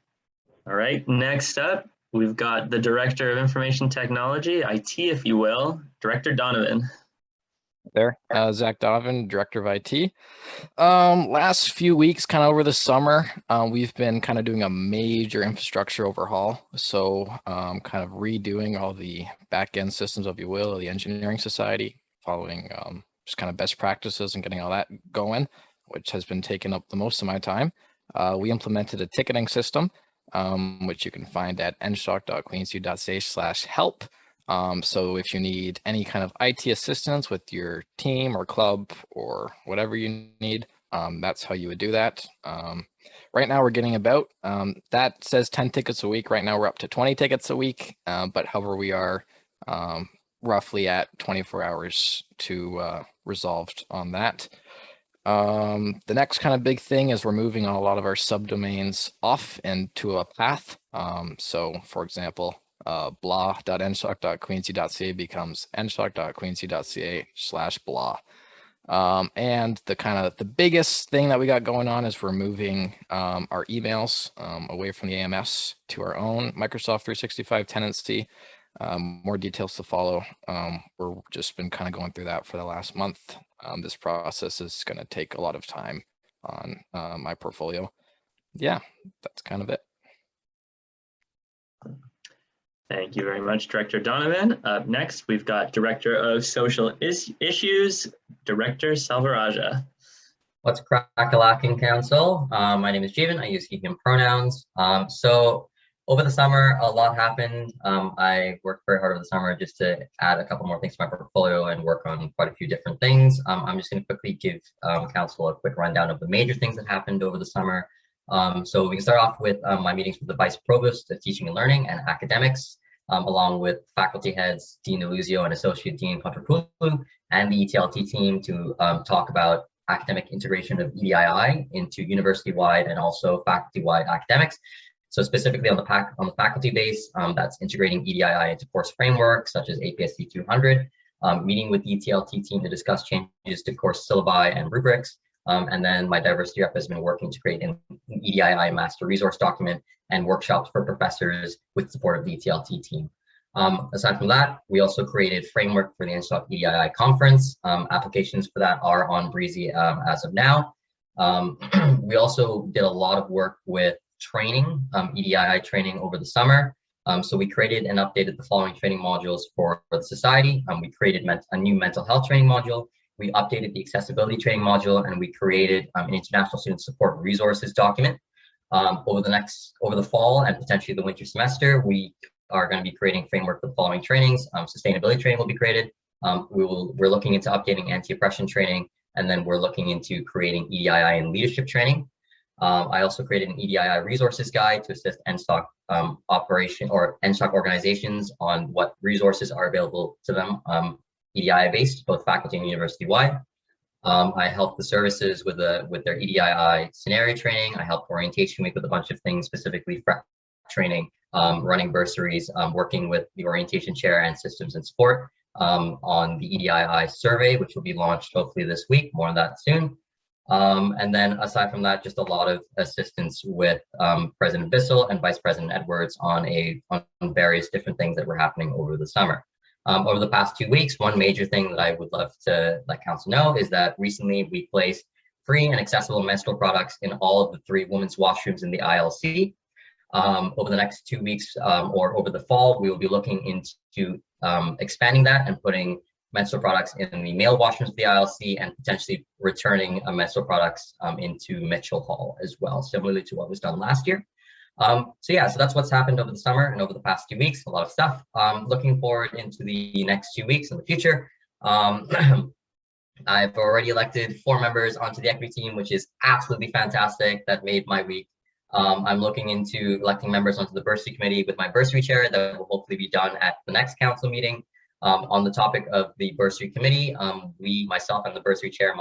All right, next up, we've got the Director of Information Technology, IT, if you will, Director Donovan. There, Zach Donovan, Director of IT. Last few weeks, kind of over the summer, we've been kind of doing a major infrastructure overhaul. So kind of redoing all the back-end systems, if you will, of the engineering society, following just kind of best practices and getting all that going, which has been taking up the most of my time. We implemented a ticketing system, which you can find at nstock.queensu.ca/help. So if you need any kind of IT assistance with your team or club or whatever you need, that's how you would do that. Right now we're getting about, that says 10 tickets a week. Right now we're up to 20 tickets a week, but however we are roughly at 24 hours to resolved on that. The next kind of big thing is we're moving a lot of our subdomains off into a path. So for example, blah.nstock.queensu.ca becomes nstock.queensu.ca/blah. And the biggest thing that we got going on is we're moving our emails away from the AMS to our own Microsoft 365 tenancy. More details to follow. We're just been kind of going through that for the last month. This process is going to take a lot of time on my portfolio. Yeah, that's kind of it. Thank you very much, Director Donovan. Up next, we've got Director of Social Issues, Director Salvaraja. What's crack-a-lacking, Council? My name is Jeevan. I use he, him pronouns. So over the summer, a lot happened. I worked very hard over the summer just to add a couple more things to my portfolio and work on quite a few different things. I'm just going to quickly give Council a quick rundown of the major things that happened over the summer. So we can start off with my meetings with the Vice Provost of Teaching and Learning and Academics, along with faculty heads, Dean Eluzio and Associate Dean Contrapulu, and the ETLT team to talk about academic integration of EDII into university-wide and also faculty-wide academics. So specifically on the faculty base, that's integrating EDII into course frameworks such as APSC 200, meeting with the ETLT team to discuss changes to course syllabi and rubrics. And then my diversity rep has been working to create an EDII master resource document and workshops for professors with support of the ETLT team. Aside from that, we also created framework for the NSTOC EDII conference. Applications for that are on Breezy as of now. We also did a lot of work with training, EDII training over the summer. So we created and updated the following training modules for the society. We created a new mental health training module. We updated the accessibility training module, and we created an international student support resources document. Over the fall and potentially the winter semester, we are going to be creating framework for the following trainings. Sustainability training will be created. We're looking into updating anti-oppression training, and then we're looking into creating EDII and leadership training. I also created an EDII resources guide to assist NSTOC NSTOC organizations on what resources are available to them, EDII based, both faculty and university wide. I helped the services with their EDII scenario training. I helped Orientation Week with a bunch of things, specifically training, running bursaries, working with the orientation chair and systems and support on the EDII survey, which will be launched hopefully this week. More on that soon. And then aside from that, just a lot of assistance with President Bissell and Vice President Edwards on various different things that were happening over the summer. Over the past 2 weeks, one major thing that I would love to let council know is that recently we placed free and accessible menstrual products in all of the 3 women's washrooms in the ILC. Over the next 2 weeks or over the fall, we will be looking into expanding that and putting menstrual products in the male washrooms of the ILC and potentially returning menstrual products into Mitchell Hall as well, similarly to what was done last year. So that's what's happened over the summer and over the past 2 weeks, a lot of stuff. Looking forward into the next 2 weeks in the future. I've already elected 4 members onto the equity team, which is absolutely fantastic. That made my week. I'm looking into electing members onto the Bursary Committee with my bursary chair that will hopefully be done at the next council meeting. On the topic of the Bursary Committee, myself and the bursary chair,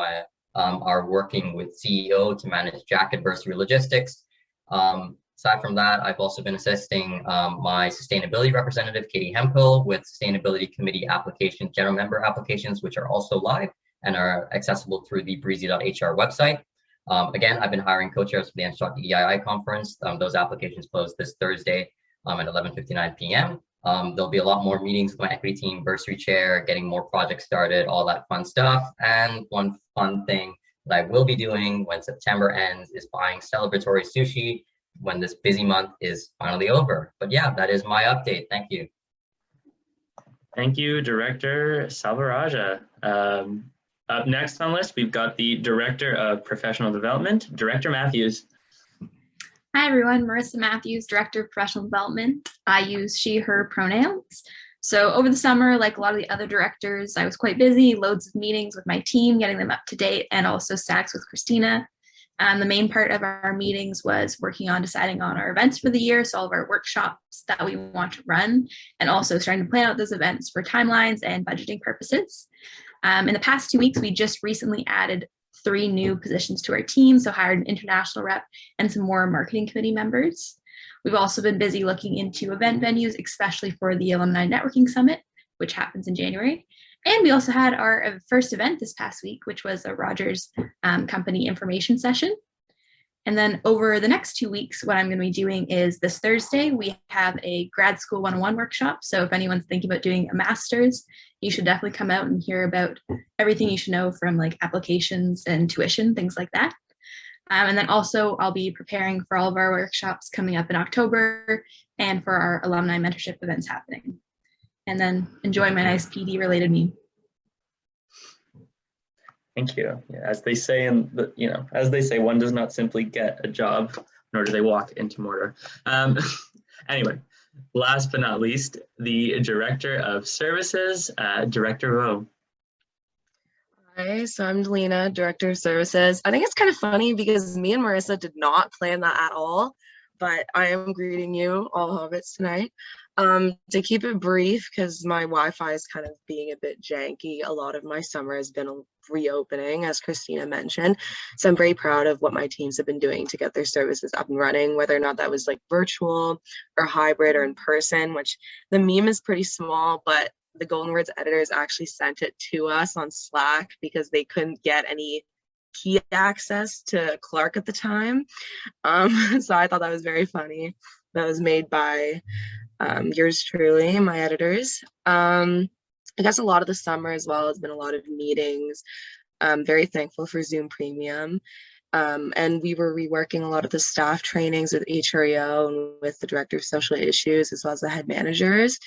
are working with CEO to manage jacket bursary logistics. Aside from that, I've also been assisting my sustainability representative, Katie Hemphill, with sustainability committee applications, general member applications, which are also live and are accessible through the breezy.hr website. Again, I've been hiring co-chairs for the NSTOC EDII conference. Those applications close this Thursday at 11:59 p.m. There'll be a lot more meetings with my equity team, bursary chair, getting more projects started, all that fun stuff. And one fun thing that I will be doing when September ends is buying celebratory sushi when this busy month is finally over. But yeah, that is my update. Thank you. Thank you, Director Salvaraja. Up next on the list, we've got the Director of Professional Development, Director Matthews. Hi everyone, Marissa Matthews, Director of Professional Development. I use she, her pronouns. So over the summer, like a lot of the other directors, I was quite busy, loads of meetings with my team, getting them up to date, and also stacks with Christina. The main part of our meetings was working on deciding on our events for the year, so all of our workshops that we want to run, and also starting to plan out those events for timelines and budgeting purposes. In the past 2 weeks, we just recently added 3 new positions to our team, so hired an international rep and some more marketing committee members. We've also been busy looking into event venues, especially for the Alumni Networking Summit, which happens in January. And we also had our first event this past week, which was a Rogers company information session. And then over the next 2 weeks, what I'm going to be doing is this Thursday, we have a grad school 101 workshop. So if anyone's thinking about doing a master's, you should definitely come out and hear about everything you should know from like applications and tuition, things like that. And then also I'll be preparing for all of our workshops coming up in October and for our alumni mentorship events happening. And then enjoy my nice PD related meme. Thank you. Yeah, as they say one does not simply get a job, nor do they walk into mortar. Anyway, last but not least, the Director of Services, Director Vo. Hi, so I'm Delina, Director of Services. I think it's kind of funny because me and Marissa did not plan that at all, but I am greeting you all hobbits tonight. To keep it brief, because my Wi-Fi is kind of being a bit janky, a lot of my summer has been reopening, as Christina mentioned. So I'm very proud of what my teams have been doing to get their services up and running, whether or not that was like virtual or hybrid or in person, which the meme is pretty small, but the Golden Words editors actually sent it to us on Slack because they couldn't get any key access to Clark at the time. So I thought that was very funny. That was made by yours truly, my editors. I guess a lot of the summer as well has been a lot of meetings. I'm very thankful for Zoom Premium. And we were reworking a lot of the staff trainings with HREO and with the Director of Social Issues, as well as the head managers.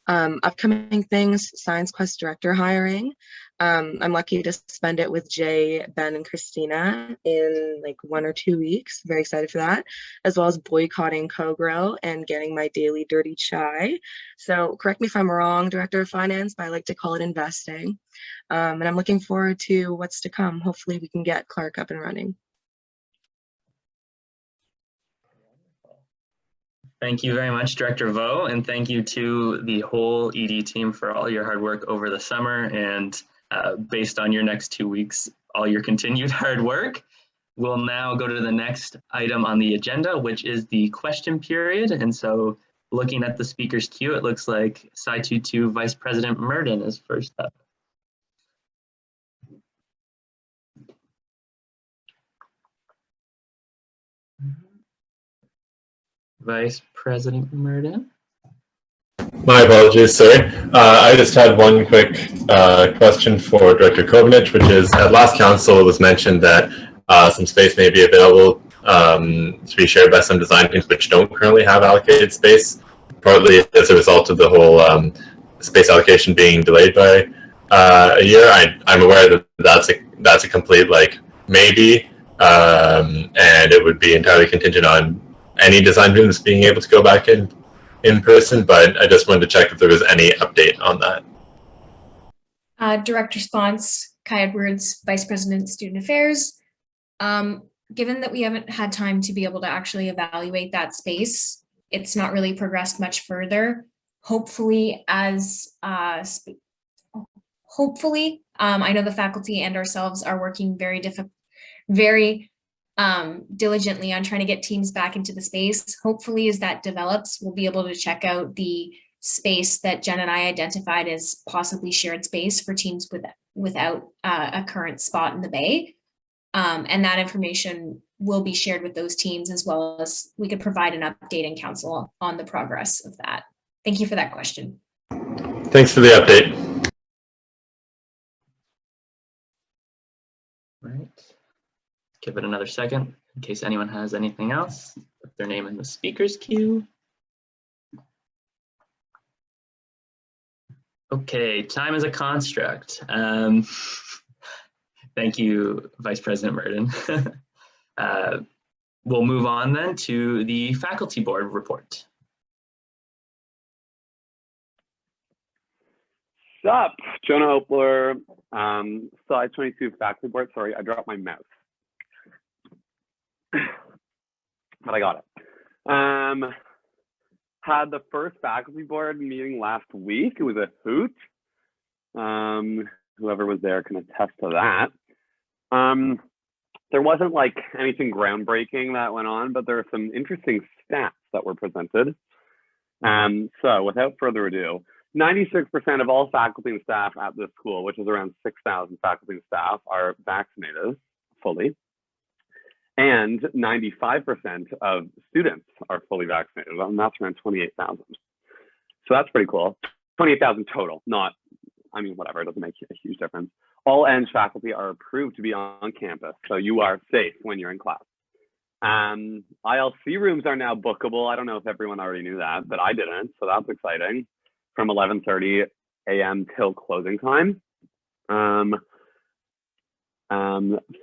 Upcoming things, Science Quest director hiring. I'm lucky to spend it with Jay, Ben, and Christina in like 1 or 2 weeks. Very excited for that, as well as boycotting co-grow and getting my daily dirty chai. So correct me if I'm wrong, Director of Finance, but I like to call it investing. And I'm looking forward to what's to come. Hopefully we can get Clark up and running. Thank you very much, Director Vo, and thank you to the whole ED team for all your hard work over the summer, and based on your next 2 weeks, all your continued hard work. We'll now go to the next item on the agenda, which is the question period. And so looking at the speaker's queue, it looks like Sci 22 Vice President Murden is first up. Vice President Murden. My apologies, sorry. I just had one quick question for Director Kovnich, which is at last council it was mentioned that some space may be available to be shared by some design teams which don't currently have allocated space, partly as a result of the whole space allocation being delayed by a year. I'm aware that that's a complete like maybe, and it would be entirely contingent on any design rooms being able to go back in person, but I just wanted to check if there was any update on that. Direct response, Kai Edwards, Vice President, Student Affairs. Given that we haven't had time to be able to actually evaluate that space, it's not really progressed much further. Hopefully, I know the faculty and ourselves are working very diligently on trying to get teams back into the space. Hopefully, as that develops, we'll be able to check out the space that Jen and I identified as possibly shared space for teams without a current spot in the Bay. And that information will be shared with those teams, as well as we could provide an update in council on the progress of that. Thank you for that question. Thanks for the update. Right. Give it another second in case anyone has anything else. Put their name in the speaker's queue. Okay, time is a construct. Thank you, Vice President Murden. We'll move on then to the faculty board report. Sup, Jonah Opler, Sci 22 faculty board. Sorry, I dropped my mouse. But I got it. Had the first faculty board meeting last week. It was a hoot. Whoever was there can attest to that. There wasn't like anything groundbreaking that went on, but there are some interesting stats that were presented. So without further ado, 96% of all faculty and staff at this school, which is around 6,000 faculty and staff, are vaccinated fully. And 95% of students are fully vaccinated, and that's around 28,000. So that's pretty cool. 28,000 total, not, I mean, whatever, it doesn't make a huge difference. All ENG faculty are approved to be on campus, so you are safe when you're in class. ILC rooms are now bookable. I don't know if everyone already knew that, but I didn't, so that's exciting. From 11:30 a.m. till closing time.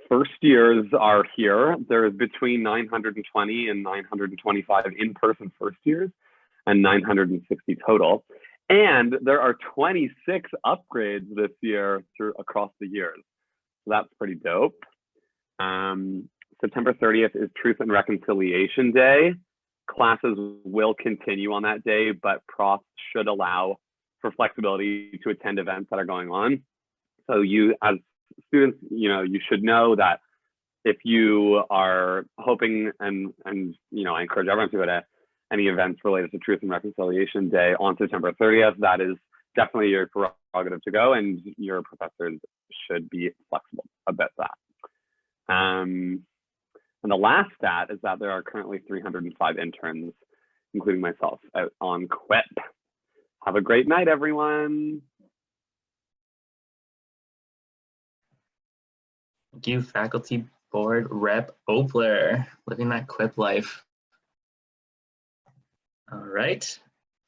First years are here. There's between 920 and 925 in-person first years and 960 total. And there are 26 upgrades this year across the years. So that's pretty dope. September 30th is Truth and Reconciliation Day. classes will continue on that day, but profs should allow for flexibility to attend events that are going on. So you, as students, you should know that if you are hoping, and I encourage everyone to go to any events related to Truth and Reconciliation Day on September 30th, that is definitely your prerogative to go, and your professors should be flexible about that. And the last stat is that there are currently 305 interns, including myself, out on QUIP. Have a great night, everyone. Thank you, Faculty Board Rep Opler, living that QUIP life. All right,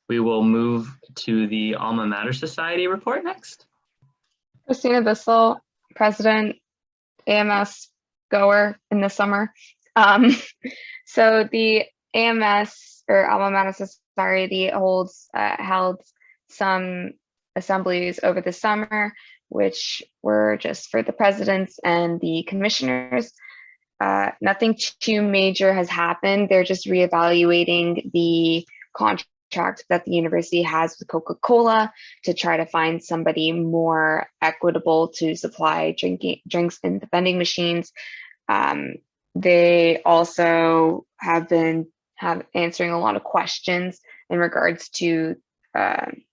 we will move to the Alma Mater Society report next. Christina Bissell, President, AMS goer in the summer. So the AMS, or Alma Mater Society, held some assemblies over the summer, which were just for the presidents and the commissioners. Nothing too major has happened. They're just reevaluating the contract that the university has with Coca-Cola to try to find somebody more equitable to supply drinks in the vending machines. They also have been answering a lot of questions in regards to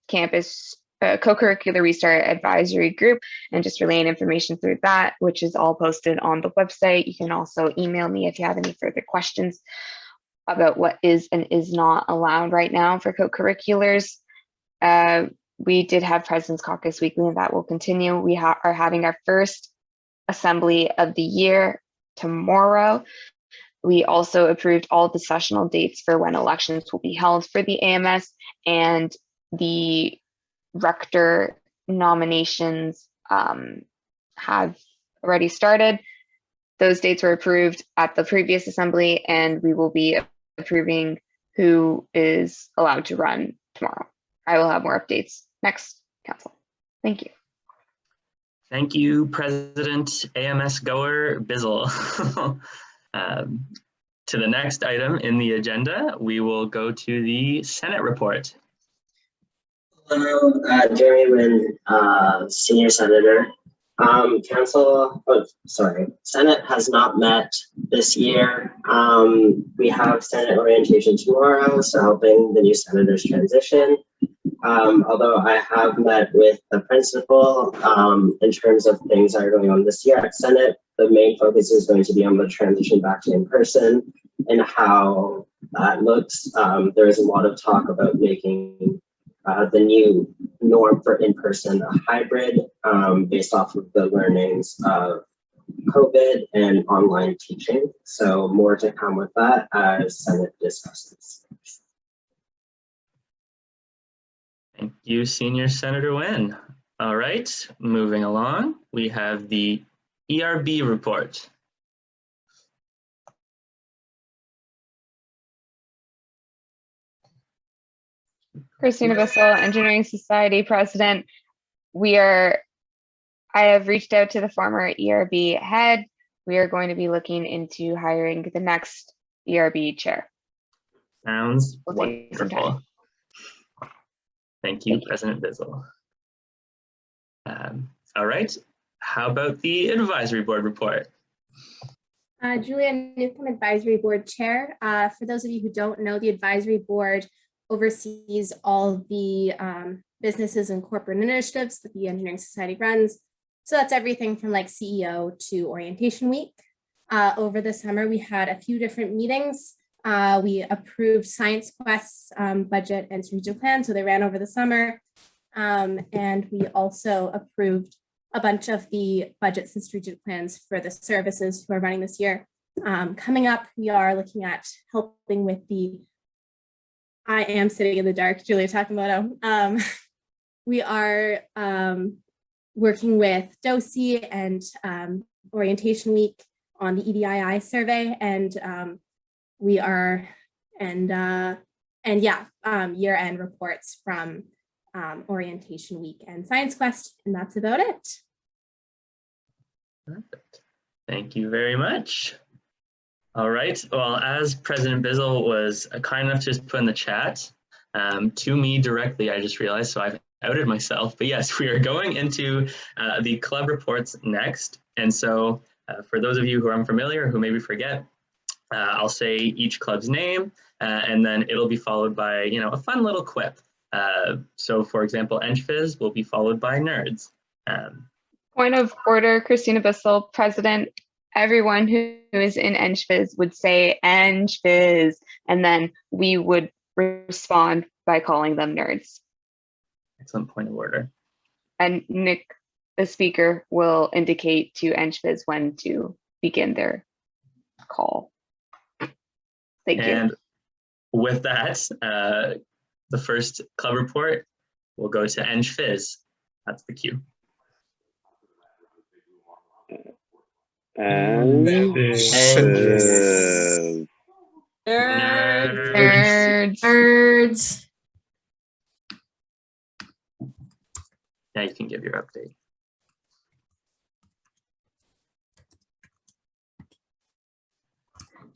campus co-curricular restart advisory group, and just relaying information through that, which is all posted on the website. You can also email me if you have any further questions about what is and is not allowed right now for co-curriculars. We did have President's Caucus Weekly, and that will continue. We are having our first assembly of the year tomorrow. We also approved all the sessional dates for when elections will be held for the AMS, and the rector nominations have already started. Those dates were approved at the previous assembly, and we will be approving who is allowed to run tomorrow. I will have more updates next council. Thank you. Thank you, President AMS goer Bizzle. To the next item in the agenda, we will go to the Senate report. Hello, Jeremy Wynn, Senior Senator. Senate has not met this year. We have Senate orientation tomorrow, so helping the new senators transition. Although I have met with the principal in terms of things that are going on this year at Senate, the main focus is going to be on the transition back to in-person and how that looks. There is a lot of talk about making the new norm for in-person a hybrid based off of the learnings of COVID and online teaching. So more to come with that as Senate discusses. Thank you, Senior Senator Wynn. All right, moving along, we have the ERB report. Christina Bissell, Engineering Society President. I have reached out to the former ERB head. We are going to be looking into hiring the next ERB chair. Sounds wonderful. Thank you, President Bizzle. All right, how about the advisory board report? Julia Newcomb, Advisory Board Chair. For those of you who don't know, the advisory board oversees all the businesses and corporate initiatives that the Engineering Society runs. So that's everything from like CEO to orientation week. Over the summer, we had a few different meetings. We approved Science Quest's budget and strategic plan, so they ran over the summer. And we also approved a bunch of the budgets and strategic plans for the services who are running this year. Coming up, we are looking at helping with I am sitting in the dark, Julia Takamoto. We are working with DOSI and Orientation Week on the EDII survey, and we are, year-end reports from Orientation Week and Science Quest, and that's about it. Perfect. Thank you very much. All right. Well, as President Bizzle was kind enough to just put in the chat to me directly, I just realized, so I've outed myself. But yes, we are going into the club reports next. And so for those of you who are unfamiliar, who maybe forget, I'll say each club's name, and then it'll be followed by, a fun little quip. So for example, EngFizz will be followed by Nerds. Point of order, Christina Bissell, President. Everyone who is in EngFizz would say EngFizz, and then we would respond by calling them Nerds. Excellent point of order. And Nick, the speaker, will indicate to EngFizz when to begin their call. Thank you. And with that, the first club report will go to EngFizz. That's the cue. EngFizz. Nerds. Now you can give your update.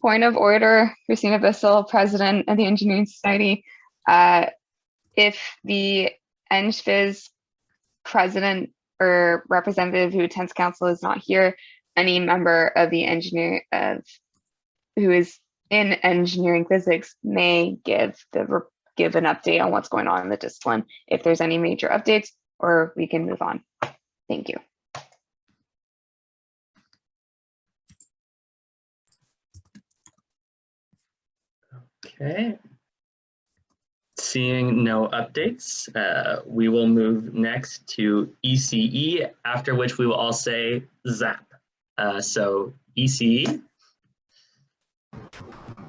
Point of order, Christina Bissell, President of the Engineering Society. If the EngFizz president or representative who attends council is not here, any member of the who is in engineering physics may give an update on what's going on in the discipline if there's any major updates, or we can move on. Thank you. Okay. Seeing no updates, we will move next to ECE, after which we will all say ZAP. So ECE.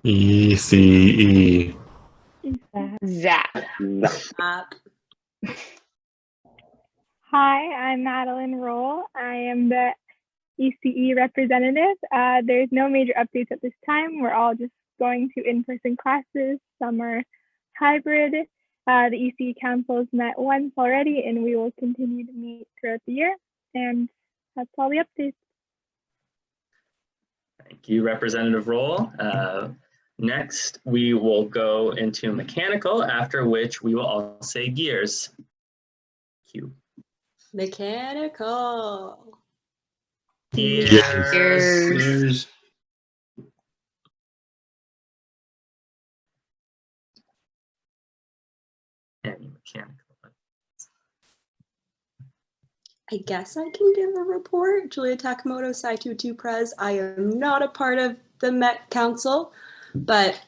ECE. ZAP. Hi, I'm Madeline Roll. I am the ECE representative. There's no major updates at this time. We're all just going to in-person classes. Some are hybrid. The ECE council has met once already, and we will continue to meet throughout the year. And that's all the updates. Thank you, Representative Roll. Next, we will go into mechanical, after which we will all say gears. Q. Mechanical. Gears. Any mechanical. I guess I can give a report. Julia Takamoto, Sci22 Pres. I am not a part of the Met Council, but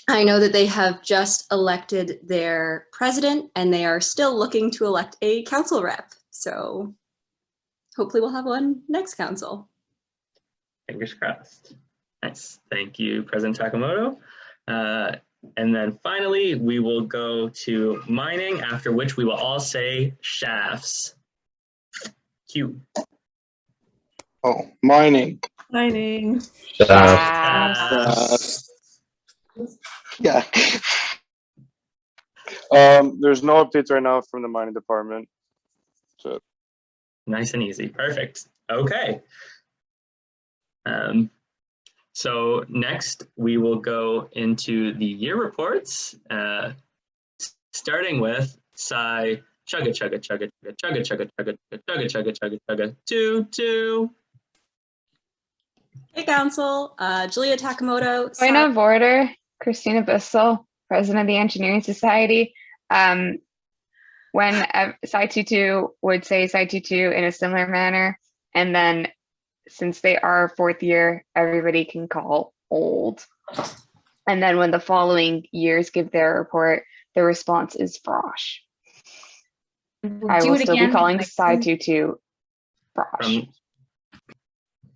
I know that they have just elected their president and they are still looking to elect a council rep. So hopefully we'll have one next council. Fingers crossed. Nice. Thank you, President Takamoto. And then finally, we will go to mining, after which we will all say shafts. Q. Oh, mining. Mining. Yeah. There's no updates right now from the mining department. So nice and easy. Perfect. Okay. So next we will go into the year reports, starting with Sci chugga chugga chugga chugga chugga chugga chugga chugga chugga chugga 2 Hey Council, Julia Takamoto. Point of order, Christina Bissell, President of the Engineering Society. When Sci22 would say Sci22 in a similar manner, and then since they are fourth year, everybody can call old. And then when the following years give their report, the response is Frosh. I will still be calling Sci22 Frosh.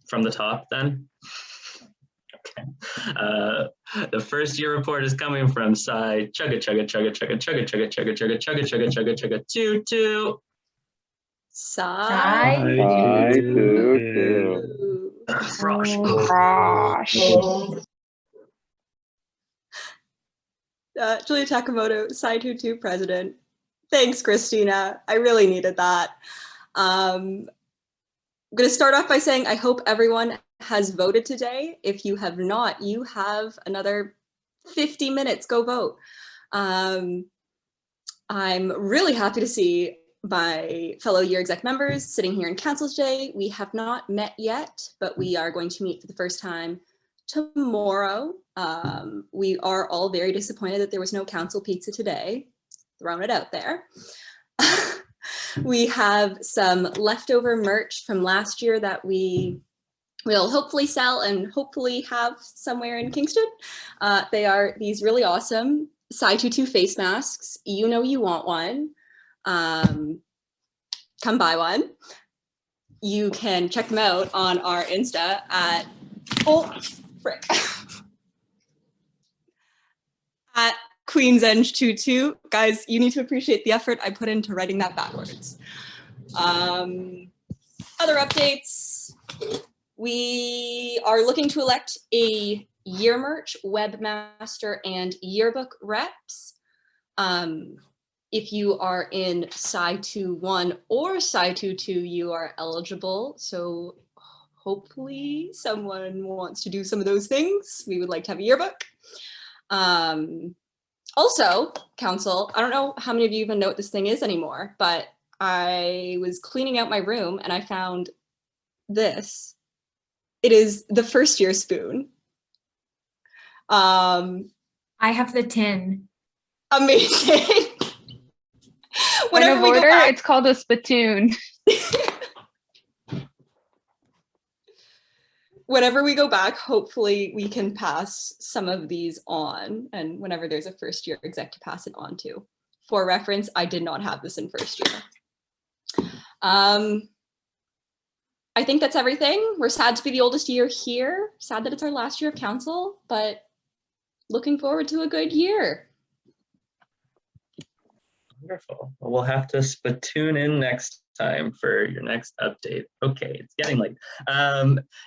From the top then? Okay. The first year report is coming from Sci chugga chugga chugga chugga chugga chugga chugga chugga chugga chugga chugga chugga 2 Julia Takamoto, Sci22 President. Thanks, Christina. I really needed that. I'm going to start off by saying I hope everyone has voted today. If you have not, you have another 50 minutes, go vote. I'm really happy to see my fellow year exec members sitting here in council today. We have not met yet, but we are going to meet for the first time tomorrow. We are all very disappointed that there was no council pizza today. Throwing it out there. We have some leftover merch from last year that we will hopefully sell and hopefully have somewhere in Kingston. They are these really awesome Sci22 face masks. You know you want one. Come buy one. You can check them out on our Insta at, oh, frick. At QueensEng22. Guys, you need to appreciate the effort I put into writing that backwards. Other updates. We are looking to elect a year merch, webmaster, and yearbook reps. If you are in Sci21 or Sci22, you are eligible. So hopefully someone wants to do some of those things. We would like to have a yearbook. Also, council, I don't know how many of you even know what this thing is anymore, but I was cleaning out my room and I found this. It is the first year spoon. I have the tin. Amazing. Point of order, it's called a spittoon. Whenever we go back, hopefully we can pass some of these on, and whenever there's a first year exec to pass it on to. For reference, I did not have this in first year. I think that's everything. We're sad to be the oldest year here. Sad that it's our last year of council, but looking forward to a good year. Wonderful. Well, we'll have to spittoon in next time for your next update. Okay, it's getting late.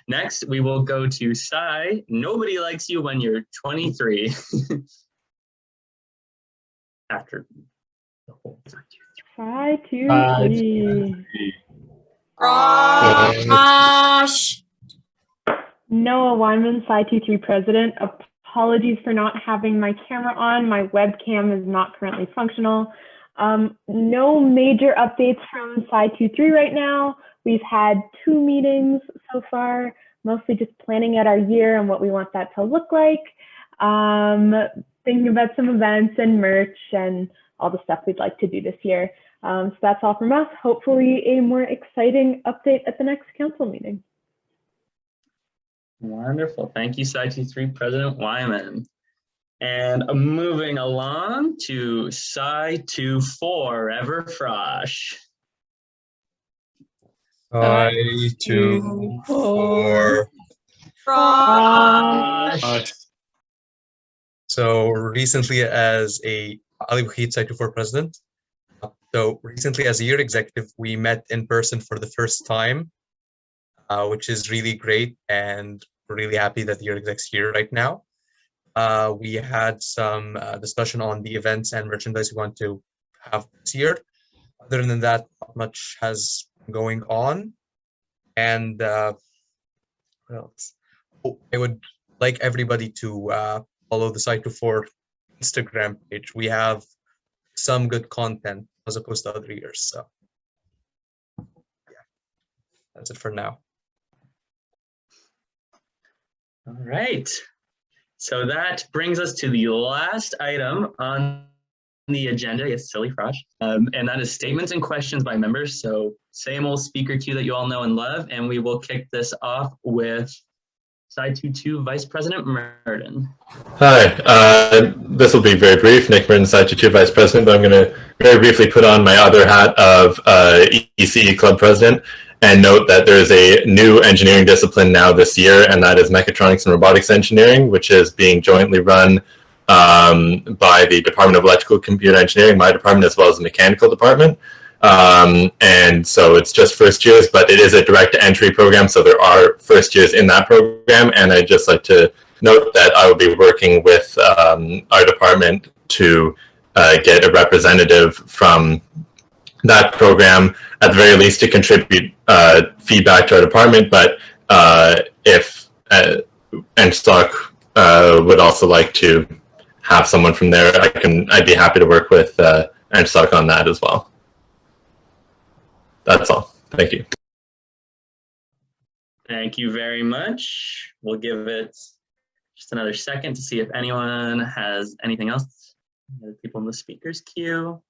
Next, we will go to Sci. Nobody likes you when you're 23. After the whole Sci23. Noah Wyman, Sci23 president. Apologies for not having my camera on. My webcam is not currently functional. No major updates from Sci23 right now. We've had 2 meetings so far, mostly just planning out our year and what we want that to look like. Thinking about some events and merch and all the stuff we'd like to do this year. So that's all from us. Hopefully a more exciting update at the next council meeting. Wonderful. Thank you, Sci23 President Wyman. And moving along to Sci24, Everfrosh. Sci24. So recently as a Ali Wahid Sci24 president, so recently as a year executive, we met in person for the first time, which is really great, and we're really happy that the year exec's here right now. We had some discussion on the events and merchandise we want to have this year. Other than that, not much has been going on. And what else? Oh, I would like everybody to follow the Sci24 Instagram page. We have some good content as opposed to other years. So yeah, that's it for now. All right. So that brings us to the last item on the agenda. Yes, silly Frosh. And that is statements and questions by members. So same old speaker queue that you all know and love. And we will kick this off with Sci22 Vice President Merton. Hi, this will be very brief. Nick Merton, Sci22 Vice President, but I'm going to very briefly put on my other hat of ECE Club President and note that there is a new engineering discipline now this year, and that is Mechatronics and Robotics Engineering, which is being jointly run by the Department of Electrical Computer Engineering, my department, as well as the Mechanical Department. And so it's just first years, but it is a direct entry program, so there are first years in that program, and I'd just like to note that I will be working with our department to get a representative from that program, at the very least, to contribute feedback to our department, but if NSTOC would also like to have someone from there, I'd be happy to work with NSTOC on that as well. That's all. Thank you. Thank you very much. We'll give it just another second to see if anyone has anything else. People in the speakers queue.